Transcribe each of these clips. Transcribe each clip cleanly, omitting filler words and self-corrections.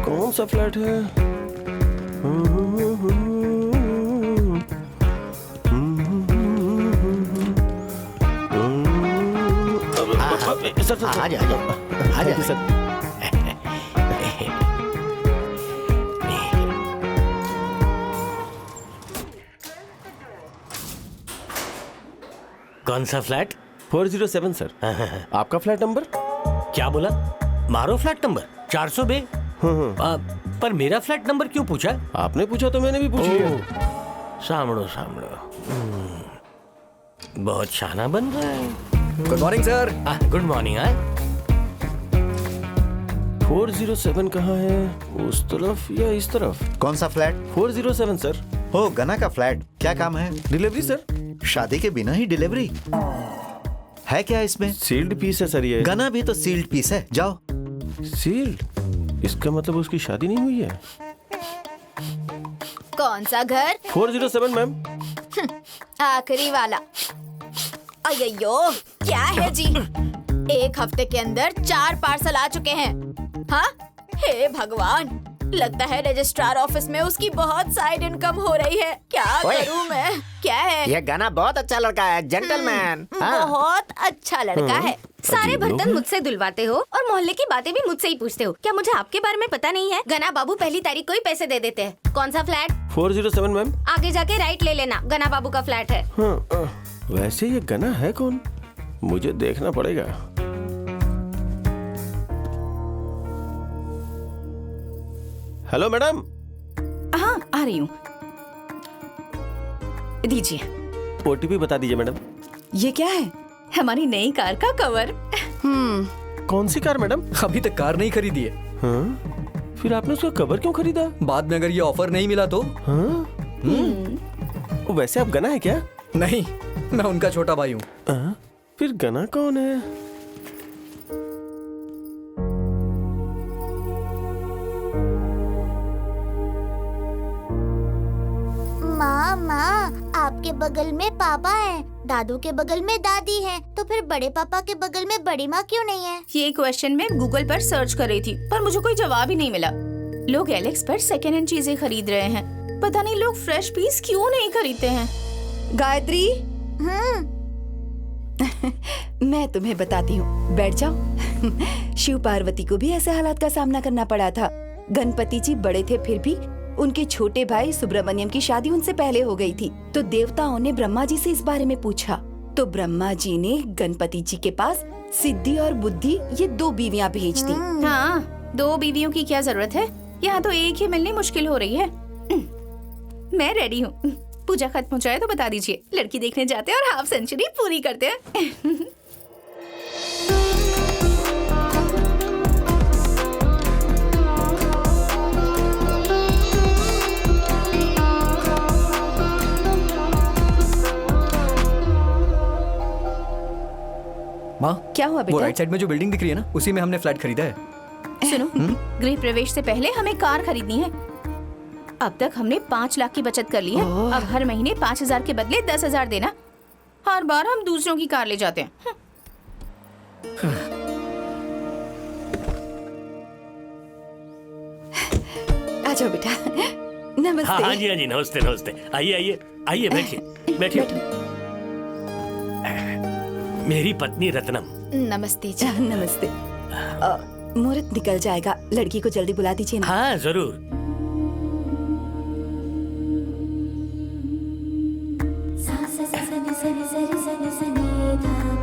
कौन सा फ्लैट है? सर आ जा सर। कौन सा फ्लैट? 407 सर। आपका फ्लैट नंबर? क्या बोला? मारो फ्लैट नंबर 400 बे। पर मेरा फ्लैट नंबर क्यों पूछा? आपने पूछा तो मैंने भी पूछ लिया। सामड़ो बहुत शाना बन रहा है। Good morning sir. Good morning. 407 कहाँ है? उस तरफ या इस तरफ? कौन सा फ्लैट? 407 सर। हो गना का फ्लैट। क्या काम है? Delivery sir. शादी के बिना ही डिलीवरी है क्या इसमें? सील्ड पीस है सर ये। गना भी तो सील्ड पीस है। जाओ। सील्ड? इसका मतलब उसकी शादी नहीं हुई है। कौन सा घर? 407 मैम। आखिरी वाला। अय्यो, क्या है जी? एक हफ्ते के अंदर 4 पार्सल आ चुके हैं। हाँ? हे भगवान, लगता है रजिस्ट्रार ऑफिस में उसकी बहुत साइड इनकम हो रही है। क्या करूँ मैं? क्या है? ये गाना बहुत अच्छा लड़का है, जेंटलमैन। बहुत अच्छा लड़का है। सारे बर्तन मुझसे धुलवाते हो और मोहल्ले की बातें भी मुझसे ही पूछते हो। क्या मुझे आपके बारे में पता नहीं है? गना बाबू पहली तारीख को ही पैसे दे देते हैं। कौन सा फ्लैट? 407 मैम। आगे जाके राइट ले लेना, गना बाबू का फ्लैट है। हाँ, वैसे ये गना है कौन? मुझे देखना पड़ेगा। Hello madam. हाँ, आ रही हूँ। दीजिए। ओटीपी बता दीजिए मैडम। ये क्या है? हमारी नई कार का कवर। कौन सी कार मैडम? अभी तक कार नहीं खरीदी है। हाँ? फिर आपने उसका कवर क्यों खरीदा? बाद में अगर ये ऑफर नहीं मिला तो? हाँ? वैसे आप गना है क्या? नहीं, मैं उनका छोटा भाई हूँ। फिर गना कौन है? माँ, आपके बगल में पापा हैं, दादू के बगल में दादी हैं, तो फिर बड़े पापा के बगल में बड़ी माँ क्यों नहीं है? ये क्वेश्चन मैं गूगल पर सर्च कर रही थी, पर मुझे कोई जवाब ही नहीं मिला। लोग एलेक्स पर सेकेंड हैंड चीजें खरीद रहे हैं, पता नहीं लोग फ्रेश पीस क्यों नहीं खरीदते हैं। गायत्री, मैं तुम्हें बताती हूँ, बैठ जाओ। शिव पार्वती को भी ऐसे हालात का सामना करना पड़ा था। गणपति जी बड़े थे, फिर भी उनके छोटे भाई सुब्रमण्यम की शादी उनसे पहले हो गई थी। तो देवताओं ने ब्रह्मा जी से इस बारे में पूछा, तो ब्रह्मा जी ने गणपति जी के पास सिद्धि और बुद्धि ये 2 बीवियां भेज दी। हाँ, 2 बीवियों की क्या जरूरत है? यहाँ तो एक ही मिलनी मुश्किल हो रही है। मैं रेडी हूँ। पूजा खत्म हो जाए तो बता दीजिए, लड़की देखने जाते हैं और हाफ सेंचुरी पूरी करते हैं। माँ, क्या हुआ बेटा? वो राइट साइड में जो बिल्डिंग दिख रही है ना, उसी में हमने फ्लैट खरीदा है। सुनो, गृह प्रवेश से पहले हमें कार खरीदनी है। अब तक हमने 5 लाख की बचत कर ली है। अब हर महीने 5,000 के बदले 10,000 देना। हर बार हम दूसरों की कार ले जाते हैं। आ जाओ बेटा। नमस्ते। हाँ जी, नमस्ते। आइए बैठिए। मेरी पत्नी रत्नम। नमस्ते जी। नमस्ते। मुहूर्त निकल जाएगा, लड़की को जल्दी बुला दीजिए ना। हाँ जरूर।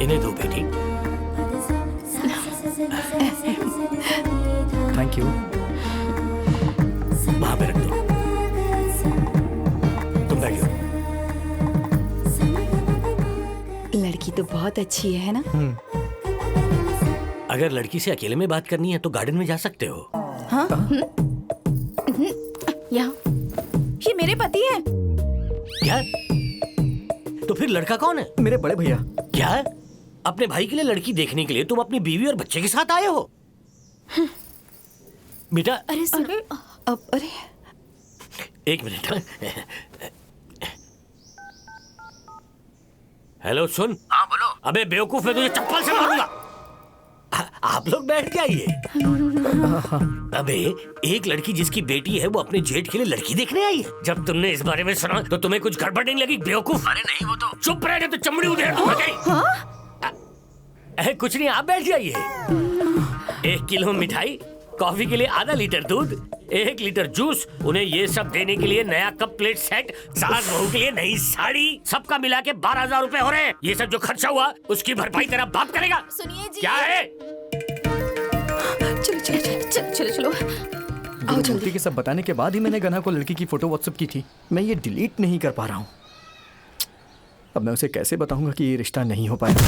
इन्हें दो बेटी। Thank you. वहाँ पे रख दो। तुम बैठो। लड़की तो बहुत अच्छी है ना? अगर लड़की से अकेले में बात करनी है तो गार्डन में जा सकते हो। हाँ? यहाँ ये मेरे पति हैं। क्या? तो फिर लड़का कौन है? मेरे बड़े भैया। क्या? अपने भाई के लिए लड़की देखने के लिए तुम अपनी बीवी और बच्चे के साथ आए हो? बेटा, अरे एक मिनट। हेलो सुन। हाँ बोलो। अबे बेवकूफ, मैं तुझे चप्पल से मारूंगा। आप लोग बैठ जाइए। अबे एक लड़की जिसकी बेटी है वो अपने जेठ के लिए लड़की देखने आई है। जब तुमने इस बारे में सुना तो तुम्हें कुछ गड़बड़ नहीं लगी बेवकूफ? अरे नहीं, वो तो चुप रहे तो चमड़ी उधेड़ दूंगा कहीं। कुछ नहीं, आप बैठ जाइए। 1 किलो मिठाई, कॉफी के लिए आधा लीटर दूध, 1 लीटर जूस, उन्हें ये सब देने के लिए नया कप प्लेट सेट, सास बहू के लिए नई साड़ी, सबका मिला के 12,000 रुपए हो रहे हैं। ये सब जो खर्चा हुआ उसकी भरपाई तेरा बाप करेगा। सुनिए जी। क्या है? चलो चलो चलो चलो चलो आओ जल्दी। गलती के सब बताने के बाद ही मैंने गना को लड़की की फोटो व्हाट्सएप की थी। मैं ये डिलीट नहीं कर पा रहा हूँ। अब मैं उसे कैसे बताऊंगा कि ये रिश्ता नहीं हो पाएगा।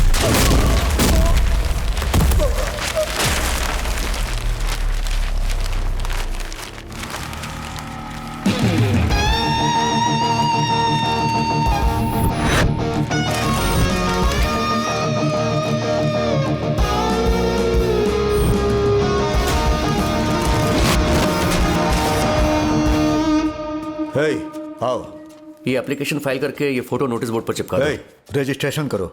हे, आओ। ये एप्लीकेशन फाइल करके ये फोटो नोटिस बोर्ड पर चिपका दो। हे, रजिस्ट्रेशन करो।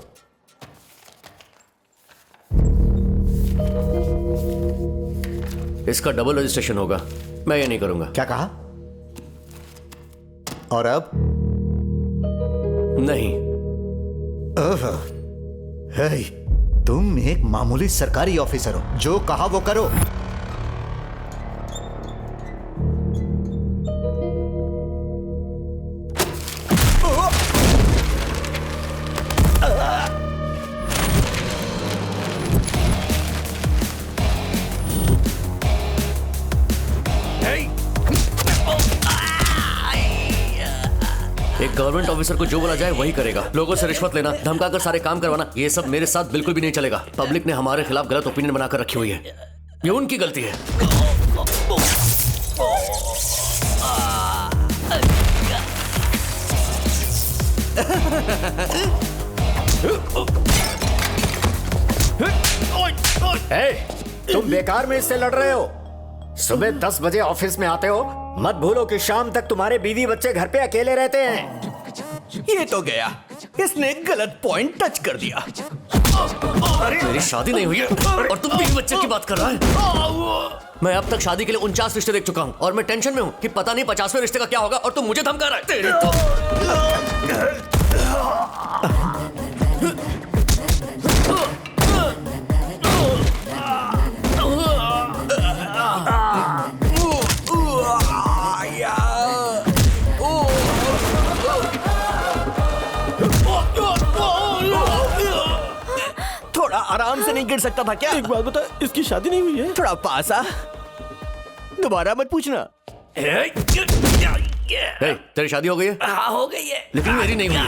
इसका डबल रजिस्ट्रेशन होगा, मैं ये नहीं करूंगा। क्या कहा? और अब? नहीं। हे, तुम एक मामूली सरकारी ऑफिसर हो, जो कहा वो करो। एक गवर्नमेंट ऑफिसर को जो बोला जाए वही करेगा। लोगों से रिश्वत लेना, धमकाकर सारे काम करवाना, ये सब मेरे साथ बिल्कुल भी नहीं चलेगा। पब्लिक ने हमारे खिलाफ गलत ओपिनियन बनाकर रखी हुई है, ये उनकी गलती है। तुम बेकार में इससे लड़ रहे हो। सुबह 10 बजे ऑफिस में आते हो, मत भूलो कि शाम तक तुम्हारे बीवी बच्चे घर पे अकेले रहते हैं। ये तो गया, इसने गलत पॉइंट टच कर दिया। मेरी शादी नहीं हुई है और तुम बीवी बच्चे की बात कर रहा है। मैं अब तक शादी के लिए 49 रिश्ते देख चुका हूँ और मैं टेंशन में हूँ कि पता नहीं 50वें रिश्ते का क्या होगा और तुम मुझे धमका रहा है। तेरी तो थोड़ा आराम से नहीं गिर सकता था क्या? एक बात बता, इसकी शादी नहीं हुई है? थोड़ा पास आ, दोबारा मत पूछना। हे, तेरी शादी हो गई है? हाँ हो गई है, लेकिन मेरी नहीं हुई है।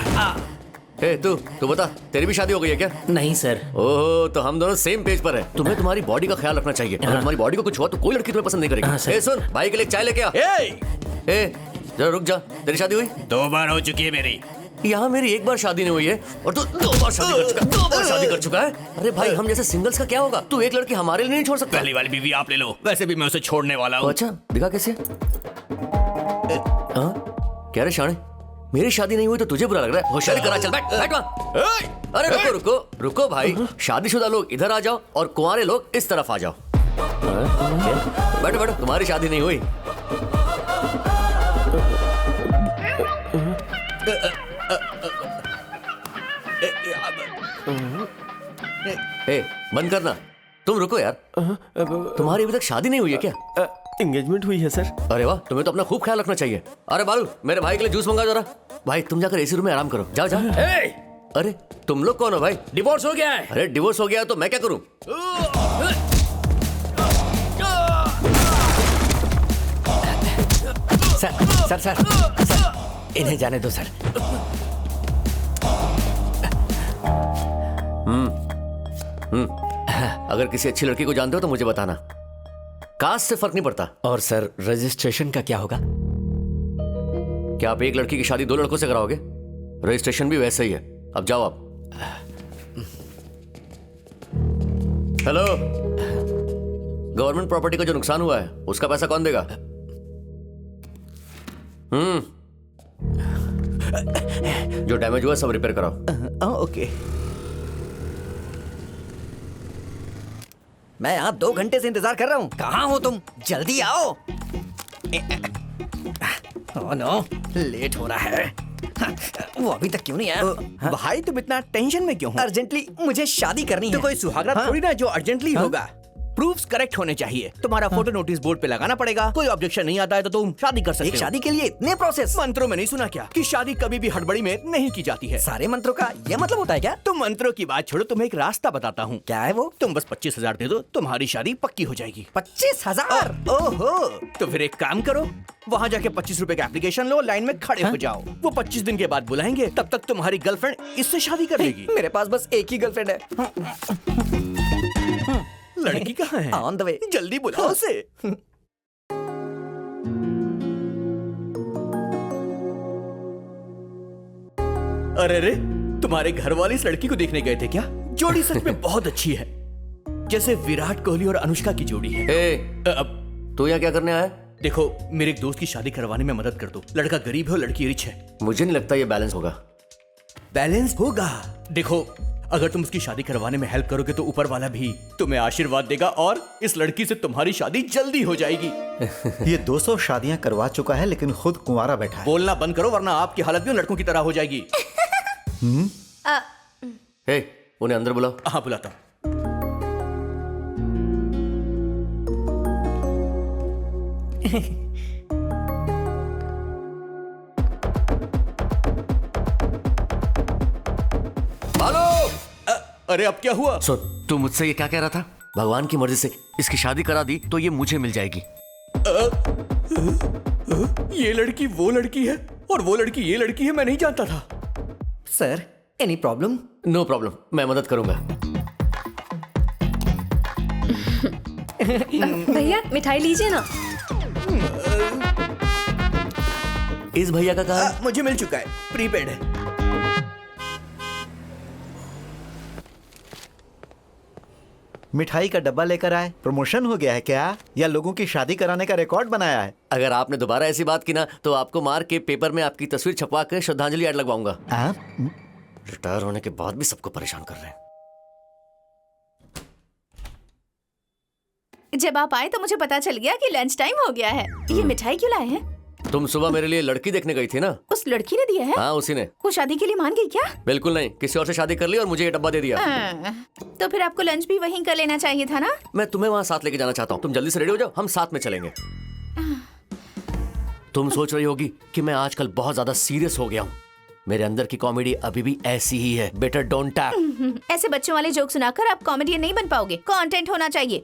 हे, तू बता, तेरी भी शादी हो गई है क्या? नहीं सर। ओहो, तो हम दोनों सेम पेज पर हैं। तुम्हें तुम्हारी बॉडी का ख्याल रखना चाहिए। अगर तुम्हारी बॉडी को कुछ हुआ तो कोई लड़की तुम्हें पसंद नहीं करेगी। ए, सुन, भाई के लिए चाय लेके आ। ए, जरा रुक जा। तेरी शादी हुई? 2 बार हो चुकी है मेरी। यहाँ मेरी 1 बार शादी नहीं हुई है और तू 2 बार शादी कर चुका है। 2 बार शादी कर चुका है। अरे भाई, हम जैसे सिंगल्स का क्या होगा? तू एक लड़की हमारे लिए नहीं छोड़ सकता। पहली वाली बीवी आप ले लो, वैसे भी मैं उसे छोड़ने वाला हूँ। अच्छा, दिखा कैसे? हाँ, क्या रे शाणे, मेरी शादी नहीं हुई तो तुझे बुरा लग रहा है? होशियारी करा, चल बैठ वहाँ। अरे रुको रुको रुको भाई, शादीशुदा लोग इधर आ जाओ और कुंवारे लोग इस तरफ आ जाओ। बैठो बैठो, तुम्हारी शादी नहीं हुई। ए, बंद करना। तुम रुको यार, तुम्हारी अभी तक शादी नहीं हुई है क्या? एंगेजमेंट हुई है सर। अरे वाह, तुम्हें तो अपना खूब ख्याल रखना चाहिए। अरे बालू, मेरे भाई के लिए जूस मंगा जरा। भाई तुम जाकर एसी रूम में आराम करो, जाओ जाओ। अरे तुम लोग कौन हो भाई? डिवोर्स हो गया है। अरे डिवोर्स हो गया तो मैं क्या करूं? सर सर सर सर, इन्हें जाने दो सर। अगर किसी अच्छी लड़की को जानते हो तो मुझे बताना, कास्ट से फर्क नहीं पड़ता। और सर रजिस्ट्रेशन का क्या होगा? क्या आप एक लड़की की शादी 2 लड़कों से कराओगे? रजिस्ट्रेशन भी वैसे ही है। अब जाओ आप। हेलो, गवर्नमेंट प्रॉपर्टी का जो नुकसान हुआ है उसका पैसा कौन देगा? जो डैमेज हुआ सब रिपेयर कराओ। ओके। मैं यहाँ 2 घंटे से इंतजार कर रहा हूँ। कहाँ हो तुम? जल्दी आओ। ओह नो, लेट हो रहा है। वो अभी तक क्यों नहीं आया? भाई तुम इतना टेंशन में क्यों हो? अर्जेंटली मुझे शादी करनी है। तो कोई सुहागरात थोड़ी ना जो अर्जेंटली होगा। प्रूफ्स करेक्ट होने चाहिए। तुम्हारा फोटो नोटिस बोर्ड पे लगाना पड़ेगा। कोई ऑब्जेक्शन नहीं आता है तो तुम शादी कर सकते हो। एक शादी के लिए इतने प्रोसेस? मंत्रों में नहीं सुना क्या कि शादी कभी भी हड़बड़ी में नहीं की जाती है? सारे मंत्रों का ये मतलब होता है क्या? तुम मंत्रों की बात छोड़ो, तुम्हें एक रास्ता बताता हूँ। क्या है वो? तुम बस 25,000 दे दो, तुम्हारी शादी पक्की हो जाएगी। 25,000? ओहो, तो फिर एक काम करो, वहाँ जाके 25 रुपए का एप्लीकेशन लो, लाइन में खड़े हो जाओ। वो 25 दिन के बाद बुलाएंगे, तब तक तुम्हारी गर्लफ्रेंड इससे शादी कर लेगी। मेरे पास बस एक ही गर्लफ्रेंड है। लड़की कहाँ है? ऑन द वे, जल्दी बुलाओ उसे। अरे रे, तुम्हारे घर वाले इस लड़की को देखने गए थे क्या? जोड़ी सच में बहुत अच्छी है, जैसे विराट कोहली और अनुष्का की जोड़ी है। अब तो यहाँ क्या करने आया? देखो, मेरे एक दोस्त की शादी करवाने में मदद कर दो। लड़का गरीब है और लड़की रिच है। मुझे नहीं लगता ये बैलेंस होगा। बैलेंस होगा। देखो, अगर तुम उसकी शादी करवाने में हेल्प करोगे तो ऊपर वाला भी तुम्हें आशीर्वाद देगा और इस लड़की से तुम्हारी शादी जल्दी हो जाएगी। ये 200 शादियां करवा चुका है लेकिन खुद कुंवारा बैठा है। बोलना बंद करो वरना आपकी हालत भी उन लड़कों की तरह हो जाएगी। उन्हें अंदर बुलाओ। हाँ, बुलाता हूँ। अरे अब क्या हुआ? सो तू मुझसे ये क्या कह रहा था? भगवान की मर्जी से इसकी शादी करा दी तो ये मुझे मिल जाएगी। ये लड़की वो लड़की है और वो लड़की ये लड़की है, मैं नहीं जानता था। Sir, any problem? No problem, मैं मदद करूंगा। भैया मिठाई लीजिए ना। इस भैया का कहा? मुझे मिल चुका है, प्रीपेड है। मिठाई का डब्बा लेकर आए। प्रमोशन हो गया है क्या, या लोगों की शादी कराने का रिकॉर्ड बनाया है? अगर आपने दोबारा ऐसी बात की ना तो आपको मार के पेपर में आपकी तस्वीर छपवा के श्रद्धांजलि ऐड लगवाऊंगा। रिटायर होने के बाद भी सबको परेशान कर रहे हैं। जब आप आए तो मुझे पता चल गया कि लंच टाइम हो गया है। ये मिठाई क्यों लाए हैं? तुम सुबह मेरे लिए लड़की देखने गई थी ना? उस लड़की ने दिया है? हाँ, उसी ने। वो शादी के लिए मान गई क्या? बिल्कुल नहीं, किसी और से शादी कर ली और मुझे ये डब्बा दे दिया। तो फिर आपको लंच भी वहीं कर लेना चाहिए था ना? मैं तुम्हें वहाँ साथ लेके जाना चाहता हूँ। तुम जल्दी से रेडी हो जाओ, हम साथ में चलेंगे। तुम सोच रही होगी कि मैं आजकल बहुत ज्यादा सीरियस हो गया हूँ। मेरे अंदर की कॉमेडी अभी भी ऐसी ही है। Better don't tap. ऐसे बच्चों वाले जोक सुनाकर आप कॉमेडियन नहीं बन पाओगे। कंटेंट होना चाहिए।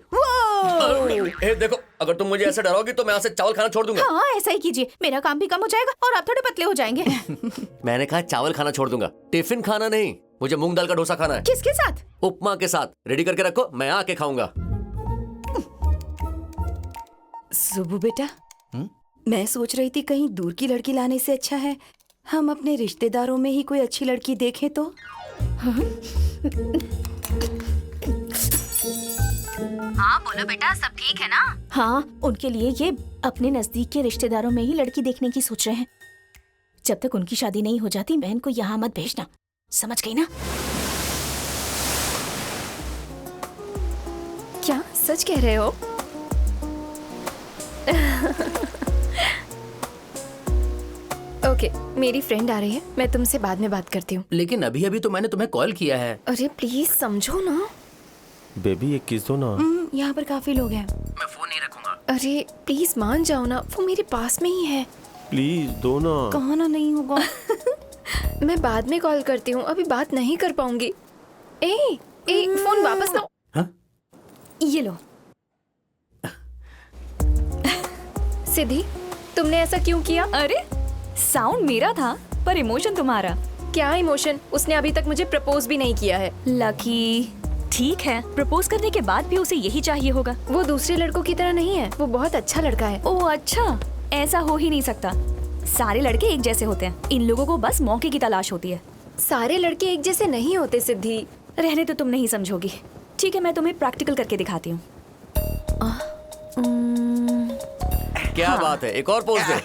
देखो, अगर तुम मुझे ऐसे डराओगी तो मैं यहाँ से चावल खाना छोड़ दूंगा। हाँ, ऐसा ही कीजिए, मेरा काम भी कम हो जाएगा और आप थोड़े पतले हो जाएंगे। मैंने कहा चावल खाना छोड़ दूंगा, टिफिन खाना नहीं। मुझे मूंग दाल का डोसा खाना है। किसके साथ? उपमा के साथ। रेडी करके रखो, मैं आके खाऊंगा। सुबु बेटा, मैं सोच रही थी कहीं दूर की लड़की लाने से अच्छा है हम अपने रिश्तेदारों में ही कोई अच्छी लड़की देखें तो। हाँ बोलो बेटा, सब ठीक है ना? हाँ, उनके लिए ये अपने नजदीक के रिश्तेदारों में ही लड़की देखने की सोच रहे हैं। जब तक उनकी शादी नहीं हो जाती बहन को यहाँ मत भेजना, समझ गई ना? क्या सच कह रहे हो? ओके, मेरी फ्रेंड आ रही है, मैं तुमसे बाद में बात करती हूँ। लेकिन अभी अभी तो मैंने तुम्हें कॉल किया है। अरे प्लीज समझो ना। बेबी एक किस दो ना। यहाँ पर काफी लोग हैं। मैं फोन नहीं रखूंगा। अरे प्लीज मान जाओ ना, वो मेरे पास में ही है। प्लीज दो ना। कहाँ ना नहीं होगा। मैं बाद में कॉल करती हूँ, अभी बात नहीं कर पाऊंगी। ए फोन वापस लो। हाँ? ये लो। सिद्धि, तुमने ऐसा क्यों किया? अरे साउंड मेरा था पर इमोशन तुम्हारा। क्या इमोशन? उसने अभी तक मुझे प्रपोज भी नहीं किया है। लकी, ठीक है, प्रपोज करने के बाद भी उसे यही चाहिए होगा। वो दूसरे लड़कों की तरह नहीं है, वो बहुत अच्छा लड़का है। ओह अच्छा, ऐसा हो ही नहीं सकता। सारे लड़के एक जैसे होते हैं, इन लोगों को बस मौके की तलाश होती है। सारे लड़के एक जैसे नहीं होते सिद्धि। रहने तो तुम नहीं समझोगी। ठीक है, मैं तुम्हें प्रैक्टिकल करके दिखाती हूँ। क्या बात है, एक और पोज दे।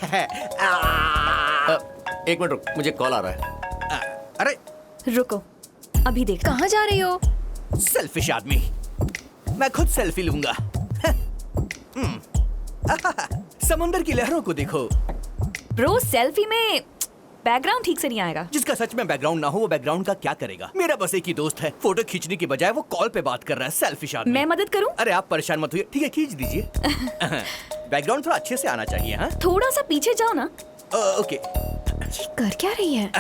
एक मिनट रुक, मुझे कॉल आ रहा है। अरे रुको, अभी देख। कहाँ जा रही हो? सेल्फिश आदमी, मैं खुद सेल्फी लूंगा। समुंदर की लहरों को देखो। ब्रो, सेल्फी में बैकग्राउंड ठीक से नहीं आएगा। जिसका सच में बैकग्राउंड ना हो वो बैकग्राउंड का क्या करेगा? मेरा बस एक ही दोस्त है, फोटो खींचने की बजाय वो कॉल पे बात कर रहा है। सेल्फिश आदमी। मैं मदद करूं? अरे आप परेशान मत होइए, ठीक है खींच दीजिए। बैकग्राउंड थोड़ा अच्छे से आना चाहिए। हाँ थोड़ा सा पीछे जाओ ना। ओके। ये कर क्या रही है?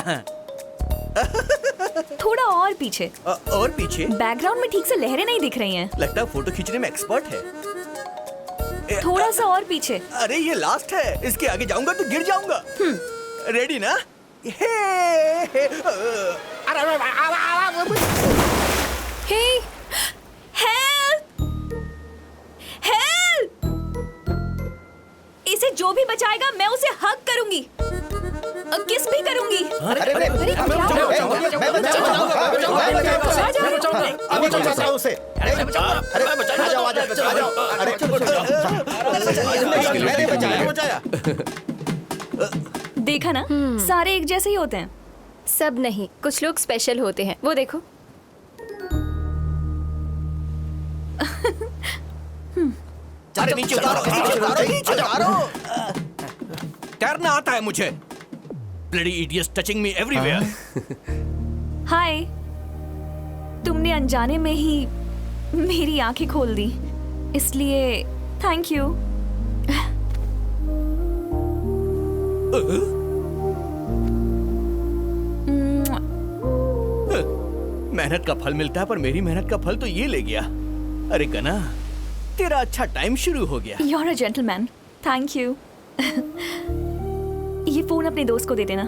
थोड़ा और पीछे। और पीछे? बैकग्राउंड में ठीक से लहरें नहीं दिख रही हैं। लगता है फोटो खींचने में एक्सपर्ट है। थोड़ा सा और पीछे। अरे ये लास्ट है, इसके आगे जाऊंगा तो गिर जाऊंगा। रेडी ना? हे हेल्प! हेल्प! इसे जो भी बचाएगा मैं उसे हग करूंगी, किस भी करूंगी। देखा ना, सारे एक जैसे ही होते हैं। सब नहीं, कुछ लोग स्पेशल होते हैं। वो देखो। अरे नीचे उतारो। तैरना आता है मुझे। Bloody idiots touching me everywhere. हाय, तुमने अनजाने में ही मेरी आंखें खोल दी, इसलिए थैंक यू। मेहनत का फल मिलता है, पर मेरी मेहनत का फल तो ये ले गया। अरे गना, तेरा अच्छा टाइम शुरू हो गया। You're a gentleman. Thank you. ये फोन अपने दोस्त को दे देना।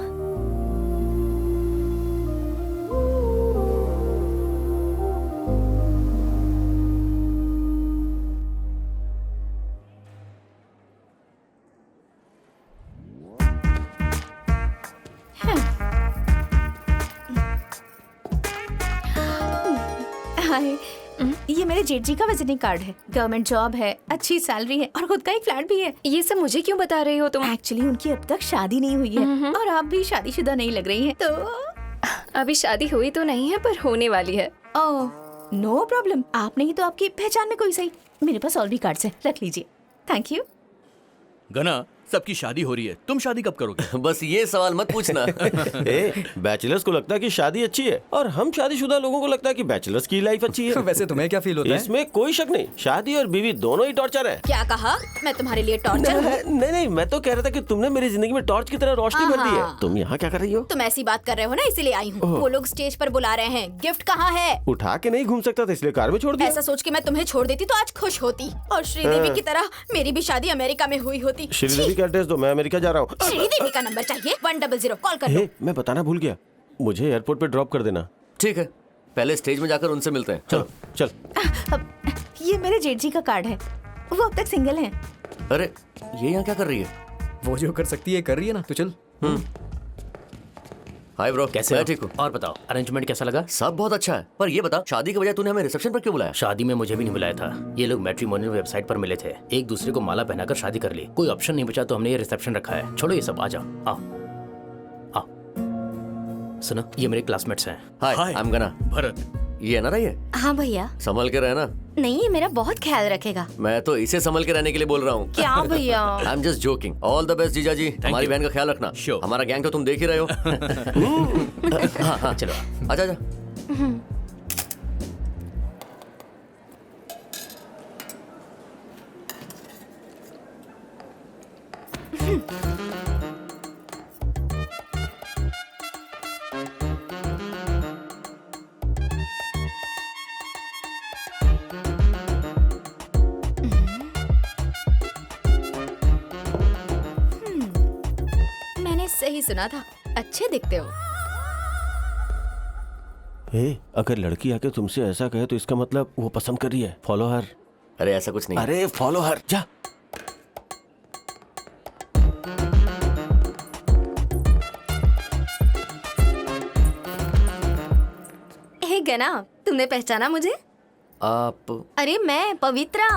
हाय, ये मेरे जेठ जी का विजिटिंग कार्ड है। गवर्नमेंट जॉब है, अच्छी सैलरी है और खुद का एक फ्लैट भी है। ये सब मुझे क्यों बता रही हो तुम? एक्चुअली उनकी अब तक शादी नहीं हुई है और आप भी शादीशुदा नहीं लग रही हैं, तो अभी शादी हुई तो नहीं है, पर होने वाली है। ओह, नो प्रॉब्लम। आप नहीं तो आपकी पहचान में कोई सही। मेरे पास और भी कार्ड्स हैं, रख लीजिए। Thank you. गना, सबकी शादी हो रही है, तुम शादी कब करोगे? बस ये सवाल मत पूछना। बैचलर्स को लगता है कि शादी अच्छी है और हम शादीशुदा लोगों को लगता है कि बैचलर्स की लाइफ अच्छी है। वैसे तुम्हें क्या फील होता है? इसमें कोई शक नहीं, शादी और बीवी दोनों ही टॉर्चर है। क्या कहा? मैं तुम्हारे लिए टॉर्चर हूँ? नहीं, मैं तो कह रहा था कि तुमने मेरी जिंदगी में टॉर्च की तरह रोशनी भर दी है। तुम यहाँ क्या कर रही हो? तुम ऐसी बात कर रहे हो ना, इसीलिए आई हूँ। वो लोग स्टेज पर बुला रहे हैं, गिफ्ट कहाँ है? उठा के नहीं घूम सकता था, इसलिए कार में छोड़ दिया। ऐसा सोच के मैं तुम्हें छोड़ देती तो आज खुश होती और श्रीदेवी की तरह मेरी भी शादी अमेरिका में हुई होती। श्रीदेवी का एड्रेस दो, मैं अमेरिका जा रहा हूँ। श्रीदेवी का नंबर चाहिए? 100 कॉल कर लो। मैं बताना भूल गया, मुझे एयरपोर्ट पे ड्रॉप कर देना। ठीक है, पहले स्टेज में जाकर उनसे मिलते हैं। चलो चल। ये मेरे जेठ जी का कार्ड है, वो अब तक सिंगल हैं। अरे ये यहाँ क्या कर रही है? वो जो कर सकती है कर रही है ना, तो चल। हाय ब्रो, कैसे मैं हो? ठीक हूँ। और बताओ, अरेंजमेंट कैसा लगा? सब बहुत अच्छा है, पर ये बता, शादी के बजाय तूने हमें रिसेप्शन पर क्यों बुलाया? शादी में मुझे भी नहीं बुलाया था। ये लोग मैट्रिमोनियल वेबसाइट पर मिले थे, एक दूसरे को माला पहनाकर शादी कर ली। कोई ऑप्शन नहीं बचा तो हमने ये रिसेप्शन रखा है। छोड़ो ये सब, आ जाओ। आओ आओ। सुनो, ये मेरे क्लासमेट्स हैं। हाय, आई एम गना। भरत, ये ना रही है? हाँ भैया। संभल के रहना। नहीं, ये मेरा बहुत ख्याल रखेगा। मैं तो इसे संभल के रहने के लिए बोल रहा हूँ। क्या भैया? I am just joking. All the best जीजा जी, हमारी बहन का ख्याल रखना। हमारा गैंग तो तुम देख ही रहे हो। हाँ चलो, आजा आजा। मैंने सही सुना था, अच्छे दिखते हो। अगर लड़की आके तुमसे ऐसा कहे तो इसका मतलब वो पसंद कर रही है। Follow her. अरे ऐसा कुछ नहीं। अरे फॉलो हर, जा। हे गना, तुमने पहचाना मुझे? आप? अरे मैं पवित्रा।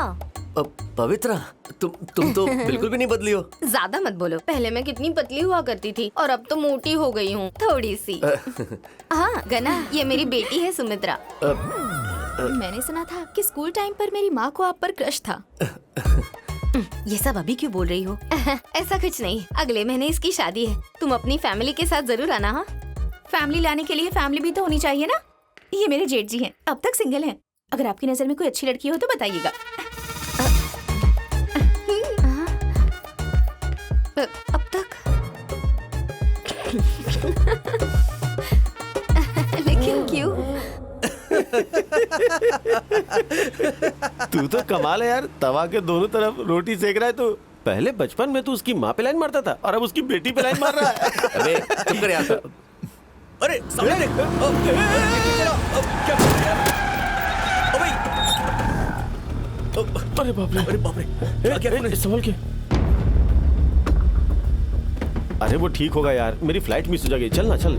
पवित्रा, तुम तो बिल्कुल भी नहीं बदली हो। ज्यादा मत बोलो, पहले मैं कितनी पतली हुआ करती थी और अब तो मोटी हो गई हूँ थोड़ी सी। हाँ गना, ये मेरी बेटी है सुमित्रा। मैंने सुना था कि स्कूल टाइम पर मेरी माँ को आप पर क्रश था। ये सब अभी क्यों बोल रही हो? ऐसा कुछ नहीं, अगले महीने इसकी शादी है। तुम अपनी फैमिली के साथ जरूर आना। हाँ, फैमिली लाने के लिए फैमिली भी तो होनी चाहिए ना। ये मेरे जेठ जी हैं, अब तक सिंगल हैं। अगर आपकी नजर में कोई अच्छी लड़की हो तो बताइएगा। अब तक लेकिन क्यों? तू तो कमाल है यार, तवा के दोनों तरफ रोटी सेक रहा है तू। पहले बचपन में तू उसकी माँ पे लाइन मारता था और अब उसकी बेटी पे लाइन मार रहा है। अबे चुप कर यार। अरे सामने देख। क्या कर रहा है यार? अरे बाप रे, अरे बाप रे, क्या संभल के। अरे वो ठीक होगा यार, मेरी फ्लाइट मिस हो जाएगी। चल ना, चल।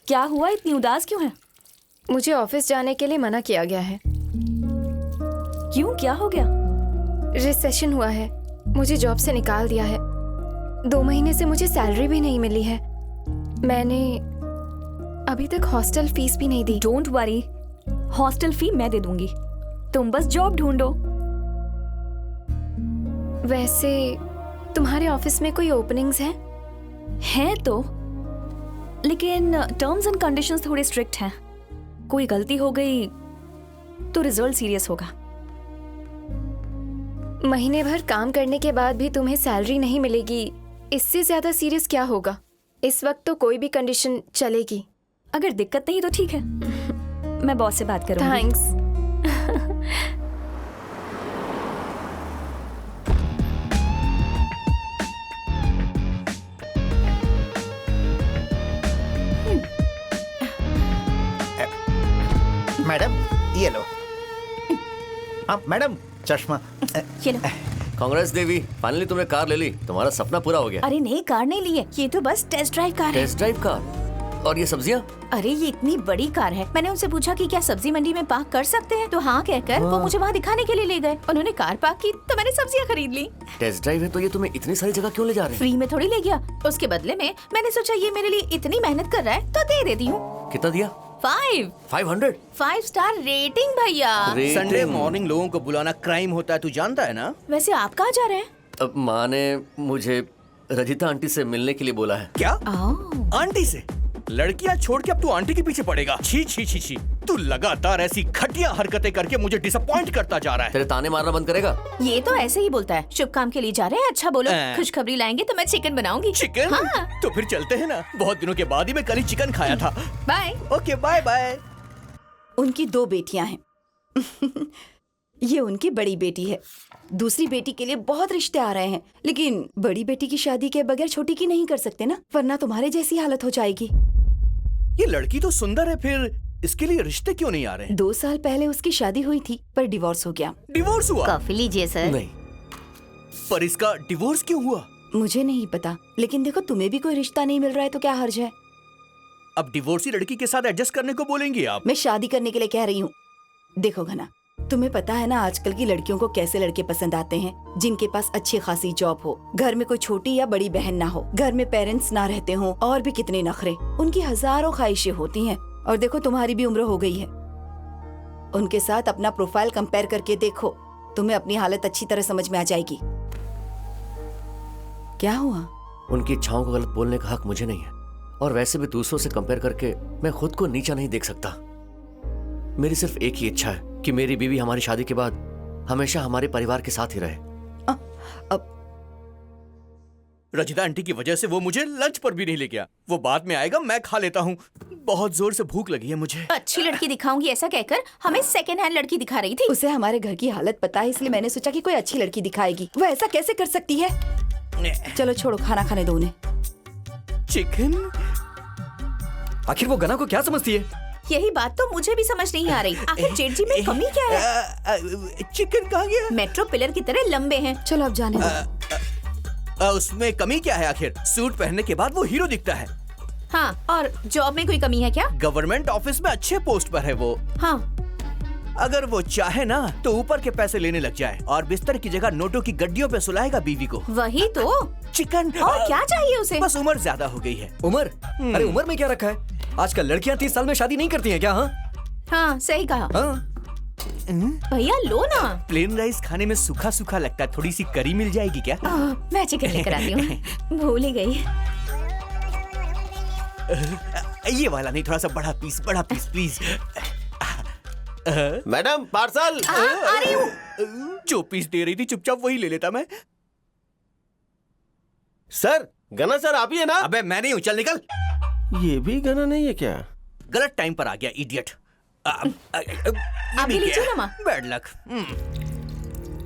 क्या हुआ, इतनी उदास क्यों है? मुझे ऑफिस जाने के लिए मना किया गया है। क्यों, क्या हो गया? रिसेशन हुआ है, मुझे जॉब से निकाल दिया है। 2 महीने से मुझे सैलरी भी नहीं मिली है। मैंने अभी तक हॉस्टल फीस भी नहीं दी। डोंट वरी, हॉस्टल फी मैं दे दूंगी, तुम बस जॉब ढूंढो। वैसे तुम्हारे ऑफिस में कोई ओपनिंग्स हैं? हैं तो, लेकिन टर्म्स एंड कंडीशंस थोड़े स्ट्रिक्ट हैं। कोई गलती हो गई तो रिजल्ट सीरियस होगा। महीने भर काम करने के बाद भी तुम्हें सैलरी नहीं मिलेगी, इससे ज्यादा सीरियस क्या होगा? इस वक्त तो कोई भी कंडीशन चलेगी। अगर दिक्कत नहीं तो ठीक है, मैं बॉस से बात करूंगी। थैंक्स। मैडम ये लो। हाँ मैडम, चश्मा। ये लो। कांग्रेस देवी, फाइनली तुमने कार ले ली, तुम्हारा सपना पूरा हो गया। अरे नहीं, कार नहीं ली है, ये तो बस टेस्ट ड्राइव कार है। Test drive car? और ये सब्जियाँ? अरे ये इतनी बड़ी कार है, मैंने उनसे पूछा कि क्या सब्जी मंडी में पार्क कर सकते हैं, तो हाँ कहकर वो मुझे वहाँ दिखाने के लिए ले गए। उन्होंने कार पार्क की तो मैंने सब्जियाँ खरीद ली। टेस्ट ड्राइव है तो ये तुम्हें इतनी सारी जगह क्यों ले जा रहे हैं? फ्री में थोड़ी ले गया, उसके बदले में मैंने सोचा ये मेरे लिए इतनी मेहनत कर रहा है तो दे देती हूँ। कितना दिया? 500? 5 स्टार रेटिंग भैया। संडे मॉर्निंग लोगों को बुलाना क्राइम होता है, तू जानता है ना? वैसे आप कहाँ जा रहे हैं? अब माँ ने मुझे रजिता आंटी से मिलने के लिए बोला है। क्या? आंटी से? लड़कियां छोड़ के अब तू आंटी के पीछे पड़ेगा? छी छी छी छी, तू लगातार ऐसी घटिया हरकतें करके मुझे डिसअपॉइंट करता जा रहा है। तेरे ताने मारना बंद करेगा? ये तो ऐसे ही बोलता है। शुभ काम के लिए जा रहे हैं, अच्छा बोलो। खुशखबरी लाएंगे तो मैं चिकन बनाऊंगी। चिकन? हाँ। तो फिर चलते हैं ना, बहुत दिनों के बाद ही मैं कल ही चिकन खाया था। बाय। Okay bye bye. उनकी 2 बेटियां हैं। ये उनकी बड़ी बेटी है। दूसरी बेटी के लिए बहुत रिश्ते आ रहे हैं, लेकिन बड़ी बेटी की शादी के बगैर छोटी की नहीं कर सकते ना, वरना तुम्हारे जैसी हालत हो जाएगी। ये लड़की तो सुंदर है, फिर इसके लिए रिश्ते क्यों नहीं आ रहे? 2 साल पहले उसकी शादी हुई थी, पर डिवोर्स हो गया। डिवोर्स हुआ? कॉफी लीजिए सर। नहीं। पर इसका डिवोर्स क्यों हुआ? मुझे नहीं पता, लेकिन देखो तुम्हें भी कोई रिश्ता नहीं मिल रहा है तो क्या हर्ज है? अब डिवोर्सी लड़की के साथ एडजस्ट करने को बोलेंगे आप? मैं शादी करने के लिए कह रही हूँ। देखो घना, तुम्हें पता है ना आजकल की लड़कियों को कैसे लड़के पसंद आते हैं, जिनके पास अच्छी खासी जॉब हो, घर में कोई छोटी या बड़ी बहन ना हो, घर में पेरेंट्स ना रहते हों, और भी कितने नखरे। उनकी हजारों ख्वाहिशें होती हैं। और देखो तुम्हारी भी उम्र हो गई है। उनके साथ अपना प्रोफाइल कंपेयर करके देखो, तुम्हें अपनी हालत अच्छी तरह समझ में आ जाएगी। क्या हुआ? उनकी इच्छाओं को गलत बोलने का हक मुझे नहीं है, और वैसे भी दूसरों से कंपेयर करके मैं खुद को नीचा नहीं देख सकता। मेरी सिर्फ एक ही इच्छा है कि मेरी बीवी हमारी शादी के बाद हमेशा हमारे परिवार के साथ ही रहे। अब रजिता आंटी की वजह से वो मुझे लंच पर भी नहीं ले गया। वो बाद में आएगा, मैं खा लेता हूँ। बहुत जोर से भूख लगी है मुझे। अच्छी लड़की दिखाऊंगी ऐसा कहकर हमें सेकेंड हैंड लड़की दिखा रही थी। उसे हमारे घर की हालत पता है, इसलिए मैंने सोचा कि कोई अच्छी लड़की दिखाएगी। वो ऐसा कैसे कर सकती है? चलो छोड़ो, खाना खाने दो उन्हें। चिकन? आखिर वो गना को क्या समझती है? यही बात तो मुझे भी समझ नहीं आ रही। आखिर जेठ जी में कमी क्या है? चिकन कहाँ गया? मेट्रो पिलर की तरह लंबे हैं। चलो अब जाने दो। उसमें कमी क्या है आखिर? सूट पहनने के बाद वो हीरो दिखता है। हाँ, और जॉब में कोई कमी है क्या? गवर्नमेंट ऑफिस में अच्छे पोस्ट पर है वो। हाँ, अगर वो चाहे ना तो ऊपर के पैसे लेने लग जाए और बिस्तर की जगह नोटों की गड्डियों पे सुलाएगा बीवी को। वही तो। चिकन और क्या चाहिए उसे? बस उम्र ज्यादा हो गई है। उम्र? अरे उम्र में क्या रखा है? आजकल लड़कियां 30 साल में शादी नहीं करती हैं क्या? हाँ, सही कहा। भैया लो ना। प्लेन राइस खाने में सूखा सूखा लगता है, थोड़ी सी करी मिल जाएगी क्या? मैं चिकन लेकर आती हूँ। भूल ही गई। ये वाला नहीं, थोड़ा सा बड़ा पीस प्लीज। Madam parcel. आ रही हूँ। जो पीस दे रही थी चुपचाप वही ले लेता मैं। सर, गना सर आप ही है ना? अबे मैं नहीं हूँ, चल निकल। ये भी गना नहीं है क्या? गलत टाइम पर आ गया इडियट। आप भी लीजिए ना माँ। Bad luck.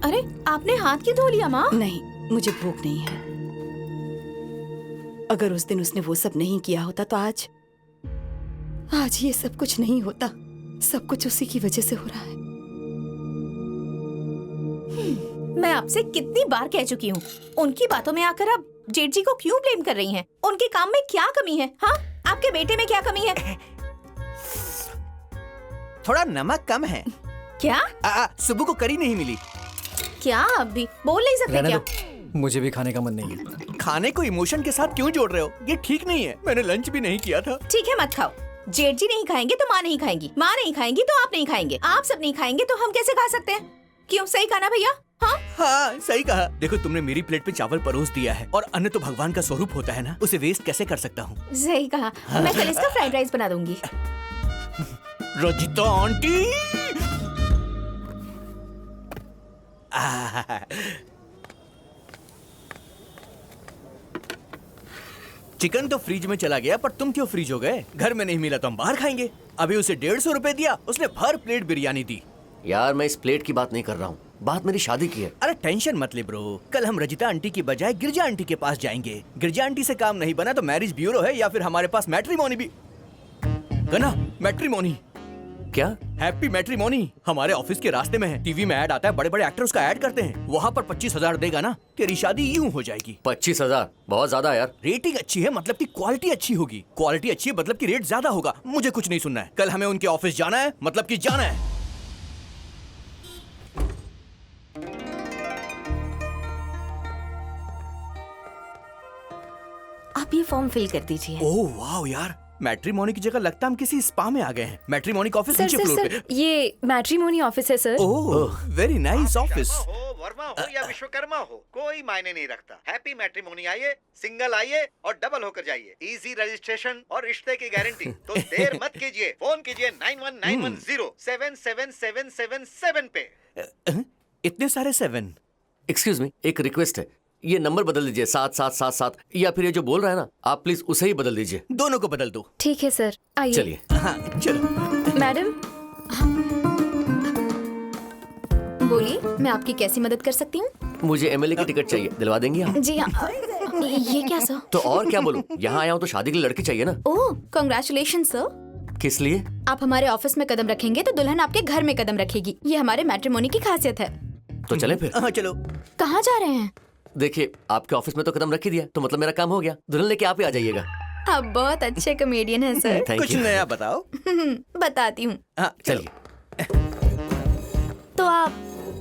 अरे आपने हाथ क्यों धो लिया माँ? नहीं, मुझे भूख नहीं है। अगर उस दिन उसने वो सब नहीं किया होता तो आज ये सब कुछ नहीं होता। सब कुछ उसी की वजह से हो रहा है। मैं आपसे कितनी बार कह चुकी हूँ, उनकी बातों में आकर आप जेठ जी को क्यों ब्लेम कर रही हैं? उनके काम में क्या कमी है? हाँ, आपके बेटे में क्या कमी है? थोड़ा नमक कम है। क्या? सुबह को करी नहीं मिली क्या? आप भी बोल नहीं सकते क्या? मुझे भी खाने का मन नहीं है। खाने को इमोशन के साथ क्यों जोड़ रहे हो? ये ठीक नहीं है। मैंने लंच भी नहीं किया था। ठीक है, मत खाओ। जेठ जी नहीं खाएंगे तो माँ नहीं खाएंगी, माँ नहीं खाएंगी तो आप नहीं खाएंगे, आप सब नहीं खाएंगे तो हम कैसे खा सकते हैं? क्यों, सही कहा ना भैया? हाँ हाँ, सही कहा। देखो, तुमने मेरी प्लेट पे चावल परोस दिया है और अन्न तो भगवान का स्वरूप होता है ना, उसे वेस्ट कैसे कर सकता हूँ? सही कहा। मैं कल इसका फ्राइड राइस बना दूंगी। रजिता आंटी। चिकन तो फ्रिज में चला गया, पर तुम क्यों फ्रीज हो गए? घर में नहीं मिला तो हम बाहर खाएंगे। अभी उसे 150 रुपए दिया, उसने भर प्लेट बिरयानी दी। यार मैं इस प्लेट की बात नहीं कर रहा हूँ, बात मेरी शादी की है। अरे टेंशन मत ले ब्रो, कल हम रजिता आंटी की बजाय गिरजा आंटी के पास जाएंगे। गिरजा आंटी से काम नहीं बना तो मैरिज ब्यूरो है या फिर हमारे पास मैट्रिमोनी भी। गना, मैट्रिमोनी। क्या? हैप्पी मैट्रिमोनी हमारे ऑफिस के रास्ते में है। टीवी में ऐड आता है, बड़े बड़े एक्टर उसका ऐड करते हैं। वहाँ पर 25,000 देगा ना, तेरी शादी यूं हो जाएगी। 25,000 बहुत ज्यादा यार। रेटिंग अच्छी है मतलब कि क्वालिटी अच्छी होगी। क्वालिटी अच्छी है मतलब कि रेट ज्यादा होगा। मुझे कुछ नहीं सुनना है। कल हमें उनके ऑफिस जाना है, मतलब कि जाना है। आप ये फॉर्म फिल कर दीजिए। ओह वाह यार, मैट्रिमोनी की जगह लगता है हम किसी स्पा में आ गए हैं। मैट्रिमोनी का ऑफिस नीचे फ्लोर पे। ये मैट्रिमोनी ऑफिस है sir. Oh very nice office. Verma हो या विश्वकर्मा हो, कोई मायने नहीं रखता। हैप्पी मैट्रिमोनी आइए, सिंगल आइए और डबल होकर जाइए। इजी रजिस्ट्रेशन और रिश्ते की गारंटी। तो देर मत कीजिए, फोन कीजिए 9191077777 पे। इतने सारे 7। एक्सक्यूज मी, एक रिक्वेस्ट है, ये नंबर बदल दीजिए 7777, या फिर ये जो बोल रहा है ना, आप प्लीज उसे ही बदल दीजिए। दोनों को बदल दो। ठीक है सर, आइए। चलिए। हाँ चलो। मैडम बोलिए, मैं आपकी कैसी मदद कर सकती हूँ? मुझे एमएलए की टिकट चाहिए, दिलवा देंगी आप? जी हाँ। ये क्या सर? तो और क्या बोलूं, यहाँ आया हूँ तो शादी के लिए लड़की चाहिए ना। ओह, कांग्रेचुलेशन सर। किस लिए? आप हमारे ऑफिस में कदम रखेंगे तो दुल्हन आपके घर में कदम रखेगी। ये हमारे मैट्रिमोनी की खासियत है। तो चले फिर। हाँ चलो। कहाँ जा रहे हैं? देखिए, आपके ऑफिस में तो कदम रख ही दिया, तो मतलब मेरा काम हो गया। दुल्हन लेके आप ही आ जाइएगा। आप बहुत अच्छे कॉमेडियन हैं सर। कुछ नया बताओ। बताती हूँ। चलिए। तो आप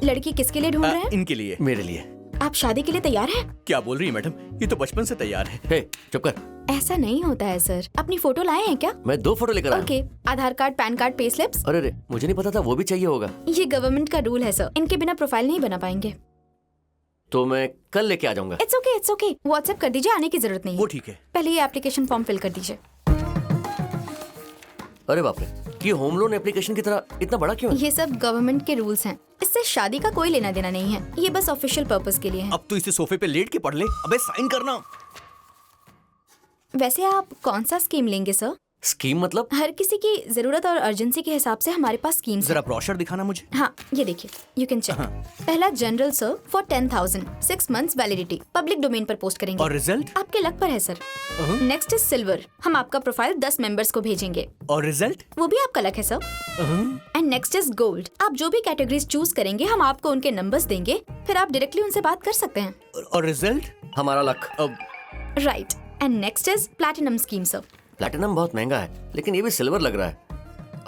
लड़की किसके लिए ढूंढ रहे हैं? इनके लिए। मेरे लिए। आप शादी के लिए तैयार हैं? क्या बोल रही है मैडम, ये तो बचपन से तैयार है। हे, चुप कर। ऐसा नहीं होता है सर। अपनी फोटो लाए हैं क्या? मैं 2 फोटो लेकर आया। Okay, Aadhaar card, PAN card, pay slips. अरे रे, मुझे नहीं पता था वो भी चाहिए होगा। ये गवर्नमेंट का रूल है सर, इनके बिना प्रोफाइल नहीं बना पाएंगे। तो मैं कल लेके आ जाऊंगा। It's okay, it's okay. WhatsApp कर दीजिए, आने की जरूरत नहीं है। वो ठीक है। पहले ये एप्लीकेशन फॉर्म फिल कर दीजिए। अरे बाप रे, ये होम लोन एप्लीकेशन की तरह इतना बड़ा क्यों है? ये सब गवर्नमेंट के रूल्स हैं। इससे शादी का कोई लेना देना नहीं है। ये बस ऑफिशियल पर्पस के लिए है। अब तो इसे सोफे पे लेट के पढ़ ले। अबे साइन करना। वैसे आप कौन सा स्कीम लेंगे सर? स्कीम मतलब? हर किसी की जरूरत और अर्जेंसी के हिसाब से हमारे पास स्कीम्स जरा ब्रोशर दिखाना मुझे। हाँ, ये देखिए, यू कैन चेक। पहला general sir for 10,000, 6 months validity, public domain पर पोस्ट करेंगे। और रिजल्ट? आपके लक पर है सर। नेक्स्ट इज सिल्वर, हम आपका प्रोफाइल 10 मेंबर्स को भेजेंगे। और रिजल्ट? वो भी आपका लक है sir. And next is gold, आप जो भी कैटेगरीज चूज करेंगे हम आपको उनके नंबर्स देंगे, फिर आप डायरेक्टली उनसे बात कर सकते हैं। और रिजल्ट? हमारा luck. Right. And next is platinum scheme sir. Platinum बहुत महंगा है, लेकिन ये भी सिल्वर लग रहा है।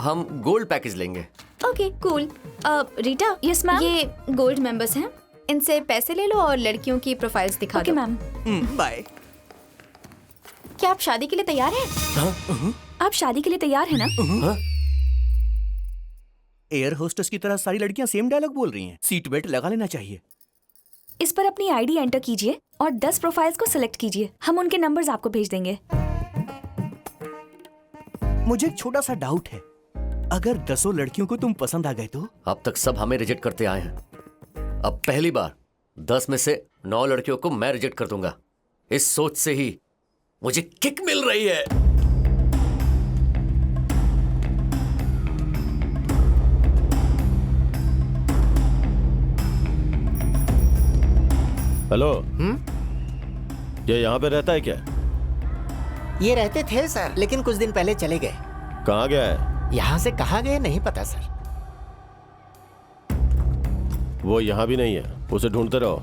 हम गोल्ड पैकेज लेंगे। Okay cool. Rita, yes ma'am. ये गोल्ड मेंबर्स हैं, इनसे पैसे ले लो और लड़कियों की प्रोफाइल्स दिखा ओके दो। मैम। बाय। क्या आप शादी के लिए तैयार हैं? आप शादी के लिए तैयार हैं ना? एयर होस्टेस की तरह सारी लड़कियां सेम डायलॉग बोल रही हैं। सीट बेल्ट लगा लेना चाहिए। इस पर अपनी आईडी एंटर कीजिए और 10 प्रोफाइल्स को सिलेक्ट कीजिए। हम उनके नंबर्स आपको भेज देंगे। मुझे एक छोटा सा डाउट है, अगर 10 लड़कियों को तुम पसंद आ गए तो? अब तक सब हमें रिजेक्ट करते आए हैं, अब पहली बार 10 में से 9 लड़कियों को मैं रिजेक्ट कर दूंगा। इस सोच से ही मुझे किक मिल रही है। हेलो। ये यहाँ पे रहता है क्या? ये रहते थे सर, लेकिन कुछ दिन पहले चले गए। कहाँ गया है? यहाँ से कहाँ गए नहीं पता सर। वो यहाँ भी नहीं है, उसे ढूंढते रहो।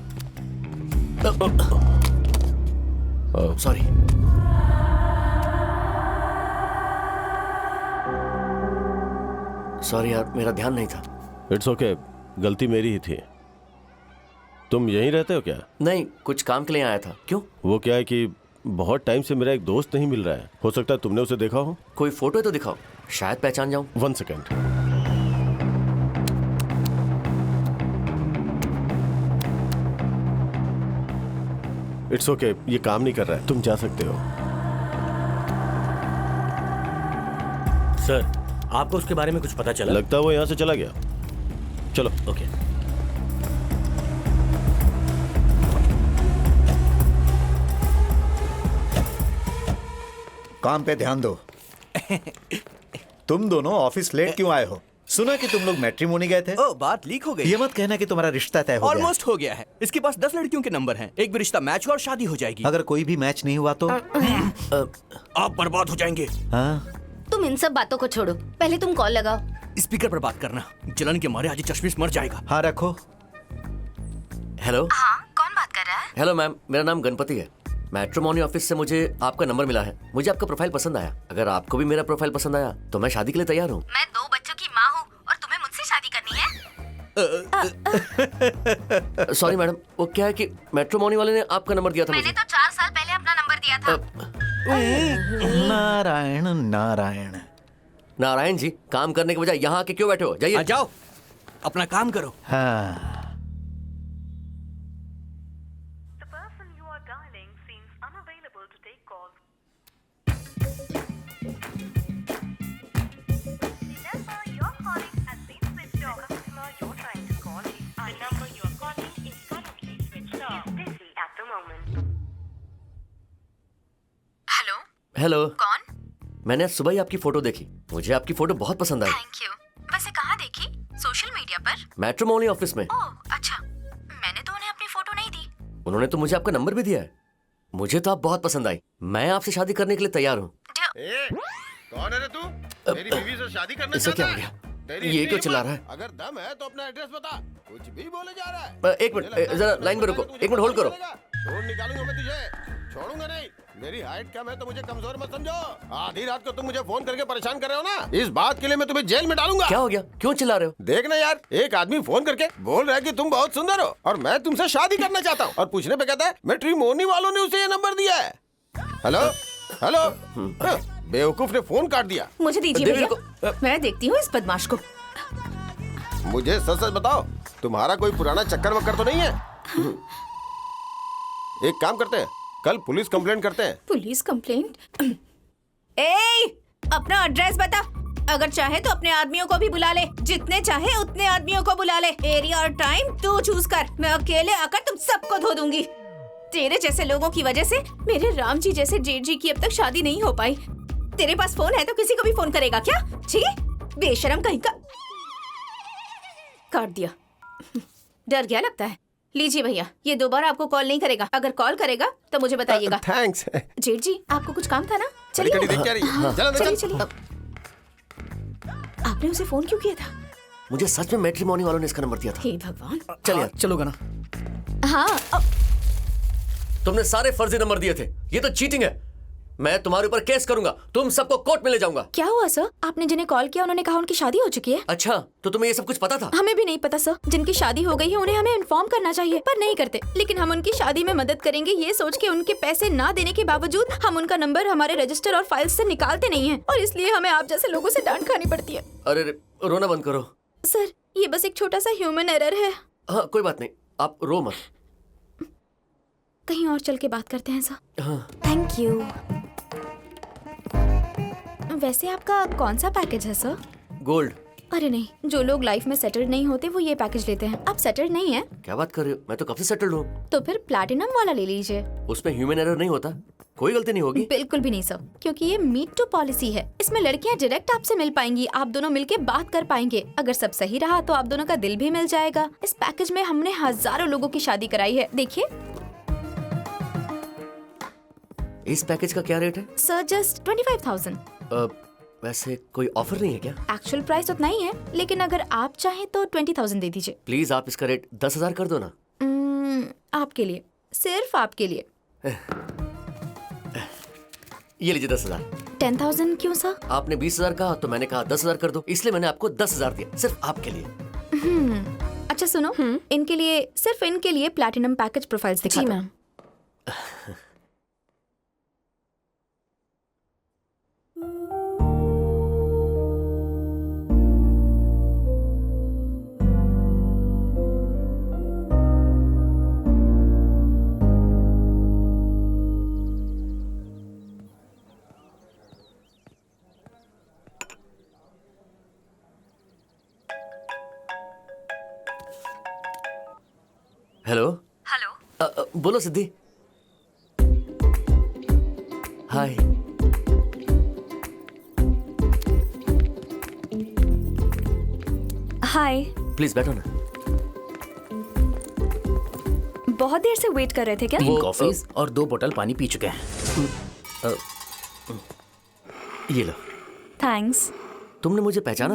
सॉरी। सॉरी यार, मेरा ध्यान नहीं था। इट्स ओके, गलती मेरी ही थी। तुम यहीं रहते हो क्या? नहीं, कुछ काम के लिए आया था। क्यों? वो क्या है कि बहुत टाइम से मेरा एक दोस्त नहीं मिल रहा है। हो सकता है तुमने उसे देखा हो। कोई फोटो तो दिखाओ, शायद पहचान जाऊं। 1 सेकेंड। इट्स ओके, ये काम नहीं कर रहा है, तुम जा सकते हो। सर, आपको उसके बारे में कुछ पता चला? लगता है वो यहाँ से चला गया। चलो। ओके। काम पे ध्यान दो। तुम दोनों ऑफिस लेट क्यों आए हो? सुना कि तुम लोग मैट्रिमोनी गए थे। ओ, बात लीक हो गई। ये मत कहना कि तुम्हारा रिश्ता तय हो गया। ऑलमोस्ट हो गया है। इसके पास 10 लड़कियों के नंबर हैं। एक भी रिश्ता मैच हुआ और शादी हो जाएगी। अगर कोई भी मैच नहीं हुआ तो आप बर्बाद हो जाएंगे। हाँ? तुम इन सब बातों को छोड़ो, पहले तुम कॉल लगाओ। स्पीकर पर बात करना, जलन के मारे आज चश्मिश मर जाएगा। हाँ रखो। हेलो। हाँ, कौन बात कर रहा है? हेलो मैम, मेरा नाम गणपति है। मैट्रिमोनी ऑफिस से मुझे आपका नंबर मिला है। मुझे आपका प्रोफाइल पसंद आया। अगर आपको भी मेरा प्रोफाइल पसंद आया तो मैं शादी के लिए तैयार हूँ। मैं 2 बच्चों की माँ हूँ और तुम्हें मुझसे शादी करनी है। सॉरी मैडम, वो क्या है कि मैट्रिमोनी वाले ने आपका नंबर दिया था मैंने मुझे। तो 4 साल पहले अपना नंबर दिया था। नारायण नारायण। नारायण जी, काम करने के बजाय यहाँ आके क्यों बैठे हो? जाइए। जाओ, अपना काम करो। हाँ। हेलो। हेलो। कौन? मैंने आज सुबह ही आपकी फोटो देखी। मुझे आपकी फोटो बहुत पसंद आई। Thank you. वैसे कहाँ देखी? सोशल मीडिया पर? मैट्रिमोनी ऑफिस में। ओह अच्छा, मैंने तो उन्हें अपनी फोटो नहीं दी। उन्होंने तो मुझे आपका नंबर भी दिया है। मुझे तो आप बहुत पसंद आई। मैं आपसे शादी करने के लिए तैयार हूँ। कौन है रे तू? मेरी बीवी से शादी करना इससे क्या चाहता हो है? गया? तेरी ये क्यों इतनी चिल्ला हिम्मत? रहा है? अगर दम है तो अपना एड्रेस बता। कुछ भी बोले जा रहा है। एक मिनट, जरा लाइन पे रुको। 1 मिनट होल्ड करो। ढूंढ निकालूंगा मैं तुझे, छोड़ूंगा नहीं। मेरी हाइट कम है तो मुझे कमजोर मत समझो। आधी रात को तुम मुझे फोन करके परेशान कर रहे हो ना, इस बात के लिए मैं तुम्हें जेल में डालूंगा। क्या हो गया? क्यों चिल्ला रहे हो? देखना यार, एक आदमी फोन करके बोल रहा है कि तुम बहुत सुंदर हो और मैं तुमसे शादी करना चाहता हूँ, और पूछने पे कहता है मैट्रिमोनी वालों ने उसे ये नंबर दिया है। Hello hello. बेवकूफ ने फोन काट दिया। मुझे दीजिए भैया, मैं देखती हूँ इस बदमाश को। मुझे सच सच बताओ, तुम्हारा कोई पुराना चक्कर वक्कर तो नहीं है? एक काम करते हैं, कल पुलिस कंप्लेंट करते हैं। Police complaint? ए, अपना एड्रेस बता। अगर चाहे तो अपने आदमियों को भी बुला ले, जितने चाहे उतने आदमियों को बुला ले। एरिया और टाइम तू चूज कर, मैं अकेले आकर तुम सबको धो दूंगी। तेरे जैसे लोगों की वजह से मेरे राम जी जैसे जेठ जी की अब तक शादी नहीं हो पाई। तेरे पास फोन है तो किसी को भी फोन करेगा क्या? छी, बेशरम कहीं का। काट दिया। डर गया लगता है। लीजिए भैया, ये दोबारा आपको कॉल नहीं करेगा। अगर कॉल करेगा तो मुझे बताइएगा। थैंक्स। जेठ जी, आपको कुछ काम था ना? चलिए चलिए चलिए। आपने उसे फोन क्यों किया था? मुझे सच में मैट्रिमोनी वालों ने इसका नंबर दिया था। हे भगवान। चल यार, चलोगा ना? हाँ। तुमने सारे फर्जी नंबर दिए थे। ये तो चीटिंग है। मैं तुम्हारे ऊपर केस करूंगा। तुम सबको कोर्ट में ले जाऊंगा। क्या हुआ सर? आपने जिन्हें कॉल किया उन्होंने कहा उनकी शादी हो चुकी है। अच्छा, तो तुम्हें ये सब कुछ पता था? हमें भी नहीं पता सर। जिनकी शादी हो गई है उन्हें हमें इन्फॉर्म करना चाहिए, पर नहीं करते। लेकिन हम उनकी शादी में मदद करेंगे ये सोच के उनके पैसे ना देने के बावजूद हम उनका नंबर हमारे रजिस्टर और फाइल से निकालते नहीं है, और इसलिए हमें आप जैसे लोगों से डांट खानी पड़ती है। अरे रोना बंद करो। सर, ये बस एक छोटा सा ह्यूमन एरर है। हाँ, कोई बात नहीं, आप रो मत। कहीं और चल के बात करते हैं सर। हाँ। Thank you. वैसे आपका कौन सा पैकेज है सर? गोल्ड। अरे नहीं, जो लोग लाइफ में सेटल्ड नहीं होते वो ये पैकेज लेते हैं। आप सेटल्ड नहीं है? क्या बात कर रहे हो? मैं तो कब से सेटल्ड हूँ। तो फिर प्लैटिनम वाला ले लीजिए। उसमें ह्यूमन एरर नहीं होता? कोई गलती नहीं होगी? बिल्कुल भी नहीं सर, क्योंकि ये मीट टू पॉलिसी है। इसमें लड़कियां डायरेक्ट आपसे मिल पाएंगी, आप दोनों मिलके बात कर पाएंगे। अगर सब सही रहा तो आप दोनों का दिल भी मिल जाएगा। इस पैकेज में हमने हजारों लोगों की शादी कराई है। देखिए। इस पैकेज का क्या रेट है? Sir just 25,000। वैसे कोई ऑफर नहीं है क्या? एक्चुअल प्राइस उतना ही है, लेकिन अगर आप चाहें तो 20,000 दे दीजिए। प्लीज आप इसका रेट 10,000 कर दो ना। आपके लिए, सिर्फ आपके लिए। ये लीजिए 10,000। 10,000 क्यों सर? आपने 20,000 कहा तो मैंने कहा 10,000 कर दो, इसलिए मैंने आपको 10,000 दिया, सिर्फ आपके लिए। अच्छा सुनो, इनके लिए, सिर्फ इनके लिए प्लैटिनम पैकेज प्रोफाइल्स दिखा दो। मैम। हेलो। हेलो। बोलो सिद्धि। हाय। हाय। प्लीज बैठो ना। बहुत देर से वेट कर रहे थे क्या? 3 कॉफीज और 2 बोतल पानी पी चुके हैं। ये लो। थैंक्स। तुमने मुझे पहचाना?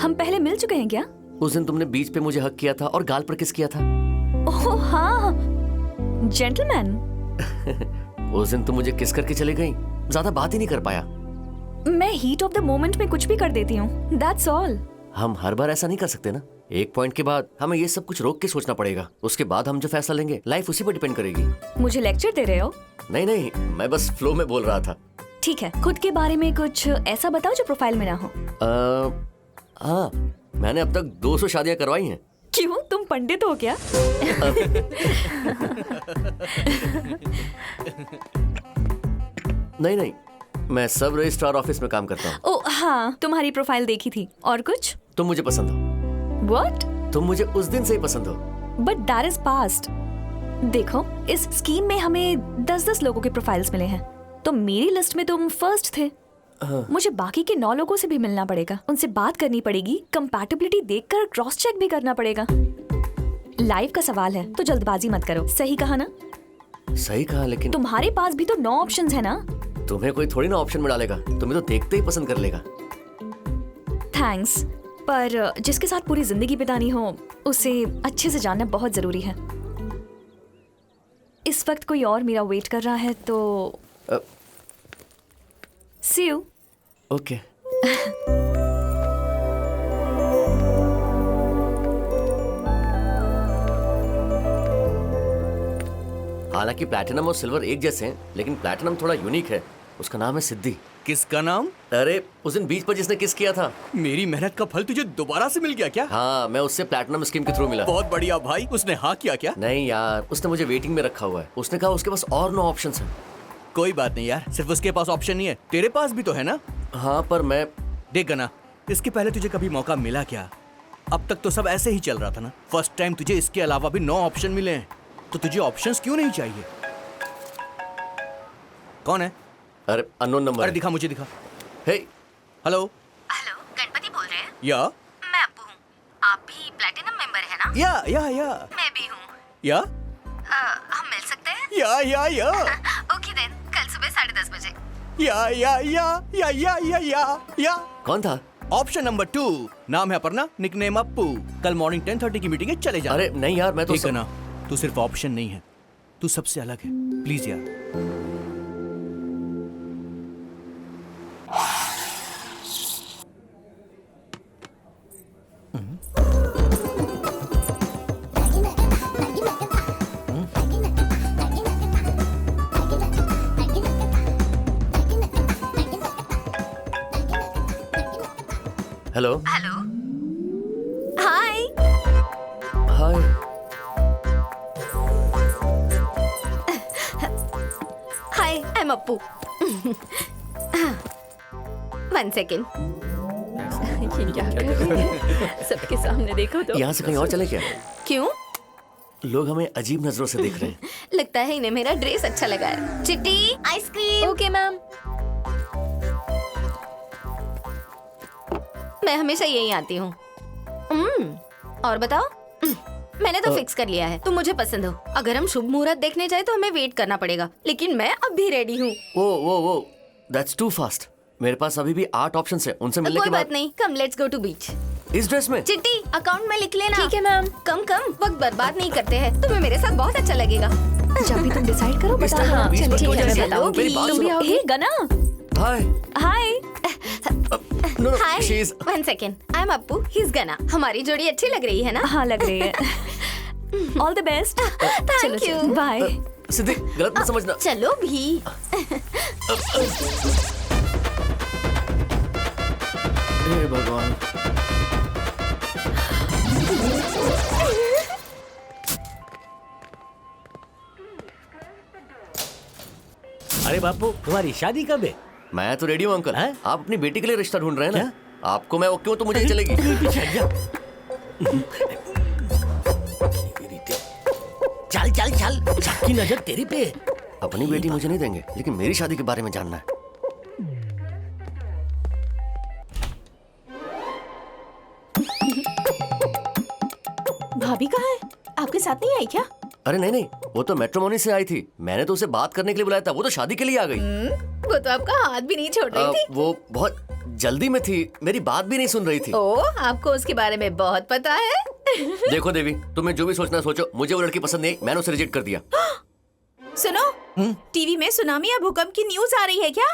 हम पहले मिल चुके हैं क्या? उस दिन तुमने बीच पे मुझे हक किया था और गाल पर किस किया था। ओह हाँ, जेंटलमैन। उस दिन तुम मुझे किस करके चले गई, ज्यादा बात ही नहीं कर पाया। मैं हीट ऑफ द मोमेंट में कुछ भी कर देती हूँ, दैट्स ऑल। हम हर बार ऐसा नहीं कर सकते ना। एक पॉइंट के बाद हमें ये सब कुछ रोक के सोचना पड़ेगा। उसके बाद हम जो फैसला लेंगे लाइफ उसी पर डिपेंड करेगी। मुझे लेक्चर दे रहे हो? नहीं नहीं, मैं बस फ्लो में बोल रहा था। ठीक है, खुद के बारे में कुछ ऐसा बताओ जो प्रोफाइल में ना हो। हाँ, मैंने अब तक 200 शादियां करवाई हैं। क्यों, तुम पंडित हो क्या? नहीं नहीं, मैं सब रजिस्ट्रार ऑफिस में काम करता हूँ। ओ हाँ, तुम्हारी प्रोफाइल देखी थी। और कुछ? तुम मुझे पसंद हो। What? तुम मुझे उस दिन से ही पसंद हो। But that is past. देखो, इस स्कीम में हमें 10-10 लोगों के प्रोफाइल्स मिले हैं, तो मेरी लिस्ट में तुम फर्स्ट थे। मुझे बाकी के 9 लोगों से भी मिलना पड़ेगा, उनसे बात करनी पड़ेगी, कंपैटिबिलिटी देखकर क्रॉस चेक भी करना पड़ेगा। लाइफ का सवाल है तो जल्दबाजी मत करो। सही कहा ना? सही कहा, लेकिन तुम्हारे पास भी तो 9 ऑप्शंस है ना। तुम्हें कोई थोड़ी ना ऑप्शन में डालेगा, तुम्हें तो देखते ही पसंद कर लेगा। थैंक्स, पर जिसके साथ पूरी जिंदगी बितानी हो उसे अच्छे से जानना बहुत जरूरी है। इस वक्त कोई और मेरा वेट कर रहा है तो सी यू। ओके। हालांकि प्लैटिनम और सिल्वर एक जैसे हैं, लेकिन प्लैटिनम थोड़ा यूनिक है। उसका नाम है सिद्धि। किसका नाम? अरे उस दिन बीच पर जिसने किस किया था। मेरी मेहनत का फल तुझे दोबारा से मिल गया क्या? हाँ, मैं उससे प्लैटिनम स्कीम के थ्रू मिला। बहुत बढ़िया भाई। उसने हाँ किया क्या? नहीं यार, उसने मुझे वेटिंग में रखा हुआ है। उसने कहा उसके पास और 9 ऑप्शंस हैं। कोई बात नहीं यार, सिर्फ उसके पास ऑप्शन नहीं है, तेरे पास भी तो है ना। हाँ, पर मैं देख गना, इसके पहले तुझे कभी मौका मिला क्या? अब तक तो सब ऐसे ही चल रहा था ना। फर्स्ट टाइम तुझे इसके अलावा भी 9 ऑप्शन मिले हैं, तो तुझे ऑप्शंस क्यों नहीं चाहिए? कौन है? अरे अननोन नंबर। अरे दिखा, मुझे दिखा। हे हेलो। हेलो, गणपति बोल रहे हैं? या मैं अप्पू हूँ। आप भी प्लैटिनम मेंबर है ना? या मैं भी हूँ। या हम मिल सकते हैं? या ओके देन, कल सुबह 10:30 बजे। या कौन था? ऑप्शन नंबर 2, नाम है अपर्णा, निकनेम अप्पू। कल मॉर्निंग 10:30 की मीटिंग है, चले जा। अरे नहीं यार, मैं तो ठीक है ना, तू सिर्फ ऑप्शन नहीं है, तू सबसे अलग है। प्लीज यार। Hello. Hello. Hi. Hi. Hi, I am Appu. 1 second. ये क्या कर रही है? सबके सामने देखो तो। यहाँ से कहीं और चले क्या? क्यों? लोग हमें अजीब नजरों से देख रहे हैं। लगता है इन्हें मेरा ड्रेस अच्छा लगा है। चिट्टी, आइसक्रीम। Okay ma'am. मैं हमेशा यही आती हूँ। और बताओ? मैंने तो फिक्स कर लिया है, तुम मुझे पसंद हो। अगर हम शुभ मुहूर्त देखने जाए तो हमें वेट करना पड़ेगा, लेकिन मैं अब भी रेडी हूँ। वो दैट्स टू फास्ट। मेरे पास अभी भी 8 ऑप्शंस हैं, उनसे मिलने कोई के बाद। बात नहीं, कम लेट्स गो टू बीच। इस ड्रेस में? चिट्टी, अकाउंट में लिख लेना। ठीक है मैम। कम वक्त बर्बाद नहीं करते हैं, तुम्हें मेरे साथ बहुत अच्छा लगेगा। जब भी तुम डिसाइड करो इस बता। तरह हाँ, बीच में चलो, क्यों ठीक है, जाने? मैं बताऊंगी। मेरी बात तुम भी सुनो। आओगे? हे गना। Hi. Hi. No, hi, she is 1 second. I am Appu, he is गना। हमारी जोड़ी अच्छी लग रही है ना? हाँ लग रही है। All the best. Thank you. Bye. Siddhi, गलत मत समझना। चलो भी। हे भगवान। अरे बापू, तुम्हारी शादी कब है? मैं तो रेडी हूँ अंकल। हैं? आप अपनी बेटी के लिए रिश्ता ढूंढ रहे हैं ना? आपको मैं वो क्यों, तो मुझे ही चलेगी। पीछे हट जा। चल चल चल, सबकी नजर तेरी पे है। अपनी बेटी मुझे नहीं देंगे, लेकिन मेरी शादी के बारे में जानना है। भाभी कहाँ है? आपके साथ नहीं आई क्या? अरे नहीं, वो तो मैट्रिमोनी से आई थी। मैंने तो उसे बात करने के लिए बुलाया था, वो तो शादी के लिए आ गई। वो तो आपका हाथ भी नहीं छोड़ रही थी। वो बहुत जल्दी में थी, मेरी बात भी नहीं सुन रही थी। ओ, आपको उसके बारे में बहुत पता है। देखो देवी, तुम्हें जो भी सोचना है सोचो, मुझे वो लड़की पसंद नहीं, मैंने उसे रिजेक्ट कर दिया। सुनो, टीवी में सुनामी या भूकंप की न्यूज आ रही है क्या?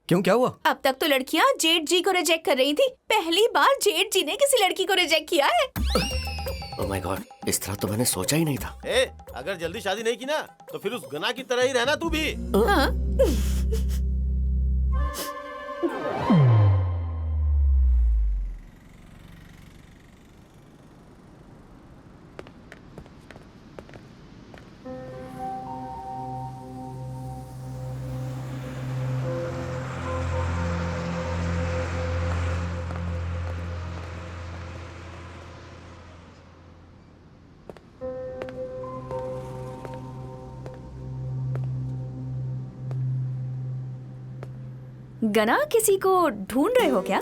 क्यों, क्या हुआ? अब तक तो लड़कियां जेठ जी को रिजेक्ट कर रही थी, पहली बार जेठ जी ने किसी लड़की को रिजेक्ट किया है। ओह माय गॉड, इस तरह तो मैंने सोचा ही नहीं था। अगर जल्दी शादी नहीं की ना, तो फिर उस गना की तरह ही रहना तू भी। हाँ? गना, किसी को ढूंढ रहे हो क्या?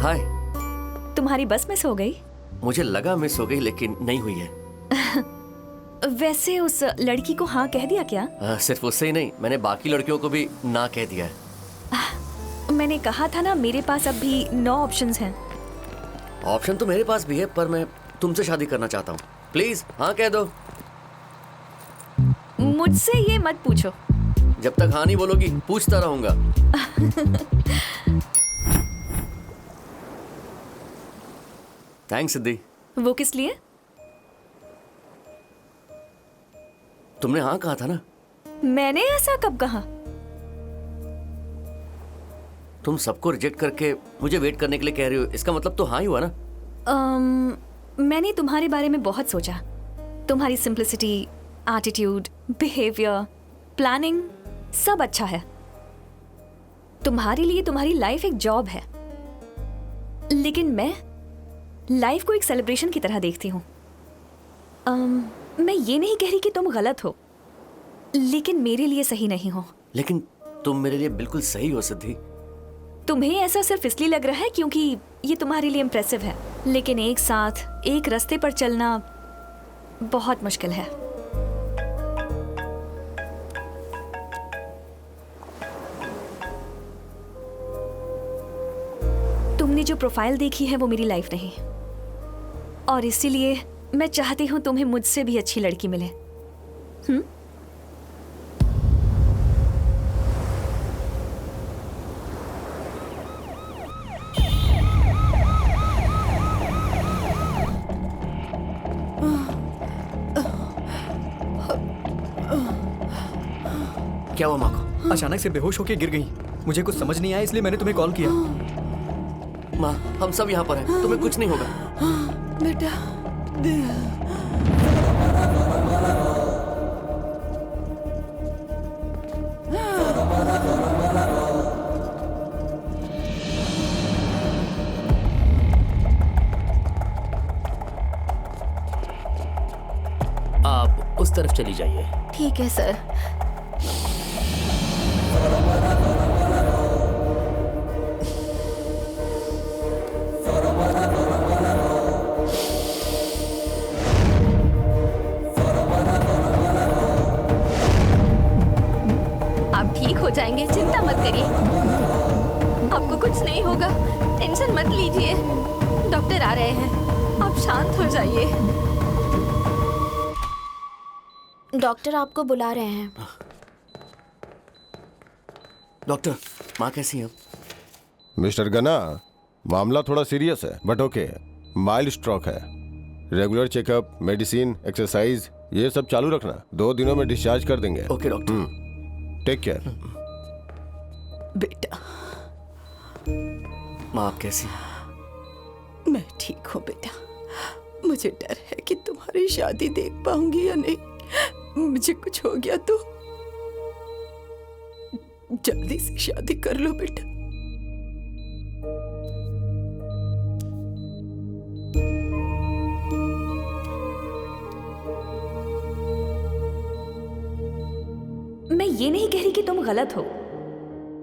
हाय। तुम्हारी बस मिस हो गई? मुझे लगा मिस हो गई, लेकिन नहीं हुई है। वैसे उस लड़की को हाँ कह दिया क्या? सिर्फ उससे ही नहीं, मैंने बाकी लड़कियों को भी ना कह दिया है। मैंने कहा था ना, मेरे पास अब भी 9 ऑप्शंस हैं। ऑप्शन तो मेरे पास भी है, पर मैं तुमसे शादी करना चाहता हूँ। प्लीज हाँ कह दो। मुझसे ये मत पूछो। जब तक हाँ नहीं बोलोगी पूछता रहूंगा। थैंक्स सिद्धि। वो किस लिए? तुमने हाँ कहा था ना। मैंने ऐसा कब कहा? तुम सबको रिजेक्ट करके मुझे वेट करने के लिए कह रही हो, इसका मतलब तो हाँ ही हुआ ना। मैंने तुम्हारे बारे में बहुत सोचा। तुम्हारी सिंप्लिसिटी, एटीट्यूड, बिहेवियर, प्लानिंग सब अच्छा है। तुम्हारे लिए तुम्हारी लाइफ एक जॉब है, लेकिन मैं लाइफ को एक सेलिब्रेशन की तरह देखती हूँ। मैं ये नहीं कह रही कि तुम गलत हो, लेकिन मेरे लिए सही नहीं हो। लेकिन तुम मेरे लिए बिल्कुल सही हो सिद्धि। तुम्हें ऐसा सिर्फ इसलिए लग रहा है क्योंकि ये तुम्हारे लिए इम्प्रेसिव है, लेकिन एक साथ एक रास्ते पर चलना बहुत मुश्किल है। तुमने जो प्रोफाइल देखी है वो मेरी लाइफ नहीं, और इसीलिए मैं चाहती हूँ तुम्हें मुझसे भी अच्छी लड़की मिले। क्या हुआ माँ को? अचानक से बेहोश होकर गिर गई। मुझे कुछ समझ नहीं आया, इसलिए मैंने तुम्हें कॉल किया। माँ, हम सब यहाँ पर हैं, तुम्हें कुछ नहीं होगा। बेटा आप उस तरफ चली जाइए। ठीक है सर। आप ठीक हो जाएंगे, चिंता मत करिए। आपको कुछ नहीं होगा, टेंशन मत लीजिए। डॉक्टर आ रहे हैं, आप शांत हो जाइए। डॉक्टर आपको बुला रहे हैं। डॉक्टर, माँ कैसी है? मिस्टर गना, मामला थोड़ा सीरियस है बट ओके। माइल्ड स्ट्रोक है। रेगुलर चेकअप, मेडिसिन, एक्सरसाइज ये सब चालू रखना। 2 दिनों में डिस्चार्ज कर देंगे। Okay doctor. Take care. बेटा माँ आप कैसी? मैं ठीक हूँ बेटा। मुझे डर है कि तुम्हारी शादी देख पाऊंगी या नहीं। मुझे कुछ हो गया तो जल्दी से शादी कर लो बेटा। मैं ये नहीं कह रही कि तुम गलत हो,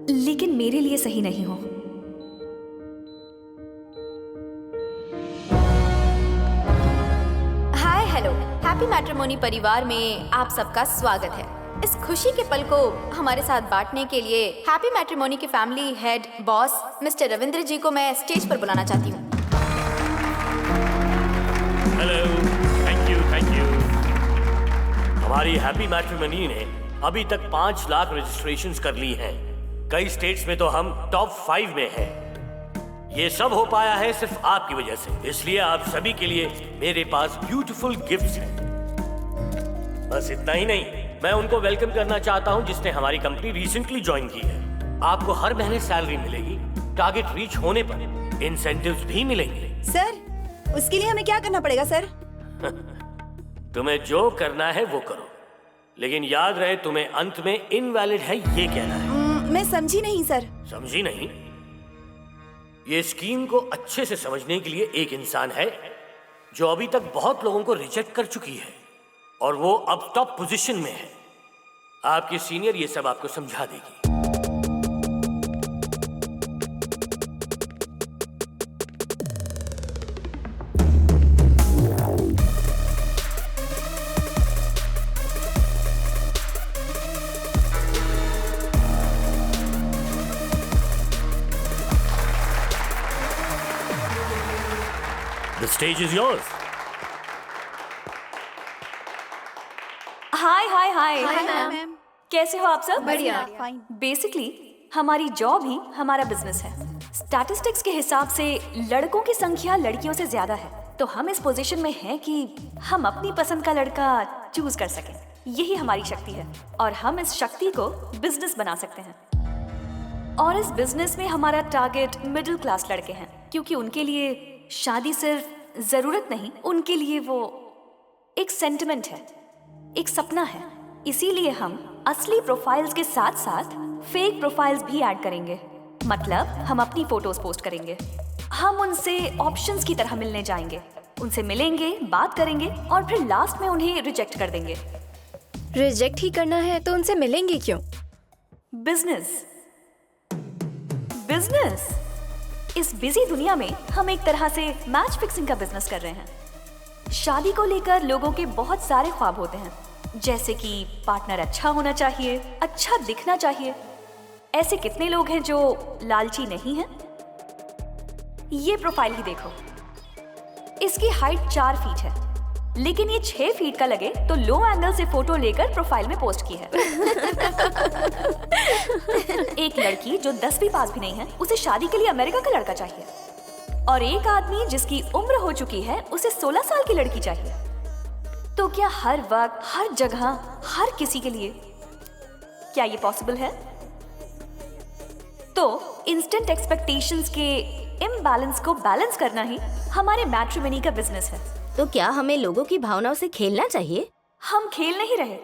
लेकिन मेरे लिए सही नहीं हो। हाय हेलो, हैप्पी मैट्रिमोनी परिवार में आप सबका स्वागत है। इस खुशी के पल को हमारे साथ बांटने के लिए हैप्पी मैट्रिमोनी के family head boss mister Ravindra ji को मैं स्टेज पर बुलाना चाहती हूँ। Hello, thank you. हमारी हैप्पी मैट्रिमोनी ने अभी तक 5 लाख रजिस्ट्रेशंस कर ली हैं। कई स्टेट्स में तो हम टॉप 5 में हैं। ये सब हो पाया है सिर्फ आपकी वजह से, इसलिए आप सभी के लिए मेरे पास ब्यूटीफुल गिफ्ट्स हैं। बस इतना ही नहीं, मैं उनको वेलकम करना चाहता हूं जिसने हमारी कंपनी रिसेंटली ज्वाइन की है। आपको हर महीने सैलरी मिलेगी, टारगेट रीच होने पर इंसेंटिव्स भी मिलेंगे। सर, उसके लिए हमें क्या करना पड़ेगा सर? तुम्हें जो करना है वो करो, लेकिन याद रहे तुम्हें अंत में इनवैलिड है ये कहना है। मैं समझी नहीं सर। समझी नहीं? ये स्कीम को अच्छे से समझने के लिए एक इंसान है जो अभी तक बहुत लोगों को रिजेक्ट कर चुकी है और वो अब टॉप पोजीशन में है। आपकी सीनियर ये सब आपको समझा देगी। The stage is yours. Hi hi hi hi ma'am. कैसे हो आप सब? बढ़िया। बेसिकली हमारी जॉब ही हमारा बिजनेस है। स्टैटिस्टिक्स के हिसाब से लड़कों की संख्या लड़कियों से ज्यादा है, तो हम इस पोजीशन में हैं कि हम अपनी पसंद का लड़का चूज कर सकें। यही हमारी शक्ति है और हम इस शक्ति को बिजनेस बना सकते हैं। और इस बिजनेस में हमारा टारगेट मिडिल क्लास लड़के हैं, क्योंकि उनके लिए शादी सिर्फ जरूरत नहीं, उनके लिए वो एक सेंटिमेंट है, एक सपना है। इसीलिए हम असली प्रोफाइल्स के साथ साथ फेक प्रोफाइल्स भी ऐड करेंगे। मतलब हम अपनी फोटोज पोस्ट करेंगे, हम उनसे ऑप्शंस की तरह मिलने जाएंगे, उनसे मिलेंगे, बात करेंगे और फिर लास्ट में उन्हें रिजेक्ट कर देंगे। रिजेक्ट ही करना है तो उनसे मिलेंगे क्यों? बिजनेस। बिजनेस। इस बिजी दुनिया में हम एक तरह से मैच फिक्सिंग का बिजनेस कर रहे हैं। शादी को लेकर लोगों के बहुत सारे ख्वाब होते हैं, जैसे कि पार्टनर अच्छा होना चाहिए, अच्छा दिखना चाहिए। ऐसे कितने लोग हैं जो लालची नहीं हैं? ये प्रोफाइल ही देखो। इसकी हाइट 4 फीट है, लेकिन ये 6 फीट का लगे तो लो एंगल से फोटो लेकर प्रोफाइल में पोस्ट की है। एक लड़की जो 10वीं पास भी नहीं है, उसे शादी के लिए अमेरिका का लड़का चाहिए। और एक आदमी जिसकी उम्र हो चुकी है, उसे 16 साल की लड़की चाहिए। तो क्या हर वक्त, हर जगह, हर किसी के लिए क्या ये पॉसिबल है? तो इंस्टेंट एक्सपेक्टेशंस के इम्बैलेंस को बैलेंस करना ही हमारे मैट्रिमनी का बिजनेस है। तो क्या हमें लोगों की भावनाओं से खेलना चाहिए? हम खेल नहीं रहे,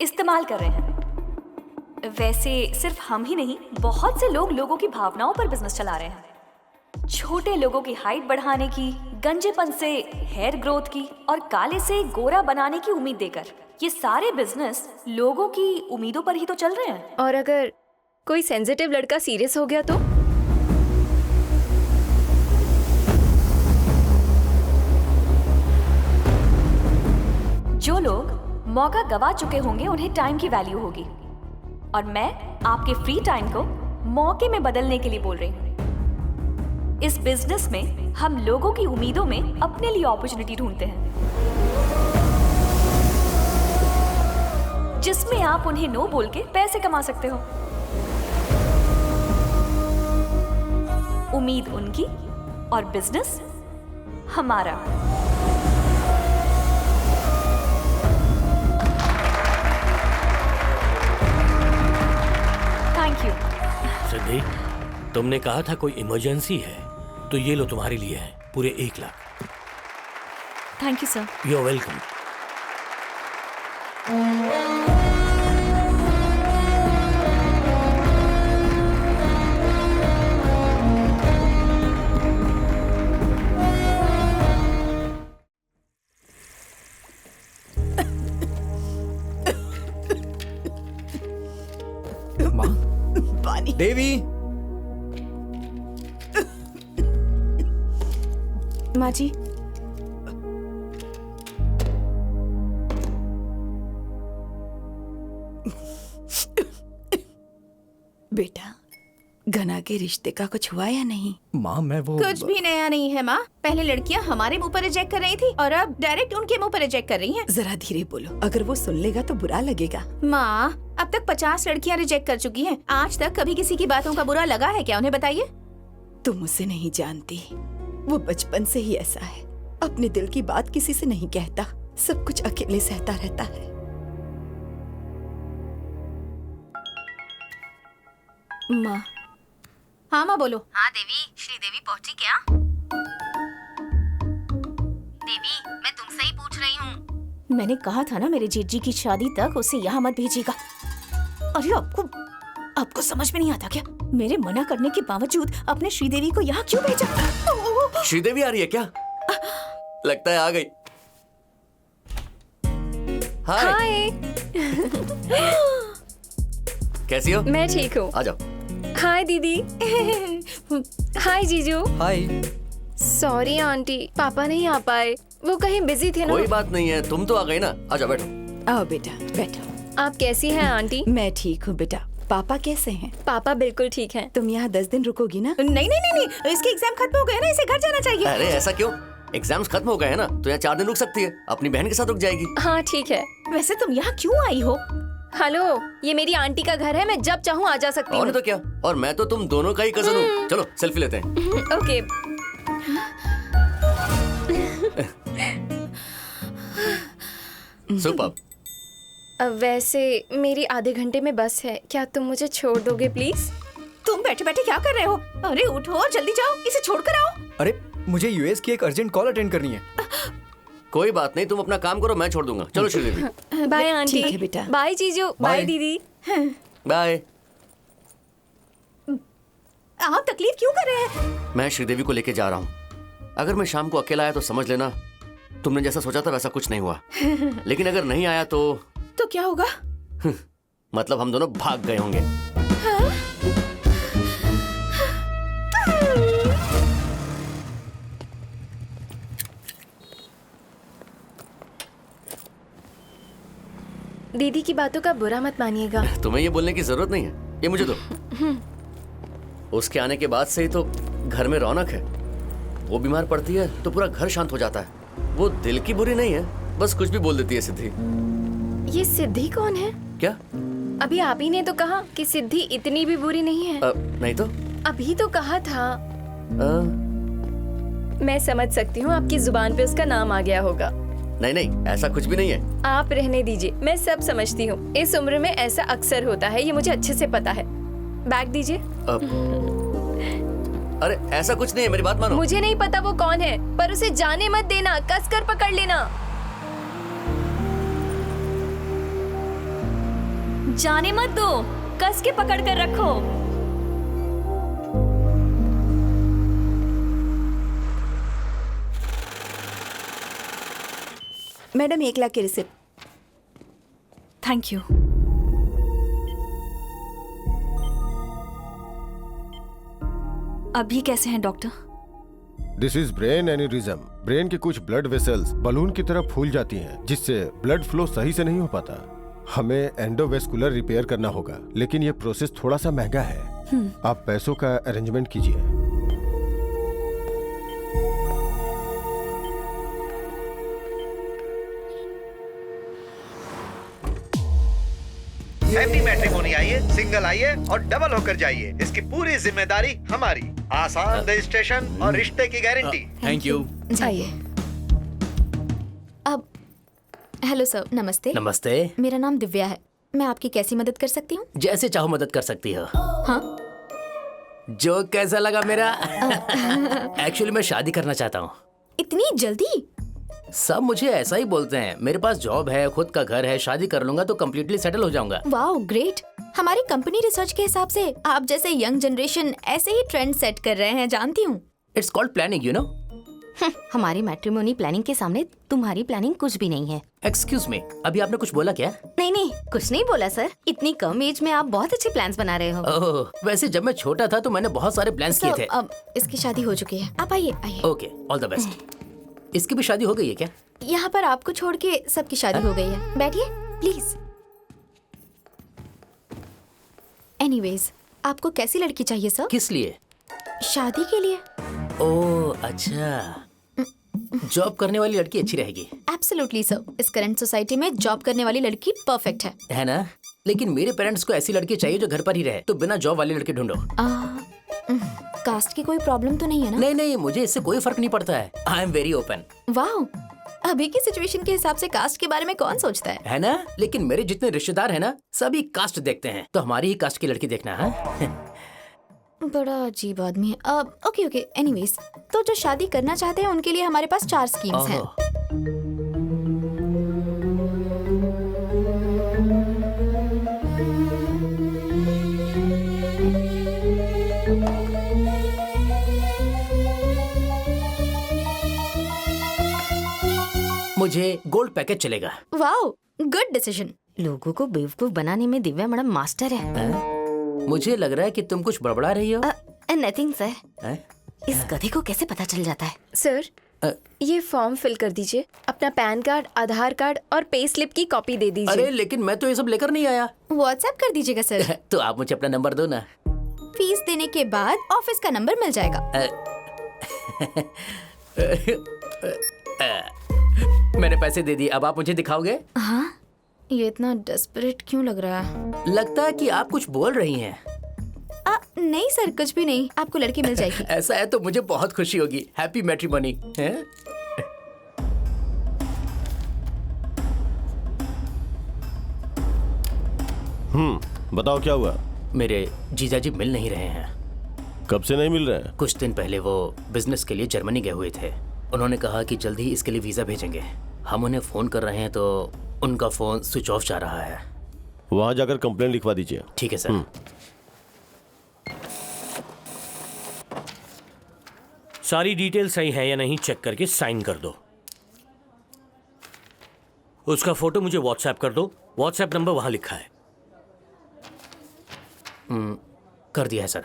इस्तेमाल कर रहे हैं। वैसे सिर्फ हम ही नहीं, बहुत से लोग लोगों की भावनाओं पर बिजनेस चला रहे हैं। छोटे लोगों की हाइट बढ़ाने की, गंजेपन से हेयर ग्रोथ की और काले से गोरा बनाने की उम्मीद देकर ये सारे बिजनेस लोगों की उम्मीदों पर ही तो चल रहे हैं। और अगर कोई सेंसिटिव लड़का सीरियस हो गया तो? जो लोग मौका गवा चुके होंगे उन्हें टाइम की वैल्यू होगी, और मैं आपके फ्री टाइम को मौके में बदलने के लिए बोल रही हूँ। इस बिजनेस में हम लोगों की उम्मीदों में अपने लिए अपॉर्चुनिटी ढूंढते हैं, जिसमें आप उन्हें नो बोल के पैसे कमा सकते हो। उम्मीद उनकी और बिजनेस हमारा। Thank you. सिद्धि, तुमने कहा था कोई इमरजेंसी है, तो ये लो तुम्हारे लिए है, पूरे 1 lakh. Thank you sir. You are welcome. पानी। देवी। माँ जी, बेटा, घना के रिश्ते का कुछ हुआ या नहीं? माँ मैं वो कुछ भी नया नहीं है माँ। पहले लड़कियाँ हमारे मुंह पर रिजेक्ट कर रही थी और अब डायरेक्ट उनके मुंह पर रिजेक्ट कर रही हैं। जरा धीरे बोलो, अगर वो सुन लेगा तो बुरा लगेगा। माँ, अब तक 50 लड़कियाँ रिजेक्ट कर चुकी हैं। आज तक कभी किसी की बातों का बुरा लगा है क्या? उन्हें बताइए। तुम उसे नहीं जानती, वो बचपन से ही ऐसा है। अपने दिल की बात किसी से नहीं कहता, सब कुछ अकेले सहता रहता है। माँ। हाँ माँ बोलो। हाँ देवी, श्रीदेवी पहुंची क्या? देवी, मैं तुमसे ही पूछ रही हूँ। मैंने कहा था ना मेरे जीजी की शादी तक उसे यहाँ मत भेजिएगा। अरे आपको समझ में नहीं आता क्या? मेरे मना करने के बावजूद अपने श्रीदेवी को यहाँ क्यों भेजा? श्रीदेवी आ रही है क्या? लगता है आ गई। हाय। कैसी हो? मैं ठीक हूँ। आ जाओ। हाय दीदी। हाय जीजू। हाय। सॉरी आंटी, पापा नहीं आ पाए, वो कहीं बिजी थे ना। कोई बात नहीं है, तुम तो आ गई ना। आ जाओ, बैठो। आओ बेटा, बैठो। आप कैसी हैं आंटी? मैं ठीक हूँ बेटा। पापा कैसे हैं? पापा बिल्कुल ठीक हैं। तुम यहाँ 10 दिन रुकोगी ना? नहीं, इसके एग्जाम खत्म हो गए ना, इसे घर जाना चाहिए। अरे ऐसा क्यों? एग्जाम्स खत्म हो गए हैं ना, तो यहाँ 4 दिन रुक सकती है। अपनी बहन के साथ रुक जाएगी। हाँ ठीक है। वैसे तुम यहाँ क्यों आई हो? हेलो, ये मेरी आंटी का घर है, मैं जब चाहूँ आ जा सकती हूँ। और तो क्या, और मैं तो तुम दोनों का ही कजन हूँ। चलो सेल्फी लेते हैं। ओके। सुपर। वैसे मेरी आधे घंटे में बस है, क्या तुम मुझे छोड़ दोगे प्लीज? तुम बैठे बैठे क्या कर रहे हो? अरे उठो, जल्दी जाओ, इसे छोड़ कर आओ। अरे मुझे यूएस की एक अर्जेंट कॉल अटेंड करनी है। कोई बात नहीं, तुम अपना काम करो, मैं छोड़ दूंगा। चलो श्रीदेवी। Bye aunty. ठीक है बेटा। बाय जीजू। बाय दीदी। बाय। आप तकलीफ क्यों कर रहे हैं? मैं श्रीदेवी को लेके जा रहा हूँ। अगर मैं शाम को अकेला आया तो समझ लेना तुमने जैसा सोचा था वैसा कुछ नहीं हुआ। लेकिन अगर नहीं आया तो क्या होगा? मतलब हम दोनों भाग गए होंगे। दीदी की बातों का बुरा मत मानिएगा। तुम्हें ये बोलने की जरूरत नहीं है, ये मुझे दो। उसके आने के बाद से ही तो घर में रौनक है। वो बीमार पड़ती है तो पूरा घर शांत हो जाता है। वो दिल की बुरी नहीं है, बस कुछ भी बोल देती है सिद्धि। ये सिद्धि कौन है? क्या? अभी आप ही ने तो कहा कि सिद्धि इतनी भी बुरी नहीं है। नहीं तो? अभी तो कहा था। मैं समझ सकती हूँ आपकी जुबान पे उसका नाम आ गया होगा। नहीं नहीं, ऐसा कुछ भी नहीं है। आप रहने दीजिए, मैं सब समझती हूँ। इस उम्र में ऐसा अक्सर होता है, ये मुझे अच्छे से पता है। बैग दीजिए। अरे ऐसा कुछ नहीं है, मेरी बात मानो। मुझे नहीं पता वो कौन है, पर उसे जाने मत देना, कसकर पकड़ लेना। जाने मत दो, कस के पकड़ कर रखो। मैडम 1 लाख की रिसिप्ट। Thank you. अभी कैसे हैं doctor? This is brain aneurysm. Brain के कुछ ब्लड वेसल्स बलून की तरह फूल जाती हैं, जिससे ब्लड फ्लो सही से नहीं हो पाता। हमें एंडोवेस्कुलर रिपेयर करना होगा, लेकिन ये प्रोसेस थोड़ा सा महंगा है। आप पैसों का अरेंजमेंट कीजिए। हैप्पी मैट्रिमोनी आइए, सिंगल आइए और डबल होकर जाइए। इसकी पूरी जिम्मेदारी हमारी। आसान रजिस्ट्रेशन और रिश्ते की गारंटी। Thank you. जाइए। अब हेलो सर, नमस्ते। नमस्ते। मेरा नाम दिव्या है। मैं आपकी कैसी मदद कर सकती हूँ? जैसे चाहो मदद कर सकती हो। हाँ? जो कैसा लगा मेरा? एक्चुअली मैं शादी करना चाहता हूँ। इतनी जल्दी? सब मुझे ऐसा ही बोलते हैं। मेरे पास जॉब है, खुद का घर है, शादी कर लूंगा तो कम्प्लीटली सेटल हो जाऊंगा। Wow great. हमारी कंपनी रिसर्च के हिसाब से आप जैसे यंग जनरेशन ऐसे ही ट्रेंड सेट कर रहे हैं, जानती हूँ। It's called planning, you know. हमारी मैट्रिमोनी प्लानिंग के सामने तुम्हारी प्लानिंग कुछ भी नहीं है। एक्सक्यूज मी, अभी आपने कुछ बोला क्या? नहीं, कुछ नहीं बोला सर। इतनी कम एज में आप बहुत अच्छे प्लान्स बना रहे हो। ओह, वैसे जब मैं छोटा था तो मैंने बहुत सारे प्लान्स किए थे। अब इसकी शादी हो चुकी है, आप आइए आइए। Okay, all the best. इसकी भी शादी हो गई है क्या? यहाँ पर आपको छोड़ के सबकी शादी हो गई है। बैठिए प्लीज। एनीवेज, आपको कैसी लड़की चाहिए सर? किस लिए? शादी के लिए। ओह अच्छा, जॉब करने वाली लड़की अच्छी रहेगी। एब्सोल्युटली सर, इस करंट सोसाइटी में जॉब करने वाली लड़की परफेक्ट है ना? लेकिन मेरे पेरेंट्स को ऐसी लड़की चाहिए जो घर पर ही रहे, तो बिना जॉब वाली लड़की ढूंढो। कास्ट की कोई प्रॉब्लम तो नहीं है ना? नहीं, मुझे इससे कोई फर्क नहीं पड़ता है। I am very open. Wow, अभी की सिचुएशन के हिसाब से कास्ट के बारे में कौन सोचता है ना? लेकिन मेरे जितने रिश्तेदार हैं ना, सभी कास्ट देखते हैं, तो हमारी ही कास्ट की लड़की देखना है। बड़ा अजीब आदमी है। ओके, एनीवेज, तो जो शादी करना चाहते हैं उनके लिए हमारे पास 4 स्कीम्स हैं। मुझे गोल्ड पैकेज चलेगा। Wow, good decision. लोगों को बेवकूफ बनाने में दिव्या मैडम मास्टर है। मुझे लग रहा है कि तुम कुछ बड़बड़ा रही हो। Nothing sir. इस गधे को कैसे पता चल जाता है? सर, ये फॉर्म फिल कर दीजिए। अपना पैन कार्ड, आधार कार्ड और पे स्लिप की कॉपी दे दीजिए। अरे लेकिन मैं तो ये सब लेकर नहीं आया। व्हाट्सएप कर दीजिएगा सर। तो आप मुझे अपना नंबर दो ना। फीस देने के बाद ऑफिस का नंबर मिल जाएगा। मैंने पैसे दे दिए, अब आप मुझे दिखाओगे? हाँ, ये इतना डेस्परेट क्यों लग रहा है? लगता है कि आप कुछ बोल रही हैं। नहीं सर, कुछ भी नहीं। आपको लड़की मिल जाएगी। ऐसा है तो मुझे बहुत खुशी होगी। Happy matrimony. बताओ क्या हुआ? मेरे जीजाजी मिल नहीं रहे हैं। कब से नहीं मिल रहे हैं? कुछ दिन पहले वो बिजनेस के लिए जर्मनी गए हुए थे। उन्होंने कहा कि जल्द ही इसके लिए वीजा भेजेंगे। हम उन्हें फोन कर रहे हैं तो उनका फोन स्विच ऑफ जा रहा है। वहां जाकर कंप्लेन लिखवा दीजिए। ठीक है सर। सारी डिटेल सही है या नहीं चेक करके साइन कर दो। उसका फोटो मुझे व्हाट्सएप कर दो। व्हाट्सएप नंबर वहां लिखा है। कर दिया है सर।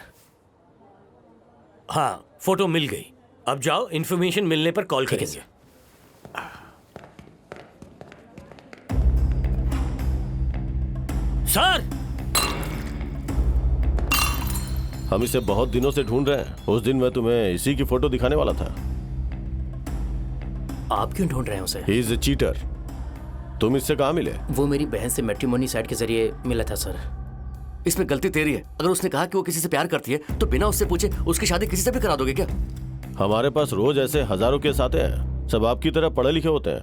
हाँ, फोटो मिल गई। अब जाओ, इन्फॉर्मेशन मिलने पर कॉल करेंगे। सर, हम इसे बहुत दिनों से ढूंढ रहे हैं। उस दिन मैं तुम्हें इसी की फोटो दिखाने वाला था। आप क्यों ढूंढ रहे हैं उसे? He is a cheater. तुम इससे कहाँ मिले? वो मेरी बहन से मैट्रिमोनी साइट के जरिए मिला था सर। इसमें गलती तेरी है। अगर उसने कहा कि वो किसी से प्यार करती है तो बिना उससे पूछे उसकी शादी किसी से भी करा दोगे क्या? हमारे पास रोज ऐसे हजारों केस आते हैं। सब आपकी तरह पढ़े लिखे होते हैं।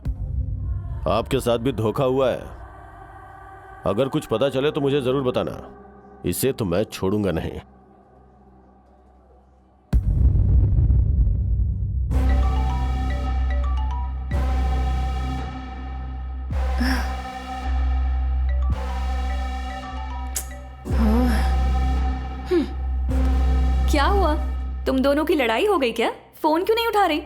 आपके साथ भी धोखा हुआ है। अगर कुछ पता चले तो मुझे जरूर बताना। इसे तो मैं छोड़ूंगा नहीं। क्या हुआ? तुम दोनों की लड़ाई हो गई क्या? फोन क्यों नहीं उठा रही?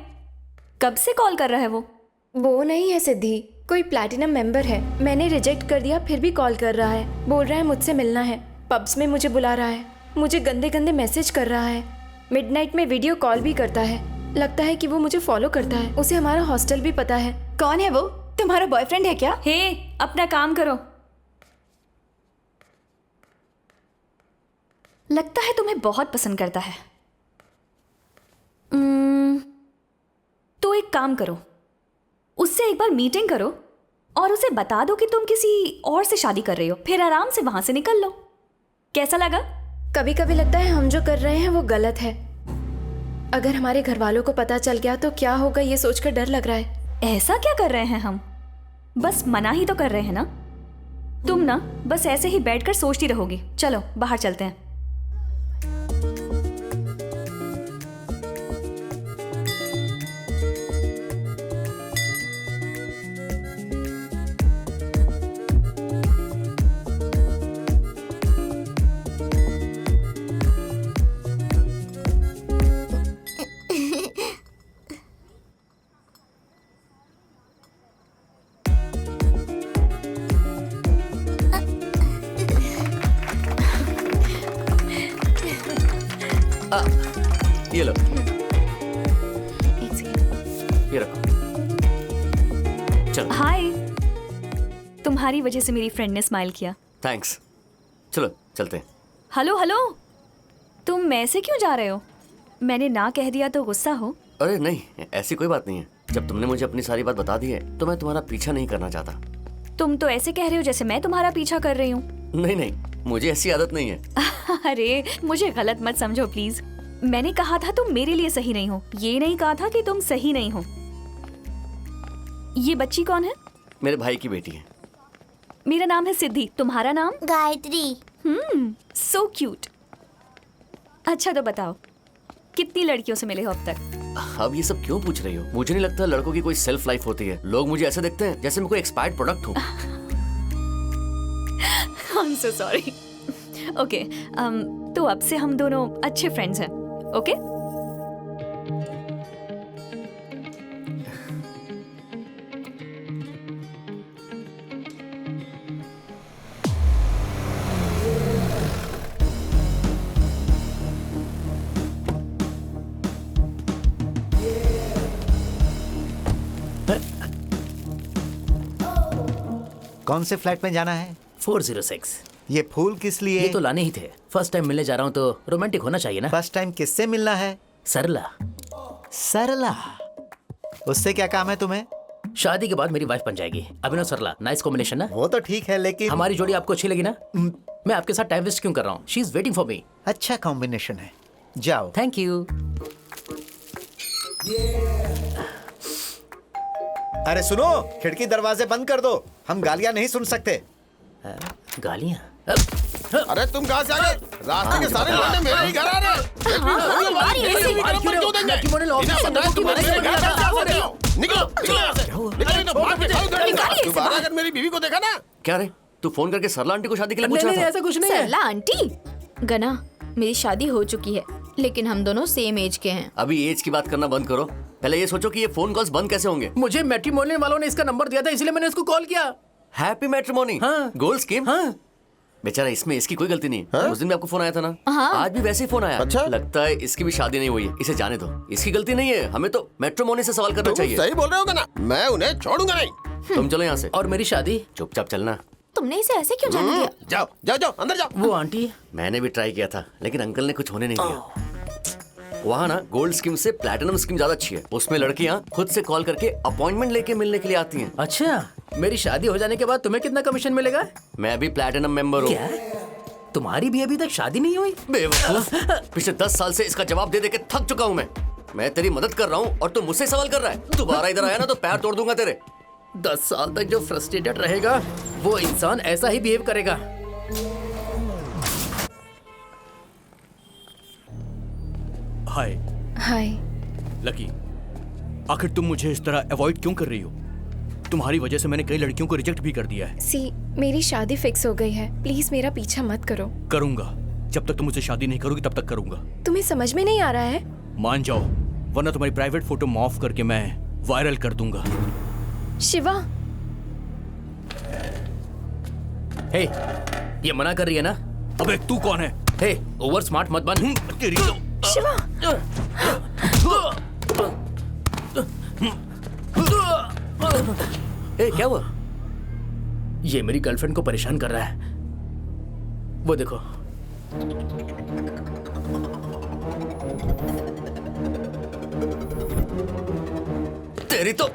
कब से कॉल कर रहा है वो नहीं है सिद्धि, कोई प्लैटिनम मेंबर है। मैंने रिजेक्ट कर दिया, फिर भी कॉल कर रहा है। बोल रहा है मुझसे मिलना है। पब्स में मुझे बुला रहा है। मुझे गंदे गंदे मैसेज कर रहा है। मिडनाइट में वीडियो कॉल भी करता है। लगता है कि वो मुझे फॉलो करता है। उसे हमारा हॉस्टल भी पता है। कौन है वो? तुम्हारा बॉयफ्रेंड है क्या? हे, अपना काम करो। लगता है तुम्हें बहुत पसंद करता है। तो एक काम करो, उससे एक बार मीटिंग करो और उसे बता दो कि तुम किसी और से शादी कर रही हो। फिर आराम से वहां से निकल लो। कैसा लगा? कभी कभी लगता है हम जो कर रहे हैं वो गलत है। अगर हमारे घर वालों को पता चल गया तो क्या होगा, ये सोचकर डर लग रहा है। ऐसा क्या कर रहे हैं हम? बस मना ही तो कर रहे हैं ना। तुम ना बस ऐसे ही बैठकर सोचती रहोगी। चलो बाहर चलते हैं। ये लो, ये रखो। चलो। हाय, तुम्हारी वजह से मेरी फ्रेंड ने स्माइल किया। थैंक्स। चलो चलते हैं। हेलो हेलो, तुम ऐसे क्यों जा रहे हो? मैंने ना कह दिया तो गुस्सा हो? अरे नहीं, ऐसी कोई बात नहीं है। जब तुमने मुझे अपनी सारी बात बता दी है तो मैं तुम्हारा पीछा नहीं करना चाहता। तुम तो ऐसे कह रहे हो जैसे मैं तुम्हारा पीछा कर रही हूँ। नहीं नहीं, मुझे ऐसी आदत नहीं है। अरे मुझे गलत मत समझो प्लीज। मैंने कहा था तुम मेरे लिए सही नहीं हो, ये नहीं कहा था कि तुम सही नहीं हो। ये बच्ची कौन है? मेरे भाई की बेटी है। मेरा नाम है सिद्धि। तुम्हारा नाम? गायत्री। So cute. अच्छा तो बताओ, कितनी लड़कियों से मिले हो अब तक? अब ये सब क्यों पूछ रही हो? मुझे नहीं लगता लड़कों की कोई सेल्फ लाइफ होती है। लोग मुझे ऐसे देखते हैं जैसे मैं कोई एक्सपायर्ड प्रोडक्ट हूँ। I'm so sorry. Okay, तो अब से हम दोनों अच्छे फ्रेंड्स हैं, ओके? कौन से फ्लैट में जाना है? 406। ये फूल किस लिए? ये तो लाने ही थे। फर्स्ट टाइम मिलने जा रहा हूँ तो रोमांटिक होना चाहिए ना। फर्स्ट टाइम किससे मिलना है? सरला। सरला? उससे क्या काम है तुम्हें? शादी के बाद मेरी वाइफ बन जाएगी। अभिनव सरला, नाइस कॉम्बिनेशन ना? वो तो ठीक है, लेकिन हमारी जोड़ी आपको अच्छी लगी ना? मैं आपके साथ टाइम वेस्ट क्यों कर रहा हूँ? She is waiting for me. अच्छा कॉम्बिनेशन है, जाओ। Thank you. अरे सुनो, खिड़की दरवाजे बंद कर दो। हम गालियां नहीं सुन सकते। गालियां? अरे तुम कहाँ से आ गए? रास्ते के सारे लौंडे मेरे ही घर आ रहे हैं। दोबारा अगर मेरी बीवी को देखा ना। क्या रे, तू फोन करके सरला आंटी को शादी के लिए पूछ रहा था? ऐसा कुछ नहीं है। सरला आंटी? गना, मेरी शादी हो चुकी है, लेकिन हम दोनों सेम एज के हैं। अभी एज की बात करना बंद करो। पहले ये सोचो कि ये फोन कॉल्स बंद कैसे होंगे। मुझे मैट्रिमोनी वालों ने इसका नंबर दिया था, इसलिए मैंने इसको कॉल किया। Happy matrimony? हाँ। Gold scheme? हाँ। बेचारा, इसमें इसकी कोई गलती नहीं है। उस दिन भी आपको फोन आया था ना? हाँ। आज भी वैसे ही फोन आया। अच्छा? लगता है इसकी भी शादी नहीं हुई है। इसे जाने दो, इसकी गलती नहीं है। हमें तो मैट्रिमोनी से सवाल करना तुम चाहिए। सही बोल रहे हो ना, मैं उन्हें छोड़ूंगा नहीं। तुम चलो यहाँ से। और मेरी शादी? चुपचाप चलना। तुमने इसे ऐसे क्यों जाने दिया? जाओ जाओ जाओ, अंदर जाओ। वो आंटी? मैंने भी ट्राई किया था, लेकिन अंकल ने कुछ होने नहीं दिया। वहाँ ना गोल्ड स्कीम से प्लैटिनम स्कीम ज्यादा अच्छी है। उसमें लड़कियाँ खुद से कॉल करके अपॉइंटमेंट लेके मिलने के लिए आती हैं। अच्छा, मेरी शादी हो जाने के बाद तुम्हें कितना कमीशन मिलेगा? मैं भी प्लैटिनम मेंबर हूँ। क्या? तुम्हारी भी अभी तक शादी नहीं हुई? बेवकूफ, पिछले 10 साल से इसका जवाब दे दे के थक चुका हूँ मैं तेरी मदद कर रहा हूँ और तू मुझसे सवाल कर रहा है। दोबारा इधर आया ना तो पैर तोड़ दूंगा तेरे। 10 साल तक जो फ्रस्ट्रेटेड रहेगा वो इंसान ऐसा ही बिहेव करेगा। हाय। हाय। लकी, आखिर तुम मुझे इस तरह अवॉइड क्यों कर रही हो? तुम्हारी वजह से मैंने कई लड़कियों को रिजेक्ट भी कर दिया है। सी, मेरी शादी फिक्स हो गई है, प्लीज मेरा पीछा मत करो। करूंगा, जब तक तुम मुझसे शादी नहीं करोगी तब तक करूंगा। तुम्हें समझ में नहीं आ रहा है? मान जाओ, वरना तुम्हारी प्राइवेट फोटो मॉर्फ करके मैं वायरल कर दूंगा। शिवा। हे, ये मना कर रही है ना? अबे तू कौन है? हे, ओवर स्मार्ट मत बन। तेरी तो शिवा। ए, क्या हुआ? ये मेरी गर्लफ्रेंड को परेशान कर रहा है। वो देखो। तेरी तो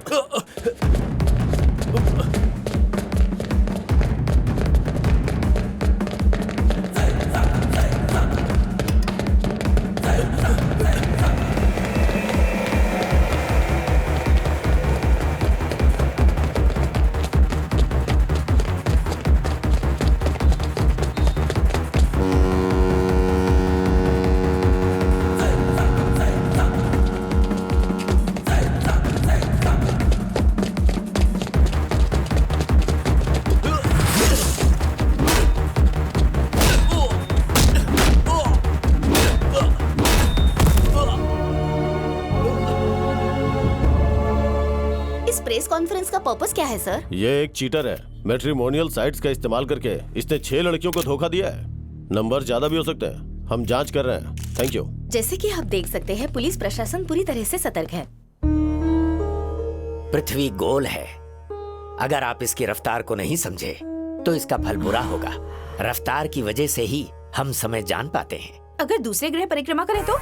प्रेस कॉन्फ्रेंस का पर्पस क्या है सर? ये एक चीटर है। मैट्रिमोनियल साइट्स का इस्तेमाल करके इसने 6 लड़कियों को धोखा दिया है। नंबर ज्यादा भी हो सकते हैं, हम जांच कर रहे हैं। Thank you. जैसे कि आप देख सकते हैं, पुलिस प्रशासन पूरी तरह से सतर्क है। पृथ्वी गोल है। अगर आप इसकी रफ्तार को नहीं समझे तो इसका फल बुरा होगा। रफ्तार की वजह से ही हम समय जान पाते हैं। अगर दूसरे ग्रह परिक्रमा करें तो?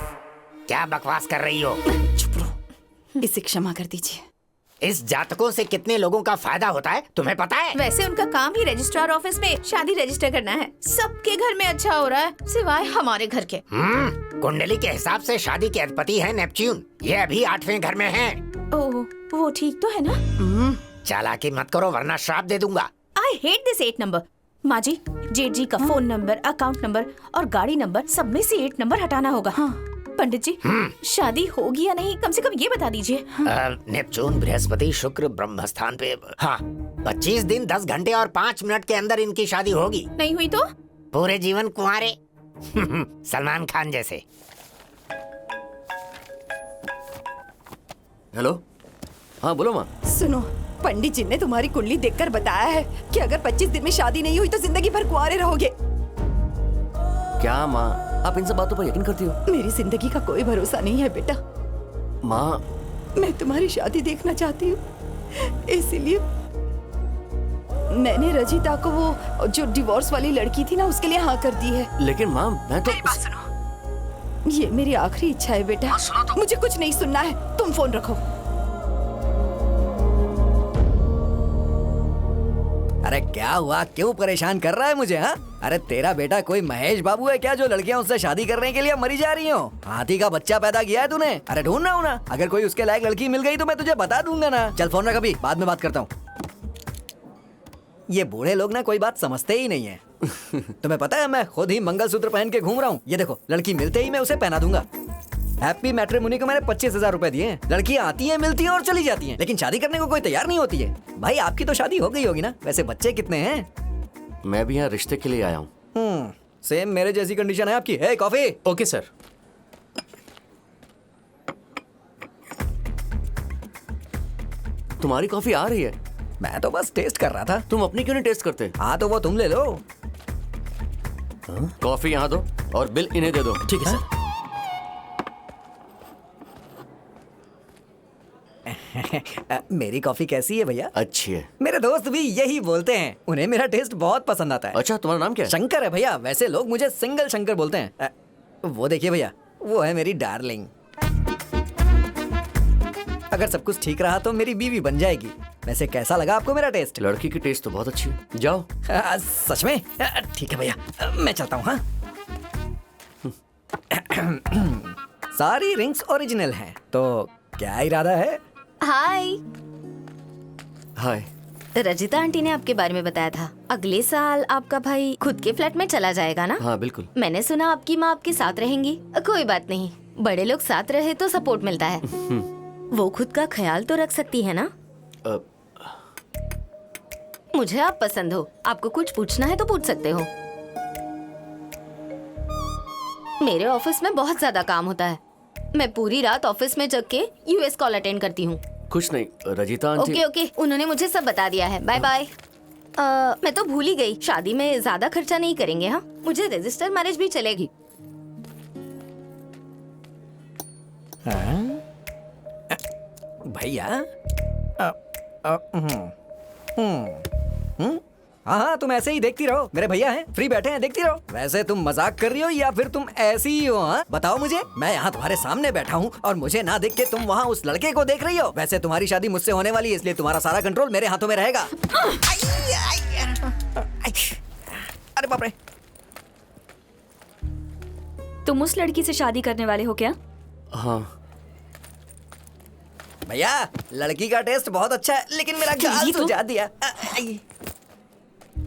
क्या बकवास कर रही हो? चुप रहो, इसे क्षमा कर दीजिए। इस जातकों से कितने लोगों का फायदा होता है तुम्हें पता है? वैसे उनका काम ही रजिस्ट्रार ऑफिस में शादी रजिस्टर करना है। सबके घर में अच्छा हो रहा है सिवाय हमारे घर के। कुंडली के हिसाब से शादी के अधिपति है नेपच्यून। ये अभी 8वें घर में है। ओह, वो ठीक तो है ना? चालाकी मत करो वरना श्राप दे दूंगा। I hate this 8 number. माँ जी, जेठ जी का फोन नंबर, अकाउंट नंबर और गाड़ी नंबर सब में से 8 नंबर हटाना होगा। हाँ। पंडित जी, शादी होगी या नहीं कम से कम ये बता दीजिए। नेपच्यून, बृहस्पति, शुक्र ब्रह्म स्थान पे। हाँ, 25 दिन 10 घंटे और 5 मिनट के अंदर इनकी शादी होगी। नहीं हुई तो पूरे जीवन कुंवारे। सलमान खान जैसे। हेलो, हाँ बोलो माँ। सुनो, पंडित जी ने तुम्हारी कुंडली देखकर बताया है कि अगर 25 दिन में शादी नहीं हुई तो जिंदगी भर कुंवारे रहोगे। क्या माँ, आप इन सब बातों पर यकीन करती हो? मेरी जिंदगी का कोई भरोसा नहीं है बेटा। माँ, मैं तुम्हारी शादी देखना चाहती हूँ, इसीलिए मैंने रजिता को वो जो डिवोर्स वाली लड़की थी ना उसके लिए हाँ कर दी है। लेकिन माँ, मैं तो ये मेरी आखिरी इच्छा है बेटा। मुझे कुछ नहीं सुनना है, तुम फोन रखो। अरे क्या हुआ, क्यों परेशान कर रहा है मुझे? हाँ, अरे तेरा बेटा कोई महेश बाबू है क्या जो लड़कियां उससे शादी करने के लिए मरी जा रही हो? हाथी का बच्चा पैदा किया है तूने। अरे ढूंढ ना ना, अगर कोई उसके लायक लड़की मिल गई तो मैं तुझे बता दूंगा ना। चल फोन रख, अभी बाद में बात करता हूँ। ये बूढ़े लोग ना कोई बात समझते ही नहीं है। तुम्हें पता है मैं खुद ही मंगलसूत्र पहन के घूम रहा हूँ। ये देखो, लड़की मिलते ही मैं उसे पहना दूंगा। हैप्पी मैट्रिमोनी को मैंने 25,000 रुपए दिए हैं। लड़कियां आती हैं, मिलती हैं और चली जाती हैं, लेकिन शादी करने को कोई तैयार नहीं होती है। भाई आपकी तो शादी हो गई होगी ना? वैसे बच्चे कितने हैं? मैं भी यहाँ रिश्ते के लिए आया हूँ। सेम मेरे जैसी कंडीशन है आपकी। है कॉफी? Okay sir. तुम्हारी कॉफी आ रही है? मैं तो बस टेस्ट कर रहा था। तुम अपनी क्यों नहीं टेस्ट करते? हाँ तो वो तुम ले लो। कॉफी यहाँ दो और बिल इन्हें दे दो। ठीक है सर। मेरी कॉफी कैसी है भैया? अच्छी है। मेरे दोस्त भी यही बोलते हैं, उन्हें मेरा टेस्ट बहुत पसंद आता है। अच्छा, तुम्हारा नाम क्या है? शंकर है भैया, वैसे लोग मुझे सिंगल शंकर बोलते हैं। वो देखिए भैया, वो है मेरी डार्लिंग। अगर सब कुछ ठीक रहा तो मेरी बीवी बन जाएगी। वैसे कैसा लगा आपको मेरा टेस्ट? लड़की की टेस्ट तो बहुत अच्छी है। जाओ। सच में? ठीक है भैया, मैं चलता हूँ। हाँ, सारी रिंग्स ओरिजिनल हैं, तो क्या इरादा है? हाय। हाय। रजिता आंटी ने आपके बारे में बताया था, अगले साल आपका भाई खुद के फ्लैट में चला जाएगा ना? हाँ बिल्कुल। मैंने सुना आपकी माँ आपके साथ रहेंगी। कोई बात नहीं, बड़े लोग साथ रहे तो सपोर्ट मिलता है। वो खुद का ख्याल तो रख सकती है ना? मुझे आप पसंद हो, आपको कुछ पूछना है तो पूछ सकते हो। मेरे ऑफिस में बहुत ज्यादा काम होता है, मैं पूरी रात ऑफिस में जग के यूएस कॉल अटेंड करती हूँ। कुछ नहीं, रजिता आंटी। ओके, उन्होंने मुझे सब बता दिया है। Bye bye. मैं तो भूल ही गई, शादी में ज्यादा खर्चा नहीं करेंगे। हाँ, मुझे रजिस्टर मैरिज भी चलेगी। भैया हाँ, तुम ऐसे ही देखती रहो, मेरे भैया हैं, फ्री बैठे हैं, देखती रहो। वैसे तुम मजाक कर रही हो या फिर तुम ऐसी ही हो? हाँ बताओ मुझे, मैं यहाँ तुम्हारे सामने बैठा हूँ और मुझे ना देख के तुम वहाँ उस लड़के को देख रही हो। वैसे तुम्हारी शादी मुझसे होने वाली है, इसलिए तुम्हारा सारा कंट्रोल मेरे हाथों में रहेगा। अरे बाप रे। तुम उस लड़की से शादी करने वाले हो क्या? हाँ भैया, लड़की का टेस्ट बहुत अच्छा है, लेकिन मेरा गाल सुझा दिया।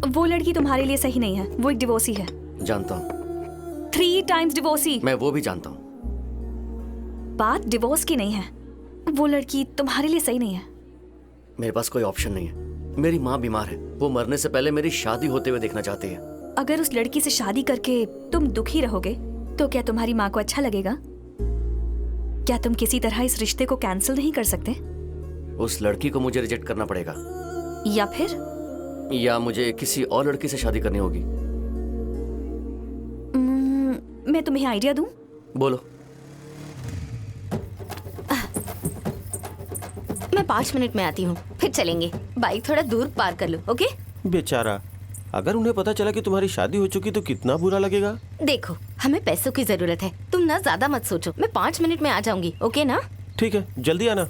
वो लड़की तुम्हारे लिए सही नहीं है, वो एक डिवोर्सी है। जानता हूँ। 3 टाइम्स डिवोर्सी। मैं वो भी जानता हूँ। बात डिवोर्स की नहीं है, वो लड़की तुम्हारे लिए सही नहीं है। मेरे पास कोई ऑप्शन नहीं है। मेरी माँ बीमार है, वो मरने से पहले मेरी शादी होते हुए देखना चाहती है। अगर उस लड़की से शादी करके तुम दुखी रहोगे तो क्या तुम्हारी माँ को अच्छा लगेगा? क्या तुम किसी तरह इस रिश्ते को कैंसिल नहीं कर सकते? उस लड़की को मुझे रिजेक्ट करना पड़ेगा, या फिर या मुझे किसी और लड़की से शादी करनी होगी। मैं तुम्हें आइडिया दूं? बोलो। मैं 5 मिनट में आती हूँ, फिर चलेंगे। बाइक थोड़ा दूर पार कर लो। ओके? बेचारा, अगर उन्हें पता चला कि तुम्हारी शादी हो चुकी तो कितना बुरा लगेगा। देखो, हमें पैसों की जरूरत है, तुम ना ज्यादा मत सोचो। मैं 5 मिनट में आ जाऊंगी। ओके ना? ठीक है, जल्दी आना।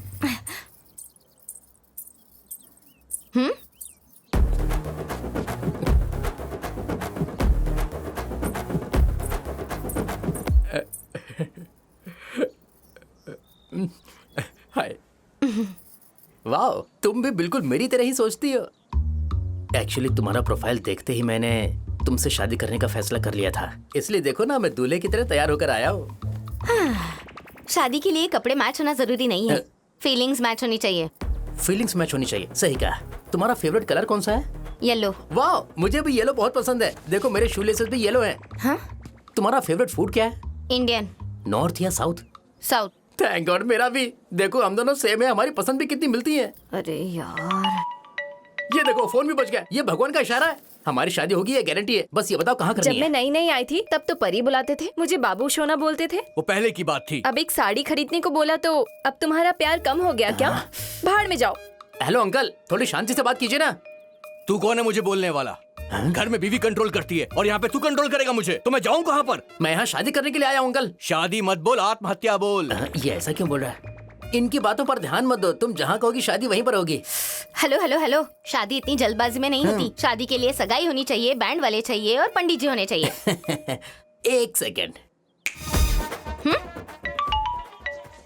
हाय। वाह, तुम भी बिल्कुल मेरी तरह ही सोचती हो। एक्चुअली तुम्हारा प्रोफाइल देखते ही मैंने तुमसे शादी करने का फैसला कर लिया था, इसलिए देखो ना, मैं दूल्हे की तरह तैयार होकर आया हूँ। शादी के लिए कपड़े मैच होना जरूरी नहीं है, फीलिंग्स मैच होनी चाहिए। फीलिंग्स मैच होनी चाहिए, सही कहा। तुम्हारा फेवरेट कलर कौन सा है? येलो। वाह, मुझे भी येलो बहुत पसंद है। देखो मेरे शू लेसेस भी येलो हैं। हाँ? तुम्हारा फेवरेट फूड क्या है? इंडियन। नॉर्थ या साउथ? साउथ। थैंक गॉड, मेरा भी। देखो हम दोनों सेम है, हमारी पसंद भी कितनी मिलती है। अरे यार, ये देखो फोन भी बच गया। ये भगवान का इशारा है, हमारी शादी होगी, ये गारंटी है। बस ये बताओ कहाँ करनी है? जब मैं नई नई आई थी तब तो परी बुलाते थे, मुझे बाबू सोना बोलते थे। वो पहले की बात थी। अब एक साड़ी खरीदने को बोला तो अब तुम्हारा प्यार कम हो गया क्या? भाड़ में जाओ। हेलो अंकल, थोड़ी शांति से बात कीजिए ना। तू कौन है मुझे बोलने वाला? घर में बीवी कंट्रोल करती है और यहाँ पे तू कंट्रोल करेगा मुझे, तो मैं जाऊँ कहाँ पर? मैं यहाँ शादी करने के लिए आया हूँ अंकल। शादी मत बोल, आत्महत्या बोल। ये ऐसा क्यों बोल रहा है? इनकी बातों पर ध्यान मत दो, तुम जहाँ कहोगी शादी वहीं पर होगी। हेलो हेलो हेलो, शादी इतनी जल्दबाजी में नहीं होती। शादी के लिए सगाई होनी चाहिए, बैंड वाले चाहिए और पंडित जी होने चाहिए। एक सेकेंड।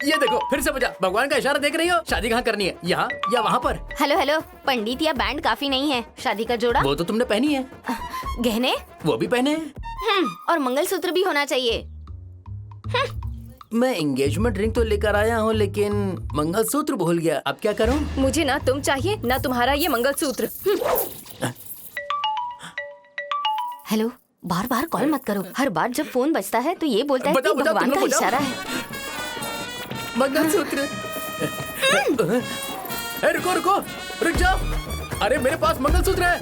ये देखो फिर से बजा। भगवान का इशारा देख रही हो? शादी कहाँ करनी है, यहाँ या वहाँ पर? हेलो हेलो, पंडित या बैंड काफी नहीं है, शादी का जोड़ा। वो तो तुमने पहनी है। गहने? वो भी पहने हैं। और मंगलसूत्र भी होना चाहिए। मैं एंगेजमेंट रिंग तो लेकर आया हूँ, लेकिन मंगलसूत्र भूल गया। अब क्या करूँ? मुझे ना तुम चाहिए ना तुम्हारा ये मंगलसूत्र। हेलो, बार बार कॉल मत करो। हर बार जब फोन बजता है तो ये बोलता है कि भगवान का इशारा है। मंगलसूत्र। रुको रुको, रुक जाओ। अरे मेरे पास मंगलसूत्र है,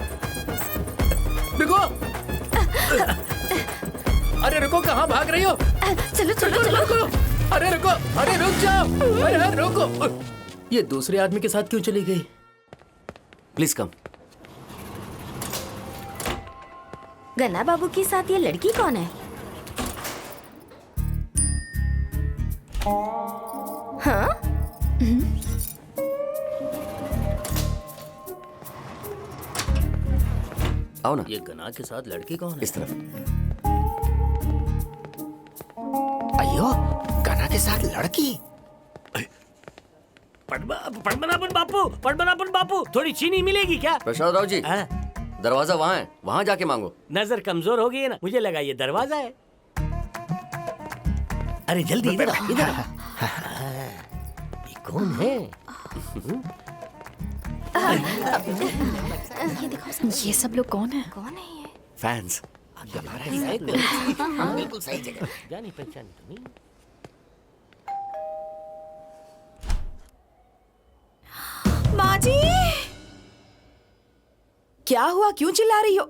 रुको। रुको, कहाँ भाग रही हो? चलो चलो चलो। रुको, अरे रुको, अरे रुक जाओ, अरे रुको। ये दूसरे आदमी के साथ क्यों चली गई? Please come. गन्ना बाबू के साथ ये लड़की कौन है? हाँ? आओ ना। ये गन्ना के साथ लड़की कौन है? इस तरफ। अयो, गन्ना के साथ लड़की। पद्मनाभन बापू, थोड़ी चीनी मिलेगी क्या? प्रसाद राव जी, दरवाजा वहाँ है, वहाँ जाके मांगो। नजर कमजोर हो गई है ना, मुझे लगा ये दरवाजा है। अरे जल्दी इधर आ, इधर आ। ये कौन है? ये देखो, ये सब लोग कौन है? फैंस। बिल्कुल सही जगह। जानी पहचानी तो नहीं। माँ जी, क्या हुआ? क्यों चिल्ला रही हो?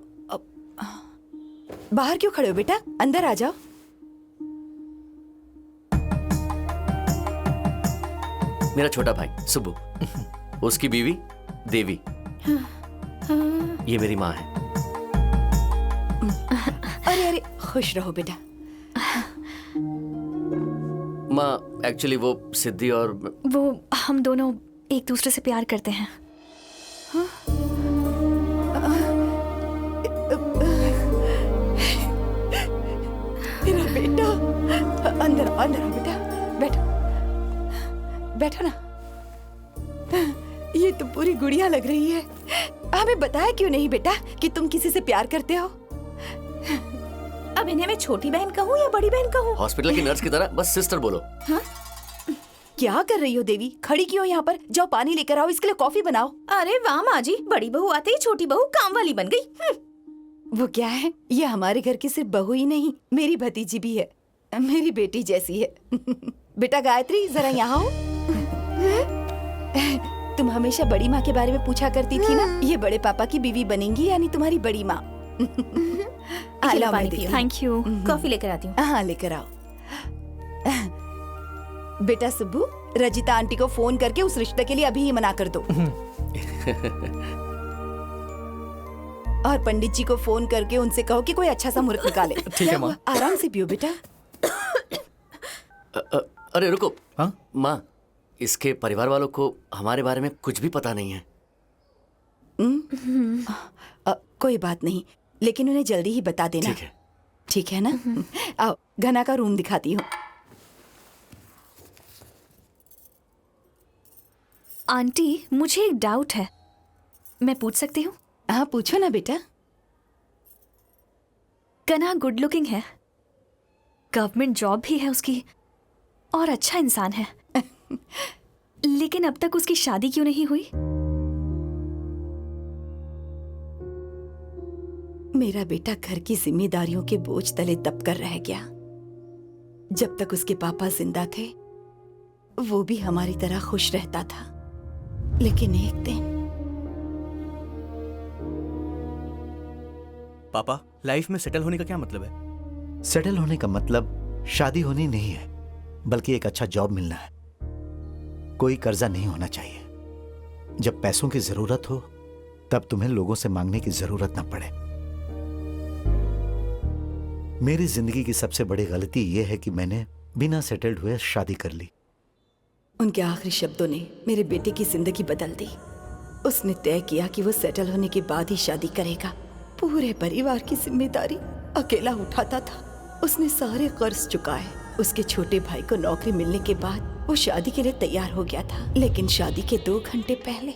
बाहर क्यों खड़े हो बेटा? अंदर आ जाओ। मेरा छोटा भाई सुब्बू, उसकी बीवी देवी, ये मेरी माँ है। अरे अरे, खुश रहो बेटा। माँ, एक्चुअली वो सिद्धि और वो हम दोनों एक दूसरे से प्यार करते हैं। मेरा बेटा, अंदर आओ, अंदर आओ बेटा, बैठो बैठो ना। ये तो पूरी गुड़िया लग रही है। हमें बताया क्यों नहीं बेटा कि तुम किसी से प्यार करते हो? अब इन्हें मैं छोटी बहन कहूँ या बड़ी बहन कहूँ? हॉस्पिटल की नर्स की तरह बस सिस्टर बोलो। हाँ? क्या कर रही हो देवी? खड़ी क्यों यहाँ पर? जाओ पानी लेकर आओ, इसके लिए कॉफी बनाओ। अरे वाह माँ जी, बड़ी बहू आते ही छोटी बहू काम वाली बन गई। वो क्या है, ये हमारे घर की सिर्फ बहू ही नहीं, मेरी भतीजी भी है, मेरी बेटी जैसी है। बेटा गायत्री, जरा यहाँ हो। तुम हमेशा बड़ी माँ के बारे में पूछा करती थी ना, ये बड़े पापा की बीवी बनेंगी यानी तुम्हारी बड़ी माँ। Thank you. कॉफी लेकर आती हूँ। हाँ लेकर आओ। बेटा सुब्बू, रजिता आंटी को फोन करके उस रिश्ते के लिए अभी ही मना कर दो। और पंडित जी को फोन करके उनसे कहो कि कोई अच्छा सा मुहूर्त निकाले। ठीक है माँ। आराम से पियो बेटा। अरे रुको। हाँ? माँ, इसके परिवार वालों को हमारे बारे में कुछ भी पता नहीं है। कोई बात नहीं, लेकिन उन्हें जल्दी ही बता देना। ठीक है ना? आओ, घना का रूम दिखाती हूँ। आंटी, मुझे एक डाउट है, मैं पूछ सकती हूँ? हाँ पूछो ना बेटा। गना गुड लुकिंग है, गवर्नमेंट जॉब भी है उसकी, और अच्छा इंसान है। लेकिन अब तक उसकी शादी क्यों नहीं हुई? मेरा बेटा घर की जिम्मेदारियों के बोझ तले दब कर रह गया। जब तक उसके पापा जिंदा थे, वो भी हमारी तरह खुश रहता था। लेकिन एक दिन पापा, लाइफ में सेटल होने का क्या मतलब है? सेटल होने का मतलब शादी होनी नहीं है, बल्कि एक अच्छा जॉब मिलना है। कोई कर्जा नहीं होना चाहिए। जब पैसों की जरूरत हो, तब तुम्हें लोगों से मांगने की जरूरत ना पड़े। मेरी जिंदगी की सबसे बड़ी गलती यह है कि मैंने बिना सेटल्ड हुए शादी कर ली। उनके आखिरी शब्दों ने मेरे बेटे की जिंदगी बदल दी। उसने तय किया कि वो सेटल होने के बाद ही शादी करेगा। पूरे परिवार की जिम्मेदारी अकेला उठाता था। उसने सारे कर्ज चुकाए। उसके छोटे भाई को नौकरी मिलने के बाद वो शादी के लिए तैयार हो गया था, लेकिन शादी के 2 घंटे पहले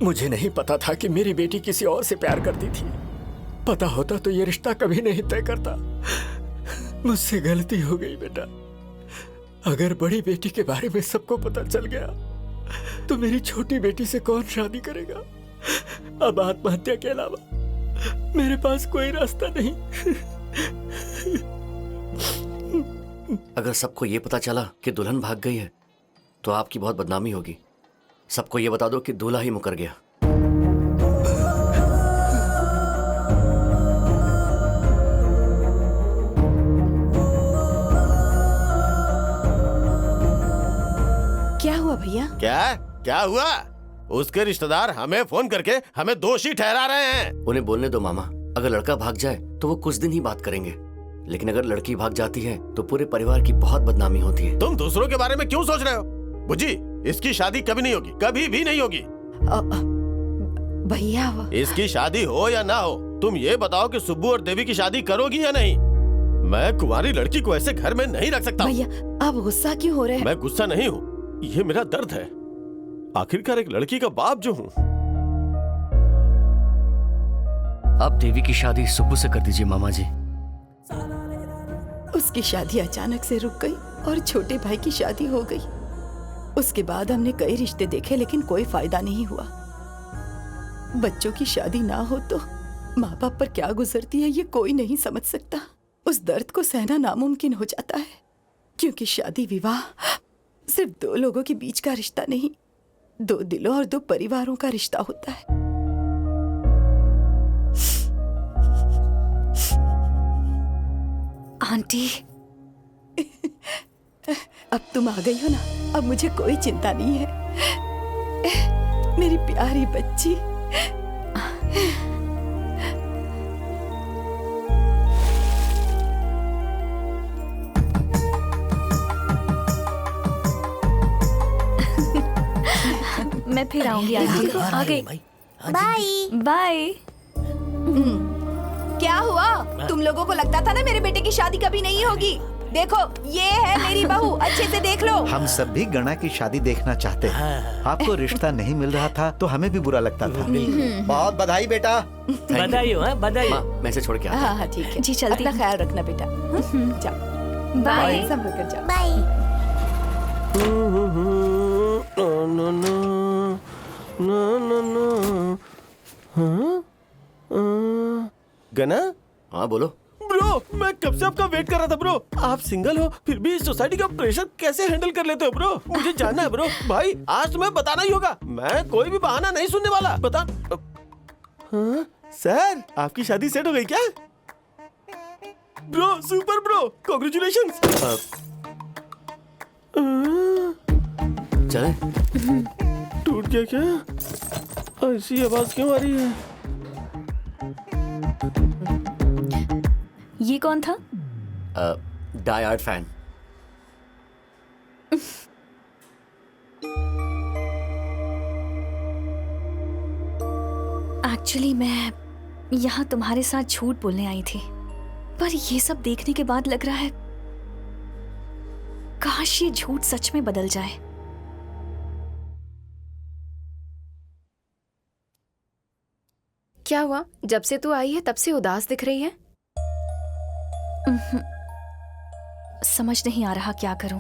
मुझे नहीं पता था कि मेरी बेटी किसी और से प्यार करती थी। पता होता तो ये रिश्ता कभी नहीं तय करता। मुझसे गलती हो गई बेटा। अगर बड़ी बेटी के बारे में सबको पता चल गया तो मेरी छोटी बेटी से कौन शादी करेगा? अब आत्महत्या के अलावा मेरे पास कोई रास्ता नहीं। अगर सबको ये पता चला कि दुल्हन भाग गई है तो आपकी बहुत बदनामी होगी। सबको ये बता दो कि दूल्हा ही मुकर गया। क्या हुआ भैया? क्या हुआ? उसके रिश्तेदार हमें फोन करके हमें दोषी ठहरा रहे हैं। उन्हें बोलने दो मामा। अगर लड़का भाग जाए तो वो कुछ दिन ही बात करेंगे, लेकिन अगर लड़की भाग जाती है तो पूरे परिवार की बहुत बदनामी होती है। तुम दूसरों के बारे में क्यों सोच रहे हो? बुज्जी, इसकी शादी कभी नहीं होगी, कभी भी नहीं होगी। भैया इसकी शादी हो या ना हो, तुम ये बताओ कि सुब्बू और देवी की शादी करोगी या नहीं? मैं कुंवारी लड़की को ऐसे घर में नहीं रख सकता। भैया आप गुस्सा क्यों हो रहे हैं? मैं गुस्सा नहीं हूँ, ये मेरा दर्द है। आखिरकार एक लड़की का बाप जो हूँ। आप देवी की शादी सुब्बू से कर दीजिए मामा जी। उसकी शादी अचानक से रुक गई और छोटे भाई की शादी हो गई। उसके बाद हमने कई रिश्ते देखे लेकिन कोई फायदा नहीं हुआ। बच्चों की शादी ना हो तो माँ बाप पर क्या गुजरती है ये कोई नहीं समझ सकता। उस दर्द को सहना नामुमकिन हो जाता है, क्योंकि शादी विवाह सिर्फ दो लोगों के बीच का रिश्ता नहीं, दो दिलों और दो परिवारों का रिश्ता होता है। आंटी अब तुम आ गई हो ना, अब मुझे कोई चिंता नहीं है। मेरी प्यारी बच्ची। मैं फिर आऊंगी आंटी। आ गई। Bye bye. क्या हुआ? तुम लोगों को लगता था ना मेरे बेटे की शादी कभी नहीं होगी। देखो ये है मेरी बहू, अच्छे से देख लो। हम सब भी गणा की शादी देखना चाहते हैं। आपको रिश्ता नहीं मिल रहा था तो हमें भी बुरा लगता था। बहुत बधाई बेटा। बधाई हो, बधाई। मैं इसे छोड़ के आता हूं। हाँ ठीक है जी, चलती अपना ख्याल रखना बेटा। जाओ बाय। संभल कर जाओ। बाय। गना? हाँ बोलो। ब्रो, मैं कब से आपका वेट कर रहा था ब्रो। आप सिंगल हो फिर भी सोसाइटी का प्रेशर कैसे हैंडल कर लेते हो ब्रो? मुझे जानना है ब्रो। भाई आज तुम्हें बताना ही होगा, मैं कोई भी बहाना नहीं सुनने वाला। बता। हाँ? सर आपकी शादी सेट हो गई क्या? Bro super bro, congratulations. चले? टूट गया क्या? ऐसी आवाज क्यों आ रही है? ये कौन था? Die hard fan. एक्चुअली मैं यहाँ तुम्हारे साथ झूठ बोलने आई थी, पर ये सब देखने के बाद लग रहा है काश ये झूठ सच में बदल जाए। क्या हुआ? जब से तू आई है तब से उदास दिख रही है। समझ नहीं आ रहा क्या करूं।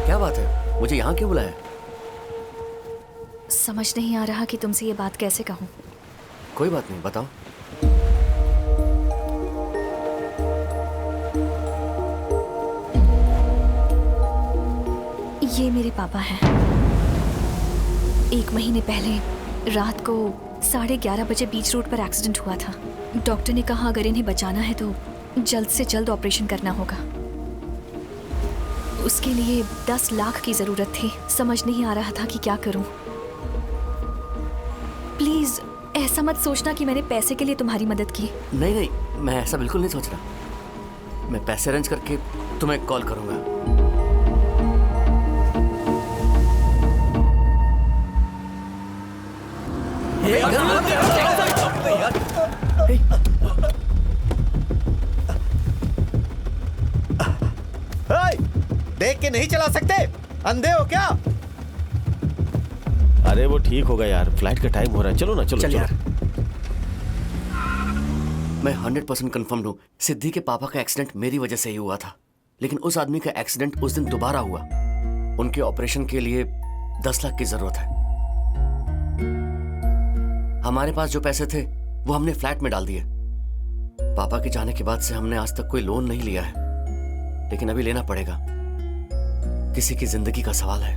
क्या बात है? मुझे यहाँ क्यों बुलाया? समझ नहीं आ रहा कि तुमसे ये बात कैसे कहूं। कोई बात नहीं, बताओ। ये मेरे पापा हैं। 1 महीने पहले रात को 11:30 बजे बीच रोड पर एक्सीडेंट हुआ था। डॉक्टर ने कहा अगर इन्हें बचाना है तो जल्द से जल्द ऑपरेशन करना होगा। उसके लिए 10 लाख की जरूरत थी। समझ नहीं आ रहा था कि क्या करूं। प्लीज ऐसा मत सोचना कि मैंने पैसे के लिए तुम्हारी मदद की। नहीं नहीं, मैं ऐसा बिल्कुल नहीं सोच रहा। मैं पैसे अरेंज करके तुम्हें कॉल करूंगा। देख के नहीं चला सकते? अंधे हो क्या? अरे वो ठीक होगा यार, फ्लाइट का टाइम हो रहा है, चलो ना, चलो चल चलो। यार। मैं 100% कंफर्म हूँ, सिद्धि के पापा का एक्सीडेंट मेरी वजह से ही हुआ था। लेकिन उस आदमी का एक्सीडेंट उस दिन दोबारा हुआ। उनके ऑपरेशन के लिए 10 लाख की जरूरत है। हमारे पास जो पैसे थे वो हमने फ्लैट में डाल दिए। पापा के जाने के बाद से हमने आज तक कोई लोन नहीं लिया है, लेकिन अभी लेना पड़ेगा। किसी की जिंदगी का सवाल है।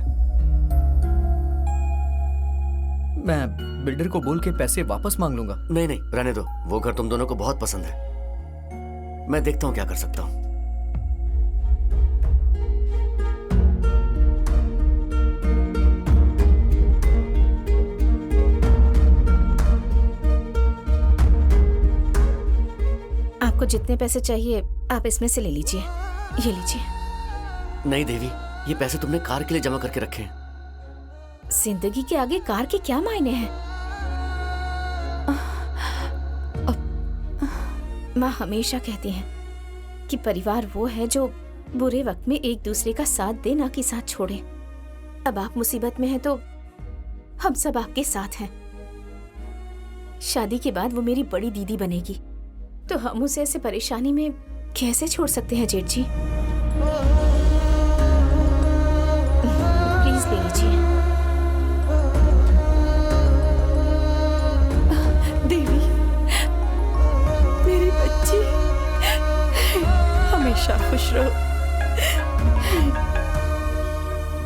मैं बिल्डर को बोल के पैसे वापस मांग लूंगा। नहीं नहीं, रहने दो। वो घर तुम दोनों को बहुत पसंद है। मैं देखता हूं क्या कर सकता हूं। आपको जितने पैसे चाहिए आप इसमें से ले लीजिए। ये लीजिए। नहीं देवी, ये पैसे तुमने कार के लिए जमा करके रखे हैं। जिंदगी के आगे कार के क्या मायने हैं? माँ हमेशा कहती हैं कि परिवार वो है जो बुरे वक्त में एक दूसरे का साथ दे, ना कि साथ छोड़े। अब आप मुसीबत में हैं तो हम सब आपके साथ हैं। शादी के बाद वो मेरी बड़ी दीदी बनेगी, तो हम उसे ऐसे परेशानी में कैसे छोड़ सकते हैं जेठ जी? प्लीज ले लीजिए। देवी, मेरी बच्ची, हमेशा खुश रहो।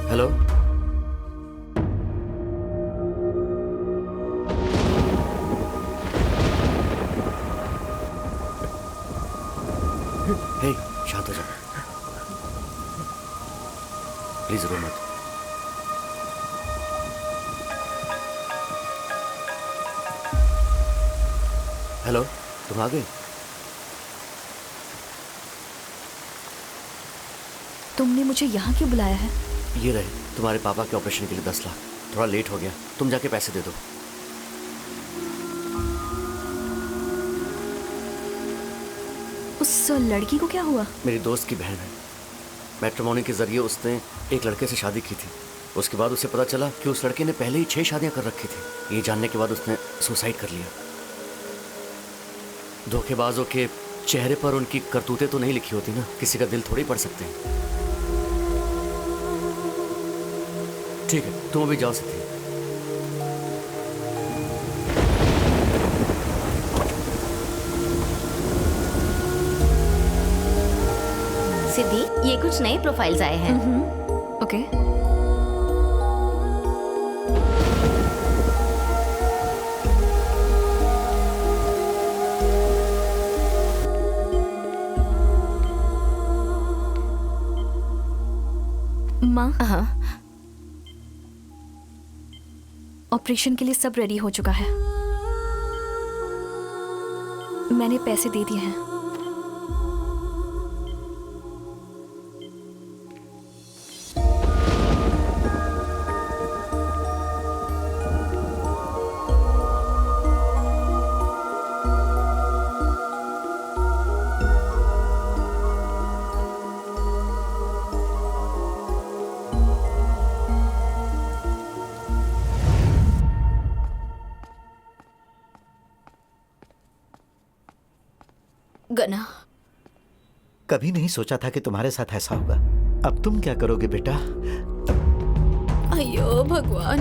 हेलो, हे, शांत हो जाओ प्लीज, रो मत। हेलो, तुम आ गए? तुमने मुझे यहाँ क्यों बुलाया है? ये रहे तुम्हारे पापा के ऑपरेशन के लिए 10 लाख। थोड़ा लेट हो गया, तुम जाके पैसे दे दो। उस लड़की को क्या हुआ? मेरी दोस्त की बहन है। मैट्रिमोनी के जरिए उसने एक लड़के से शादी की थी। उसके बाद उसे पता चला कि उस लड़के ने पहले ही 6 शादियां कर रखी थी। ये जानने के बाद उसने सुसाइड कर लिया। धोखेबाजों के चेहरे पर उनकी करतूतें तो नहीं लिखी होती ना, किसी का दिल थोड़ी पढ़ सकते हैं। ठीक है, तुम अभी जाओ सकती। सिद्धि, ये कुछ नए प्रोफाइल्स आए हैं। ओके। माँ, ऑपरेशन के लिए सब रेडी हो चुका है। मैंने पैसे दे दिए हैं। गना, कभी नहीं सोचा था कि तुम्हारे साथ ऐसा होगा। अब तुम क्या करोगे बेटा? अयो भगवान।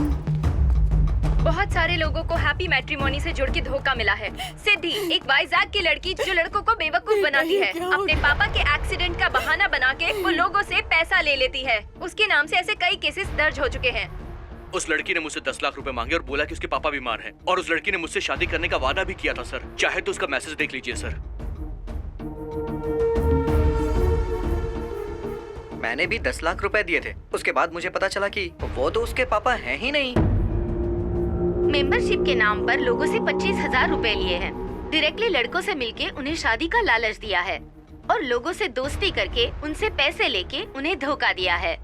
बहुत सारे लोगों को हैप्पी मैट्रिमोनी से जुड़ के धोखा मिला है। सिद्धि एक वाइजैक की लड़की जो लड़कों को बेवकूफ बनाती है, अपने पापा के एक्सीडेंट का बहाना बना के वो लोगों से पैसा ले लेती है। उसके नाम से ऐसे कई केसेस दर्ज हो चुके हैं। उस लड़की ने मुझसे 10 लाख रुपए मांगे और बोला कि उसके पापा बीमार हैं। और उस लड़की ने मुझसे शादी करने का वादा भी किया था सर। चाहे तो उसका मैसेज देख लीजिए सर। मैंने भी 10 लाख रुपए दिए थे। उसके बाद मुझे पता चला कि वो तो उसके पापा हैं ही नहीं। मेंबरशिप के नाम पर लोगों से 25,000 रुपए लिए हैं। डायरेक्टली लड़कों से मिलके उन्हें शादी का लालच दिया है और लोगों से दोस्ती करके उनसे पैसे लेके उन्हें धोखा दिया है।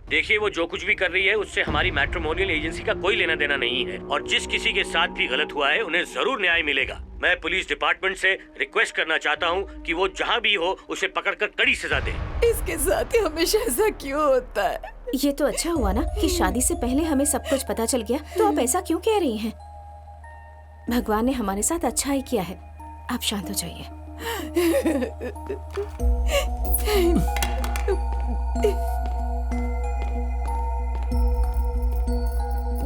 देखिए, वो जो कुछ भी कर रही है उससे हमारी मैट्रिमोनियल एजेंसी का कोई लेना देना नहीं है। और जिस किसी के साथ भी गलत हुआ है उन्हें जरूर न्याय मिलेगा। मैं पुलिस डिपार्टमेंट से रिक्वेस्ट करना चाहता हूँ कि वो जहाँ भी हो उसे पकड़कर कड़ी सजा दे। इसके साथ ही हमेशा ऐसा क्यों होता है? ये तो अच्छा हुआ ना कि शादी से पहले हमें सब कुछ पता चल गया, तो आप ऐसा क्यों कह रही हैं? भगवान ने हमारे साथ अच्छा ही किया है, आप शांत हो जाइए।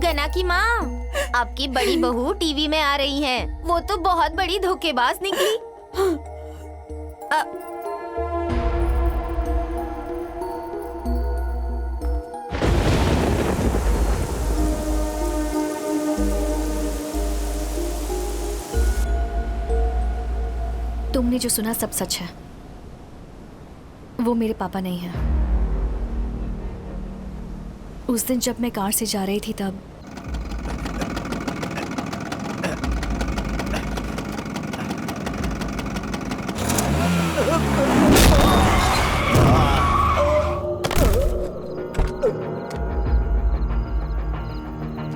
गना की माँ, आपकी बड़ी बहू टीवी में आ रही हैं। वो तो बहुत बड़ी धोखेबाज निकली। तुमने जो सुना सब सच है। वो मेरे पापा नहीं हैं। उस दिन जब मैं कार से जा रही थी तब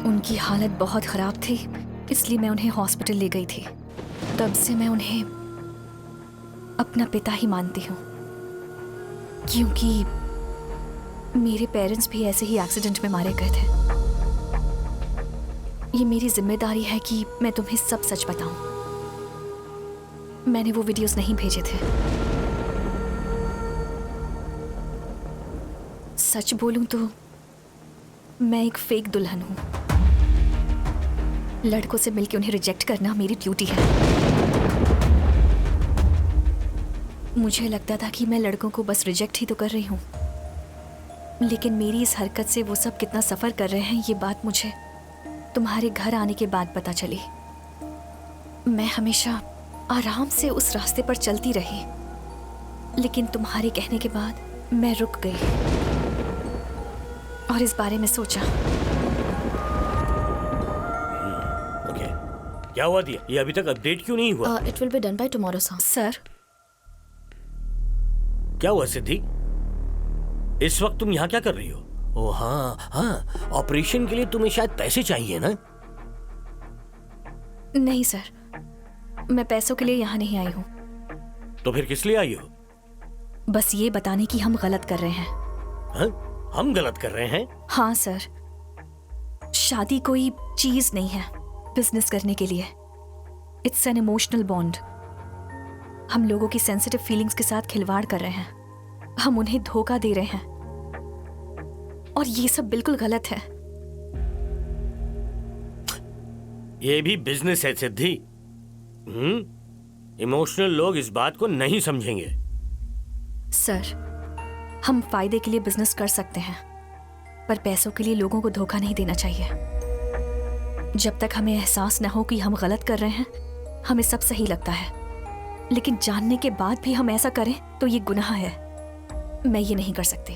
उनकी हालत बहुत खराब थी, इसलिए मैं उन्हें हॉस्पिटल ले गई थी। तब से मैं उन्हें अपना पिता ही मानती हूँ, क्योंकि मेरे पेरेंट्स भी ऐसे ही एक्सीडेंट में मारे गए थे। ये मेरी जिम्मेदारी है कि मैं तुम्हें सब सच बताऊं। मैंने वो वीडियोस नहीं भेजे थे। सच बोलूं तो मैं एक फेक दुल्हन हूं। लड़कों से मिलकर उन्हें रिजेक्ट करना मेरी ड्यूटी है। मुझे लगता था कि मैं लड़कों को बस रिजेक्ट ही तो कर रही हूं, लेकिन मेरी इस हरकत से वो सब कितना सफर कर रहे हैं ये बात मुझे तुम्हारे घर आने के बाद पता चली। मैं हमेशा आराम से उस रास्ते पर चलती रही, लेकिन तुम्हारे कहने के बाद मैं रुक गई और इस बारे में सोचा। ओके, क्या हुआ दिया? ये अभी तक अपडेट क्यों नहीं हुआ? It will be done by tomorrow sir. क्या हुआ सिद्धि? इस वक्त तुम यहाँ क्या कर रही हो? ओ हाँ हाँ, ऑपरेशन के लिए तुम्हें शायद पैसे चाहिए ना? नहीं सर, मैं पैसों के लिए यहाँ नहीं आई हूँ। तो फिर किस लिए आई हो? बस ये बताने कि हम गलत कर रहे हैं। हाँ? हम गलत कर रहे हैं? हाँ सर, शादी कोई चीज नहीं है बिजनेस करने के लिए। It's an emotional bond. हम लोगों की सेंसिटिव फीलिंग्स के साथ खिलवाड़ कर रहे हैं, हम उन्हें धोखा दे रहे हैं, और ये सब बिल्कुल गलत है। ये भी बिजनेस है सिद्धि। इमोशनल लोग इस बात को नहीं समझेंगे। सर, हम फायदे के लिए बिजनेस कर सकते हैं, पर पैसों के लिए लोगों को धोखा नहीं देना चाहिए। जब तक हमें एहसास न हो कि हम गलत कर रहे हैं, हमें सब सही लगता है, लेकिन जानने के बाद भी हम ऐसा करें तो ये गुनाह है। मैं ये नहीं कर सकती।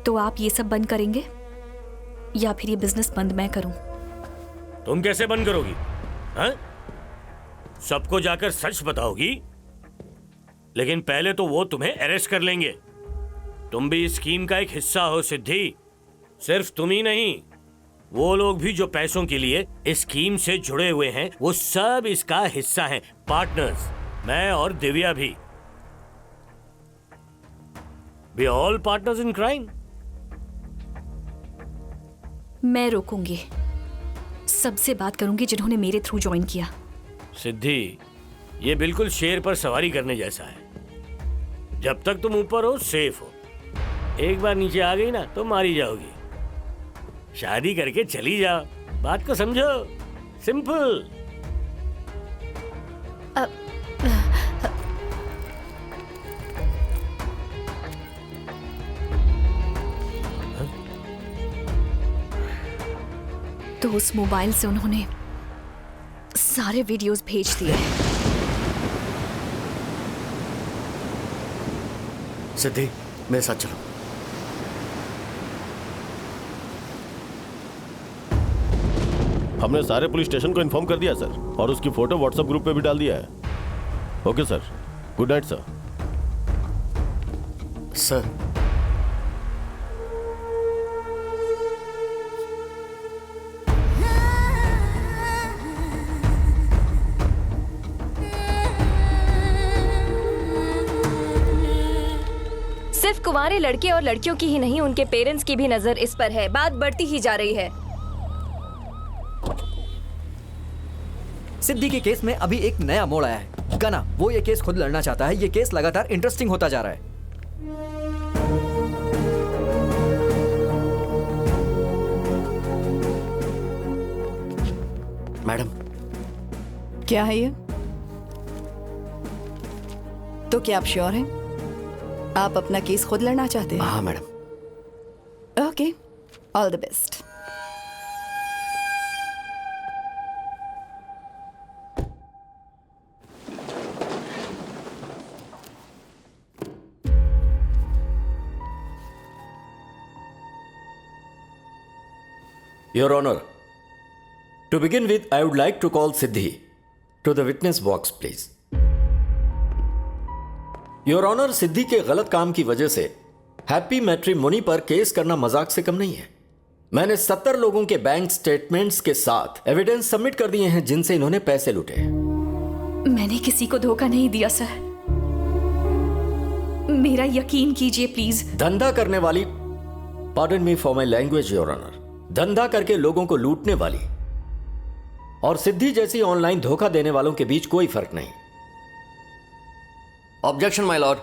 तो आप ये सब बंद करेंगे या फिर ये बिजनेस बंद मैं करूं? तुम कैसे बंद करोगी? हाँ? सबको जाकर सच बताओगी, लेकिन पहले तो वो तुम्हें अरेस्ट कर लेंगे। तुम भी इस स्कीम का एक हिस्सा हो सिद्धि। सिर्फ तुम ही नहीं, वो लोग भी जो पैसों के लिए इस स्कीम से जुड़े हुए हैं, वो सब इसका हिस्सा हैं, पार्टनर्स। मैं और दिव्या भी। We all partners in crime. मैं रोकूंगी। सबसे बात करूंगी जिन्होंने मेरे थ्रू ज्वाइन किया। सिद्धि, ये बिल्कुल शेर पर सवारी करने जैसा है। जब तक तुम ऊपर हो सेफ हो, एक बार नीचे आ गई ना तो मारी जाओगी। शादी करके चली जाओ, बात को समझो, सिंपल। तो उस मोबाइल से उन्होंने सारे वीडियोस भेज दिए। सिद्धि, मेरे साथ चलो। हमने सारे पुलिस स्टेशन को इन्फॉर्म कर दिया सर, और उसकी फोटो व्हाट्सएप ग्रुप पे भी डाल दिया है। Okay sir, good night sir. Sir, सिर्फ कुंवारे लड़के और लड़कियों की ही नहीं, उनके पेरेंट्स की भी नजर इस पर है। बात बढ़ती ही जा रही है। सिद्धि के केस में अभी एक नया मोड़ आया है। गना वो ये केस खुद लड़ना चाहता है। ये केस लगातार इंटरेस्टिंग होता जा रहा है। मैडम, क्या है ये? तो क्या आप श्योर हैं? आप अपना केस खुद लड़ना चाहते हैं? हाँ madam. Okay, all the best. Your Honor, to begin with, I would like to call Siddhi to the witness box, please. Your Honor, सिद्धि के गलत काम की वजह से हैप्पी मैट्रिमोनी पर केस करना मजाक से कम नहीं है। मैंने 70 लोगों के बैंक स्टेटमेंट्स के साथ एविडेंस सबमिट कर दिए हैं जिनसे इन्होंने पैसे लूटे। मैंने किसी को धोखा नहीं दिया सर, मेरा यकीन कीजिए प्लीज। धंधा करने वाली, pardon me for my language your honour, धंधा करके लोगों को लूटने वाली और सिद्धि जैसी ऑनलाइन धोखा देने वालों के बीच कोई फर्क नहीं। Objection my lord.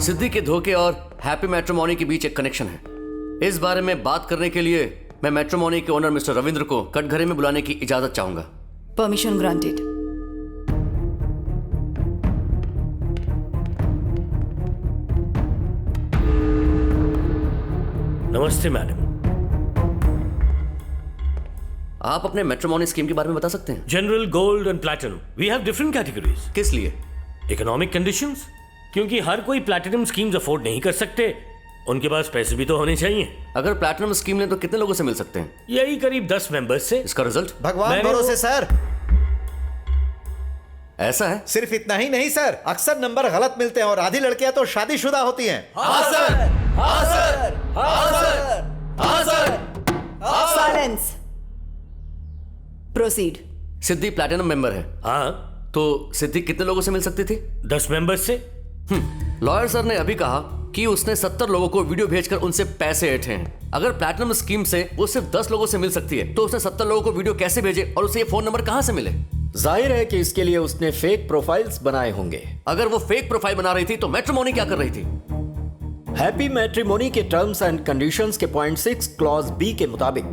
सिद्धि के धोखे और हैप्पी मैट्रिमोनी के बीच एक कनेक्शन है। इस बारे में बात करने के लिए मैं मैट्रिमोनी के ओनर मिस्टर रविंद्र को कटघरे में बुलाने की इजाजत चाहूंगा। Permission granted. नमस्ते मैडम। आप अपने मैट्रिमोनी स्कीम के बारे में बता सकते हैं? General, gold and platinum, we have different categories. किस लिए? इकोनॉमिक कंडीशंस, क्योंकि हर कोई प्लैटिनम स्कीम्स अफोर्ड नहीं कर सकते, उनके पास पैसे भी तो होने चाहिए। अगर प्लैटिनम स्कीम लें तो कितने लोगों से मिल सकते हैं? यही करीब 10 मेंबर्स से। इसका रिजल्ट? भगवान भरोसे सर। ऐसा है? सिर्फ इतना ही नहीं सर, अक्सर नंबर गलत मिलते हैं और आधी लड़कियां तो शादीशुदा होती हैं। हाँ सर, हाँ सर, हाँ सर, हाँ सर। साइलेंस। प्रोसीड। सिद्धि प्लैटिनम मेंबर है। हाँ। तो सिद्धि कितने लोगों से मिल सकती थी? 10 मेंबर्स से। लॉयर सर ने अभी कहा कि उसने 70 लोगों को वीडियो भेजकर उनसे पैसे ऐंठे हैं। अगर प्लैटिनम स्कीम से वो सिर्फ 10 लोगों से मिल सकती है तो उसने 70 लोगों को वीडियो कैसे भेजे और उसे ये फोन नंबर कहां से मिले? जाहिर है कि इसके लिए उसने फेक प्रोफाइल्स बनाए होंगे। अगर वो फेक प्रोफाइल बना रही थी तो मैट्रिमोनी क्या कर रही थी? हैप्पी मैट्रिमोनी के टर्म्स एंड कंडीशंस के पॉइंट 6 क्लॉज बी के मुताबिक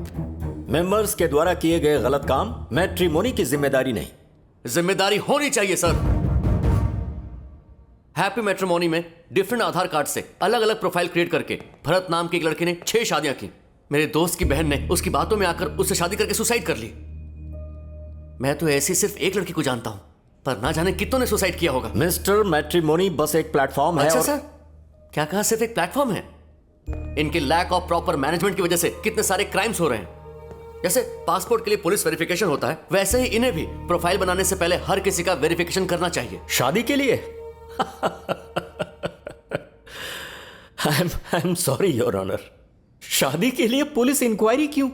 मेंबर्स के द्वारा किए गए गलत काम मैट्रिमोनी की जिम्मेदारी नहीं। जिम्मेदारी होनी चाहिए सर। हैप्पी मैट्रिमोनी में डिफरेंट आधार कार्ड से अलग अलग प्रोफाइल क्रिएट करके भरत नाम के एक लड़के ने 6 शादियां की। मेरे दोस्त की बहन ने उसकी बातों में आकर उससे शादी करके सुसाइड कर ली। मैं तो ऐसी सिर्फ एक लड़की को जानता हूं, पर ना जाने कितनों ने सुसाइड किया होगा। मिस्टर मैट्रिमोनी बस एक प्लेटफॉर्म है। अच्छा और... सर, क्या कहा सिर्फ एक प्लेटफॉर्म है? इनके लैक ऑफ प्रॉपर मैनेजमेंट की वजह से कितने सारे क्राइम्स हो रहे हैं। जैसे पासपोर्ट के लिए पुलिस वेरिफिकेशन होता है, वैसे ही इन्हें भी प्रोफाइल बनाने से पहले हर किसी का वेरिफिकेशन करना चाहिए। शादी के लिए? I am sorry your honour, शादी के लिए पुलिस इंक्वायरी क्यों?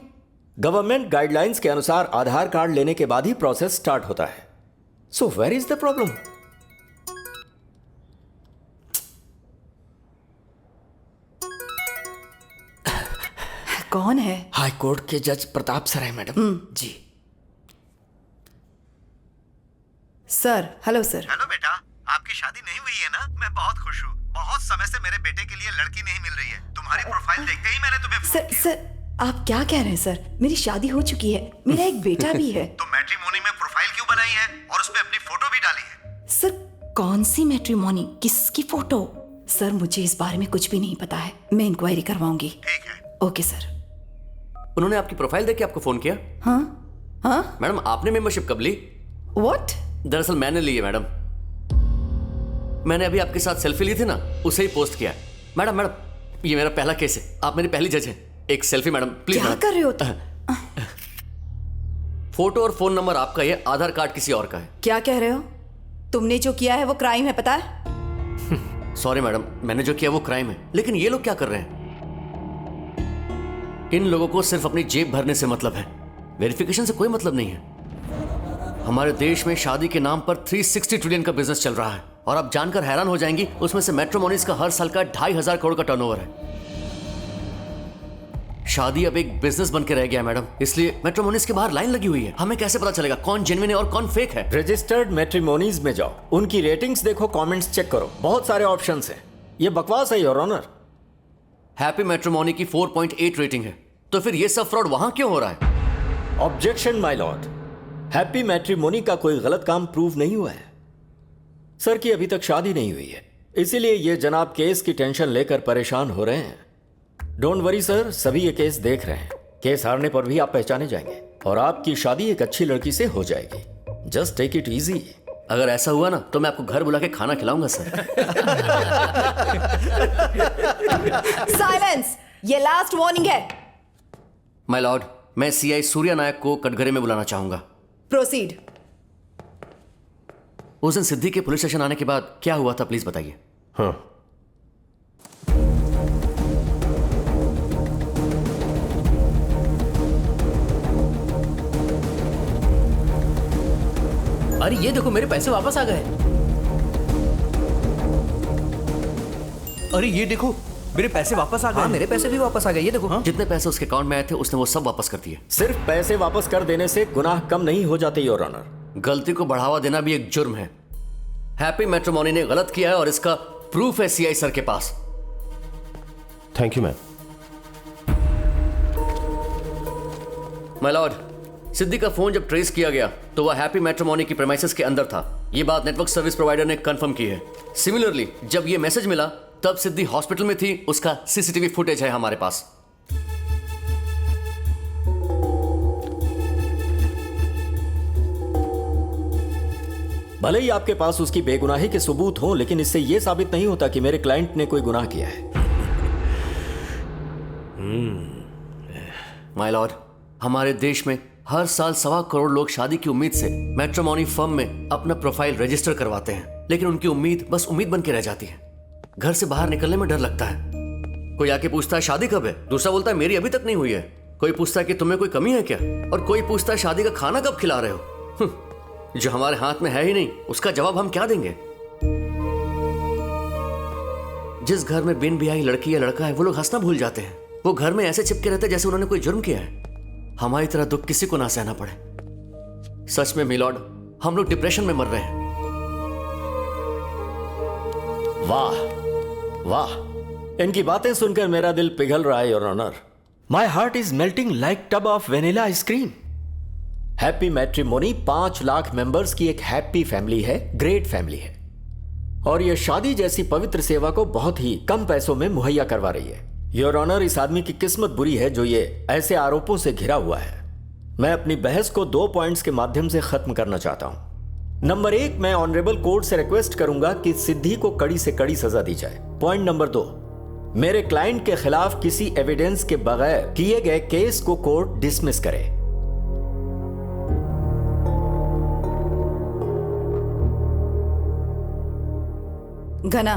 गवर्नमेंट गाइडलाइंस के अनुसार आधार कार्ड लेने के बाद ही प्रोसेस स्टार्ट होता है। So where is the problem? कौन है? हाई कोर्ट के जज प्रताप सर है मैडम। जी सर। Hello sir. हेलो बेटा, आपकी शादी नहीं हुई है ना? मैं बहुत खुश हूँ। बहुत समय से मेरे बेटे के लिए लड़की नहीं मिल रही है। तुम्हारी प्रोफाइल देखते ही मैंने तुम्हें फोन किया। सर आप क्या कह रहे हैं सर? मेरी शादी हो चुकी है, मेरा एक बेटा भी है। तो मैट्रिमोनी में प्रोफाइल क्यों बनाई है और उसमें अपनी फोटो भी डाली है? सर कौन सी मैट्रिमोनी, किसकी फोटो? सर मुझे इस बारे में कुछ भी नहीं पता है, मैं इंक्वायरी करवाऊंगी। ठीक है। Okay sir. उन्होंने आपकी प्रोफाइल देख के आपको फोन किया? हाँ हाँ। मैडम आपने मेंबरशिप कब ली? व्हाट? दरअसल मैंने ली है मैडम। मैंने अभी आपके साथ सेल्फी ली थी ना, उसे ही पोस्ट किया है। मैडम ये मेरा पहला केस है, आप मेरी पहली जज हैं। एक सेल्फी मैडम प्लीज। क्या कर रहे हो तुम? फोटो और फोन नंबर आपका है, आधार कार्ड किसी और का है। क्या कह रहे हो? तुमने जो किया है वो क्राइम है, पता है? सॉरी मैडम, मैंने जो किया वो क्राइम है, लेकिन ये लोग क्या कर रहे हैं? इन लोगों को सिर्फ अपनी जेब भरने से मतलब है, वेरिफिकेशन से कोई मतलब नहीं है। हमारे देश में शादी के नाम पर 360 ट्रिलियन का बिजनेस चल रहा है और आप जानकर हैरान हो जाएंगी उसमें से मैट्रिमोनीज का हर साल का 2,500 करोड़ का टर्नओवर है। शादी अब एक बिजनेस बन के रह गया है मैडम, इसलिए मैट्रिमोनीज के बाहर लाइन लगी हुई है। हमें कैसे पता चलेगा कौन जेन्युइन है और कौन फेक है? रजिस्टर्ड मैट्रिमोनीज में जाओ, उनकी रेटिंग्स देखो, कमेंट्स चेक करो, बहुत सारे ऑप्शंस हैं। ये बकवास है योर ऑनर। हैप्पी मैट्रिमोनी की 4.8 रेटिंग है, तो फिर ये सब फ्रॉड वहां क्यों हो रहा है? Objection my Lord, happy matrimony का कोई गलत काम प्रूव नहीं हुआ है। सर की अभी तक शादी नहीं हुई है, इसीलिए ये जनाब केस की टेंशन लेकर परेशान हो रहे हैं। डोंट वरी सर, सभी ये केस देख रहे हैं। केस हारने पर भी आप पहचाने जाएंगे और आपकी शादी एक अच्छी लड़की से हो जाएगी। Just take it easy. अगर ऐसा हुआ ना तो मैं आपको घर बुला के खाना खिलाऊंगा सर। साइलेंस, ये लास्ट वार्निंग है। माय लॉर्ड, मैं सीआई सूर्या नायक को कटघरे में बुलाना चाहूंगा। प्रोसीड। उस दिन सिद्धि के पुलिस स्टेशन आने के बाद क्या हुआ था प्लीज बताइए। हाँ, अरे ये देखो मेरे पैसे वापस आ गए। अरे ये देखो मेरे पैसे वापस आ गए। हाँ, मेरे पैसे भी वापस आ गए, ये देखो। हाँ? जितने पैसे उसके अकाउंट में आए थे उसने वो सब वापस कर दिए। सिर्फ पैसे वापस कर देने से गुनाह कम नहीं हो जाते योर ऑनर। गलती को बढ़ावा देना भी एक जुर्म है। हैप्पी मैट्रिमोनी ने गलत किया है और इसका प्रूफ है सीआई सर के पास। Thank you ma'am. My lord, Siddhi का फोन जब ट्रेस किया गया तो वह हैप्पी मैट्रिमोनी की प्रेमाइसेस के अंदर था। यह बात नेटवर्क सर्विस प्रोवाइडर ने कंफर्म की है। सिमिलरली जब यह मैसेज मिला तब सिद्धि हॉस्पिटल में थी, उसका सीसीटीवी फुटेज है हमारे पास। भले ही आपके पास उसकी बेगुनाही के सबूत हो, लेकिन इससे यह साबित नहीं होता कि मेरे क्लाइंट ने कोई गुनाह किया है। माय लॉर्ड, हमारे देश में हर साल 1.25 करोड़ लोग शादी की उम्मीद से मैट्रिमोनी फर्म में अपना प्रोफाइल रजिस्टर करवाते हैं, लेकिन उनकी उम्मीद बस उम्मीद बन के रह जाती है। घर से बाहर निकलने में डर लगता है। कोई आके पूछता है शादी कब है, दूसरा बोलता है मेरी अभी तक नहीं हुई है। कोई पूछता है कि तुम्हें कोई कमी है क्या, और कोई पूछता है शादी का खाना कब खिला रहे हो। जो हमारे हाथ में है ही नहीं उसका जवाब हम क्या देंगे? जिस घर में बिन ब्याही लड़की या लड़का है वो लोग हंसना भूल जाते हैं। वो घर में ऐसे चिपके रहते हैं जैसे उन्होंने कोई जुर्म किया है। हमारी तरह दुख किसी को ना सहना पड़े। सच में मिलॉर्ड, हम लोग डिप्रेशन में मर रहे हैं। वाह वाह, इनकी बातें सुनकर मेरा दिल पिघल रहा है your honour. My heart is melting like tub of vanilla ice cream. Happy matrimony 5 lakh members की एक हैप्पी फैमिली है, ग्रेट फैमिली है, और यह शादी जैसी पवित्र सेवा को बहुत ही कम पैसों में मुहैया करवा रही है। योर ऑनर, इस आदमी की किस्मत बुरी है जो ये ऐसे आरोपों से घिरा हुआ है। मैं अपनी बहस को 2 पॉइंट्स के माध्यम से खत्म करना चाहता हूं। नंबर 1, मैं ऑनरेबल कोर्ट से रिक्वेस्ट करूंगा कि सिद्धि को कड़ी से कड़ी सजा दी जाए। पॉइंट नंबर 2, मेरे क्लाइंट के खिलाफ किसी एविडेंस के बगैर किए गए केस को कोर्ट डिसमिस करे। घना,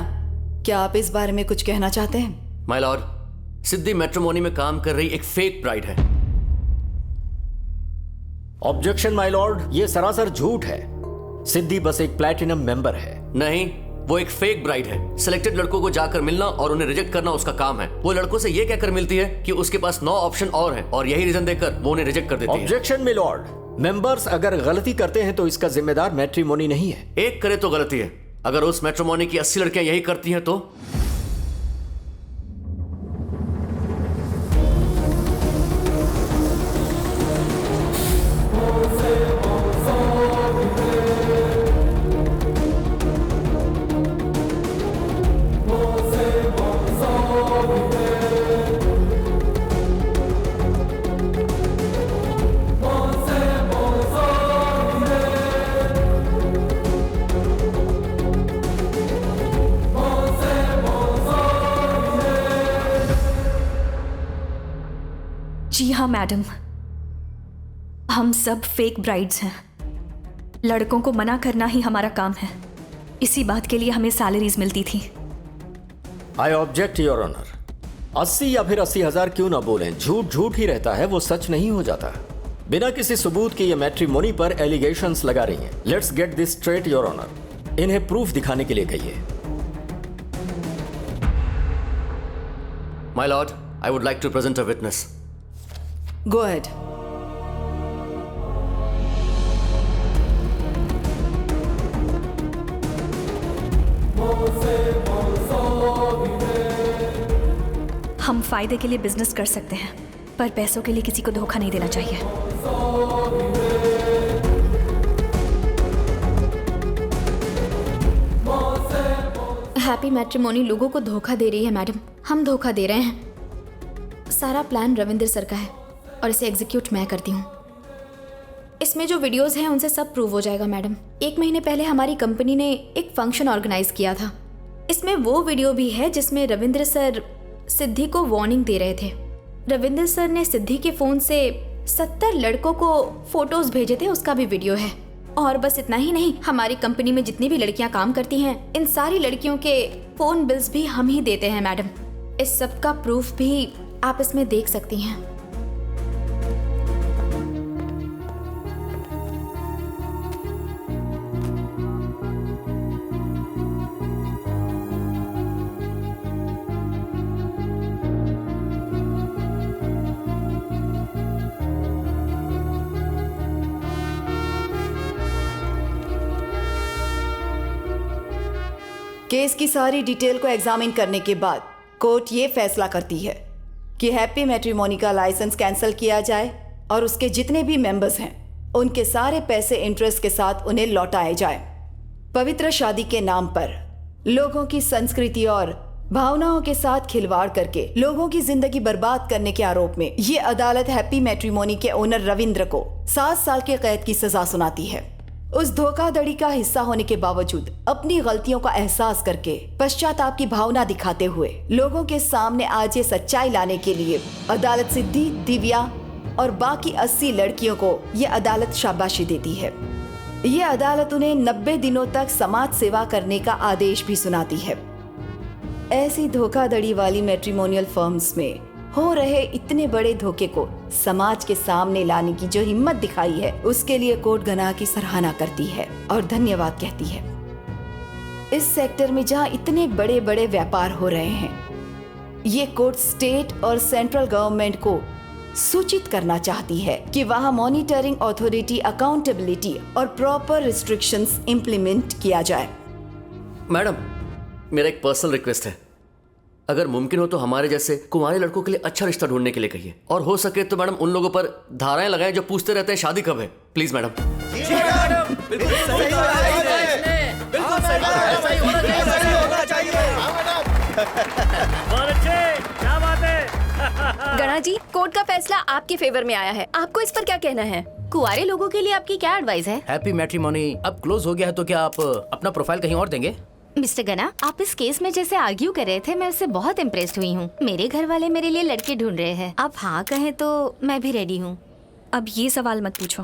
क्या आप इस बारे में कुछ कहना चाहते हैं? माय लॉर्ड, सिद्धि मैट्रिमोनी में काम कर रही एक फेक ब्राइड है। ऑब्जेक्शन माय लॉर्ड, ये सरासर झूठ है। सिद्धि बस एक प्लैटिनम मेंबर है। नहीं, वो एक फेक ब्राइड है। सिलेक्टेड लड़कों को जाकर मिलना और उन्हें रिजेक्ट करना उसका काम है। वो लड़कों से ये कहकर मिलती है कि उसके पास 9 ऑप्शन और हैं, और यही रीजन देकर वो उन्हें रिजेक्ट कर देती है। ऑब्जेक्शन माय लॉर्ड, मेंबर्स अगर गलती करते हैं तो इसका जिम्मेदार मैट्रिमोनी नहीं है। एक करे तो गलती है। अगर उस मैट्रिमोनी की 80 लड़कियां यही करती हैं तो? जी हाँ मैडम, हम सब फेक ब्राइड्स हैं। लड़कों को मना करना ही हमारा काम है। इसी बात के लिए हमें सैलरीज मिलती थी। I object your honour. 80 या फिर 80,000 क्यों ना बोलें, झूठ झूठ ही रहता है, वो सच नहीं हो जाता। बिना किसी सबूत के ये मैट्रिमोनी पर एलिगेशंस लगा रही हैं। Let's get this straight your honour. इन्हें प्रूफ दिखाने के लिए कहिए। My lord, I would like to present a witness. Go ahead. हम फायदे के लिए बिजनेस कर सकते हैं, पर पैसों के लिए किसी को धोखा नहीं देना चाहिए। हैप्पी मैट्रिमोनी लोगों को धोखा दे रही है मैडम। हम धोखा दे रहे हैं। सारा प्लान रविंद्र सर का है और इसे एग्जीक्यूट मैं करती हूँ। इसमें जो वीडियोस हैं उनसे सब प्रूव हो जाएगा मैडम। 1 महीने पहले हमारी कंपनी ने एक फंक्शन ऑर्गेनाइज किया था। इसमें वो वीडियो भी है जिसमें रविंद्र सर सिद्धि को वार्निंग दे रहे थे। रविंद्र सर ने सिद्धि के फोन से 70 लड़कों को फोटोज भेजे थे, उसका भी वीडियो है। और बस इतना ही नहीं, हमारी कंपनी में जितनी भी लड़कियां काम करती हैं, इन सारी लड़कियों के फोन बिल्स भी हम ही देते हैं मैडम। इस सब का प्रूफ भी आप इसमें देख सकती हैं। केस की सारी डिटेल को एग्जामिन करने के बाद कोर्ट ये फैसला करती है कि हैप्पी मैट्रिमोनी का लाइसेंस कैंसिल किया जाए और उसके जितने भी मेंबर्स हैं उनके सारे पैसे इंटरेस्ट के साथ उन्हें लौटाए जाए। पवित्र शादी के नाम पर लोगों की संस्कृति और भावनाओं के साथ खिलवाड़ करके लोगों की जिंदगी बर्बाद करने के आरोप में ये अदालत हैप्पी मैट्रिमोनी के ओनर रविंद्र को 7 साल के कैद की सजा सुनाती है। उस धोखाधड़ी का हिस्सा होने के बावजूद अपनी गलतियों का एहसास करके पश्चाताप की भावना दिखाते हुए लोगों के सामने आज ये सच्चाई लाने के लिए अदालत सिद्धि, दिव्या और बाकी 80 लड़कियों को ये अदालत शाबाशी देती है। ये अदालत उन्हें 90 दिनों तक समाज सेवा करने का आदेश भी सुनाती है। ऐसी धोखाधड़ी वाली मैट्रिमोनियल फर्म्स में हो रहे इतने बड़े धोखे को समाज के सामने लाने की जो हिम्मत दिखाई है, उसके लिए कोर्ट गनाह की सराहना करती है और धन्यवाद कहती है। इस सेक्टर में जहां इतने बड़े बड़े व्यापार हो रहे हैं, ये कोर्ट स्टेट और सेंट्रल गवर्नमेंट को सूचित करना चाहती है कि वहां मॉनिटरिंग अथॉरिटी, अकाउंटेबिलिटी और प्रॉपर रिस्ट्रिक्शंस इंप्लीमेंट किया जाए। मैडम, मेरा एक पर्सनल रिक्वेस्ट है, अगर मुमकिन हो तो हमारे जैसे कुंवारे लड़कों के लिए अच्छा रिश्ता ढूंढने के लिए कहिए, और हो सके तो मैडम उन लोगों पर धाराएं लगाएं जो पूछते रहते हैं शादी कब है। Please madam. गणा जी, कोर्ट का फैसला आपके फेवर में आया है, आपको इस पर क्या कहना है? कुंवारे लोगों के लिए आपकी क्या एडवाइस है? हैप्पी मैट्रिमोनी अब क्लोज हो गया है तो क्या आप अपना प्रोफाइल कहीं और देंगे? मिस्टर गना, आप इस केस में जैसे आर्ग्यू कर रहे थे, मैं उससे बहुत इम्प्रेस्ड हुई हूँ। मेरे घर वाले मेरे लिए लड़के ढूंढ रहे हैं। आप हाँ कहें तो मैं भी रेडी हूँ। अब ये सवाल मत पूछो।